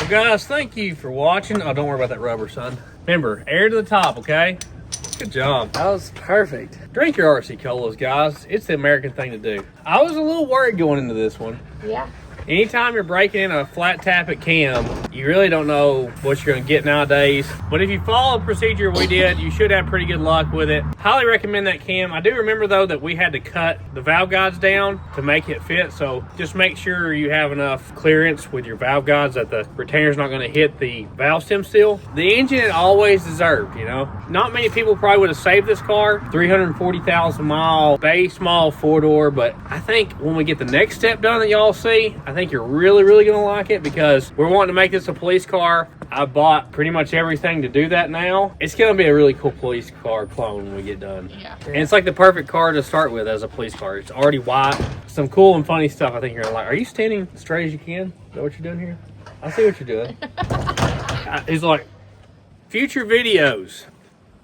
Well, guys, thank you for watching. Oh, don't worry about that rubber, son. Remember, air to the top, okay? Good job. That was perfect. Drink your RC Colas, guys. It's the American thing to do. I was a little worried going into this one. Yeah. Anytime you're breaking in a flat tappet cam, you really don't know what you're going to get nowadays. But if you follow the procedure we did, you should have pretty good luck with it. Highly recommend that cam. I do remember, though, that we had to cut the valve guides down to make it fit. So just make sure you have enough clearance with your valve guides that the retainer's not going to hit the valve stem seal. The engine it always deserved, Not many people probably would have saved this car. 340,000 mile base model 4-door. But I think when we get the next step done that y'all see, I think you're really, really going to like it because we're wanting to make this a police car. I bought pretty much everything to do that now. It's going to be a really cool police car clone when we get done. Yeah. And it's like the perfect car to start with as a police car. It's already white. Some cool and funny stuff I think you're going to like. Are you standing as straight as you can? Is that what you're doing here? I see what you're doing. He's like, future videos.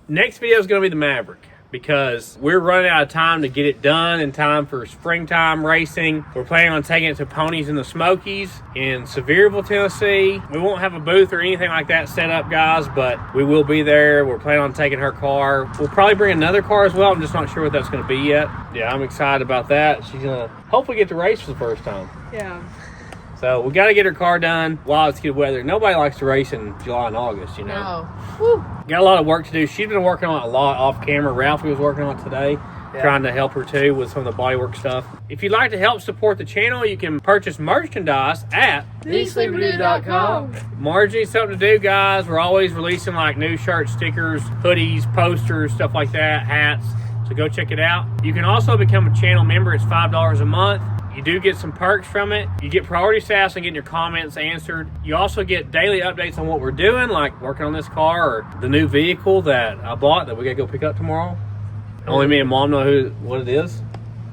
Next video is going to be the Maverick, because we're running out of time to get it done in time for springtime racing. We're planning on taking it to Ponies in the Smokies in Sevierville, Tennessee. We won't have a booth or anything like that set up, guys, but we will be there. We're planning on taking her car. We'll probably bring another car as well. I'm just not sure what that's going to be yet. Yeah, I'm excited about that. She's going to hopefully get to race for the first time. Yeah. So we got to get her car done while it's good weather. Nobody likes to race in July and August, No. Woo. Got a lot of work to do. She's been working on it a lot off camera. Ralphie was working on it today, trying to help her too with some of the bodywork stuff. If you'd like to help support the channel, you can purchase merchandise at TheSleeperDude.com. Marge needs something to do, guys. We're always releasing like new shirts, stickers, hoodies, posters, stuff like that, hats. So go check it out. You can also become a channel member. It's $5 a month. You do get some perks from it. You get priority status and getting your comments answered. You also get daily updates on what we're doing, like working on this car or the new vehicle that I bought that we gotta go pick up tomorrow. Only me and Mom know what it is,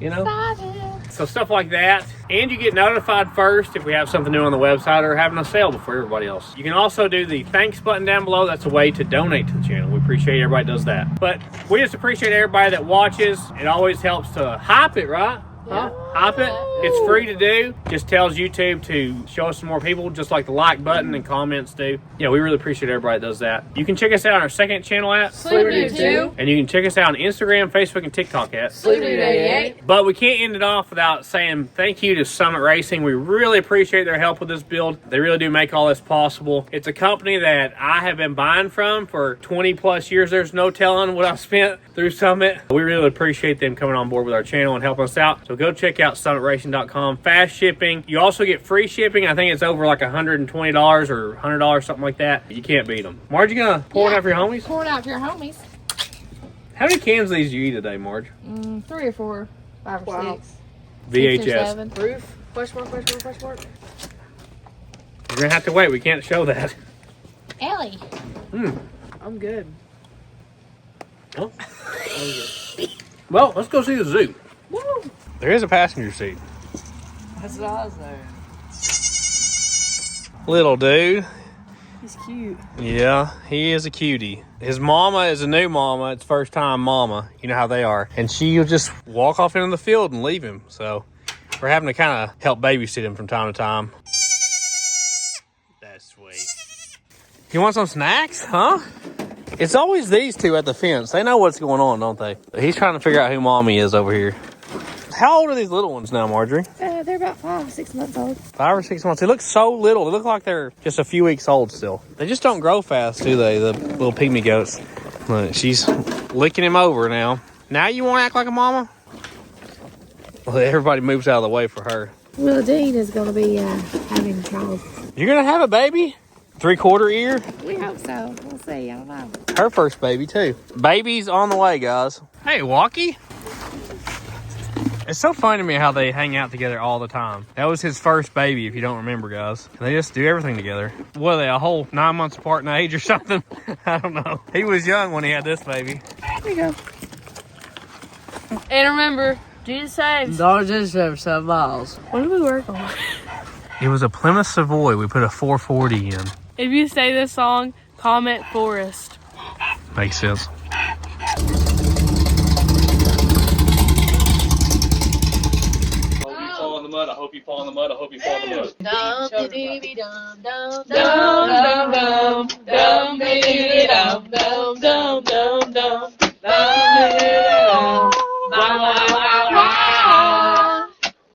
Excited. So stuff like that. And you get notified first if we have something new on the website or having a sale before everybody else. You can also do the thanks button down below. That's a way to donate to the channel. We appreciate everybody that does that. But we just appreciate everybody that watches. It always helps to hype it, right? Huh? Hype it. It's free to do. Just tells YouTube to show us some more people, just like the like button and comments do. Yeah, we really appreciate everybody that does that. You can check us out on our second channel at Sleepy 2. and you can check us out on Instagram, Facebook, and TikTok at Sleepy 88. But we can't end it off without saying thank you to Summit Racing. We really appreciate their help with this build. They really do make all this possible. It's a company that I have been buying from for 20 plus years. There's no telling what I've spent through Summit. We really appreciate them coming on board with our channel and helping us out. So go check out summitracing.com. Fast shipping. You also get free shipping. I think it's over like $120 or $100, something like that. You can't beat them. Marge, you gonna pour it out for your homies? Pour it out for your homies. How many cans of these do you eat today, Marge? 3 or 4, 5 or 6. VHS. 6 or 7. Proof? Question mark, question mark, question mark. You're gonna have to wait. We can't show that. Ellie. I'm good. Oh. Well, let's go see the zoo. Woo! There is a passenger seat. That's what I was there. Little dude. He's cute. Yeah, he is a cutie. His mama is a new mama. It's first time mama. You know how they are. And she'll just walk off into the field and leave him. So we're having to kind of help babysit him from time to time. That's sweet. You want some snacks, huh? It's always these two at the fence. They know what's going on, don't they? He's trying to figure out who mommy is over here. How old are these little ones now, Marjorie? They're about 5 or 6 months old. 5 or 6 months. They look so little. They look like they're just a few weeks old still. They just don't grow fast, do they? The little pygmy goats. Look, she's licking him over now. Now you want to act like a mama? Well, everybody moves out of the way for her. Will Dean is going to be having a child. You're going to have a baby? 3/4 ear? We hope so. We'll see. I don't know. Her first baby, too. Baby's on the way, guys. Hey, Walkie. It's so funny to me how they hang out together all the time. That was his first baby, if you don't remember, guys. And they just do everything together. What are they, a whole 9 months apart in age or something? I don't know. He was young when he had this baby. Here you go. And remember, Jesus saves. Dollar General for 7 miles. What did we work on? It was a Plymouth Savoy. We put a 440 in. If you say this song, comment Forest. Makes sense. I hope you fall in the mud. I hope you fall in the mud. Dum dee dum dum Dum dum dum dum dum dum dum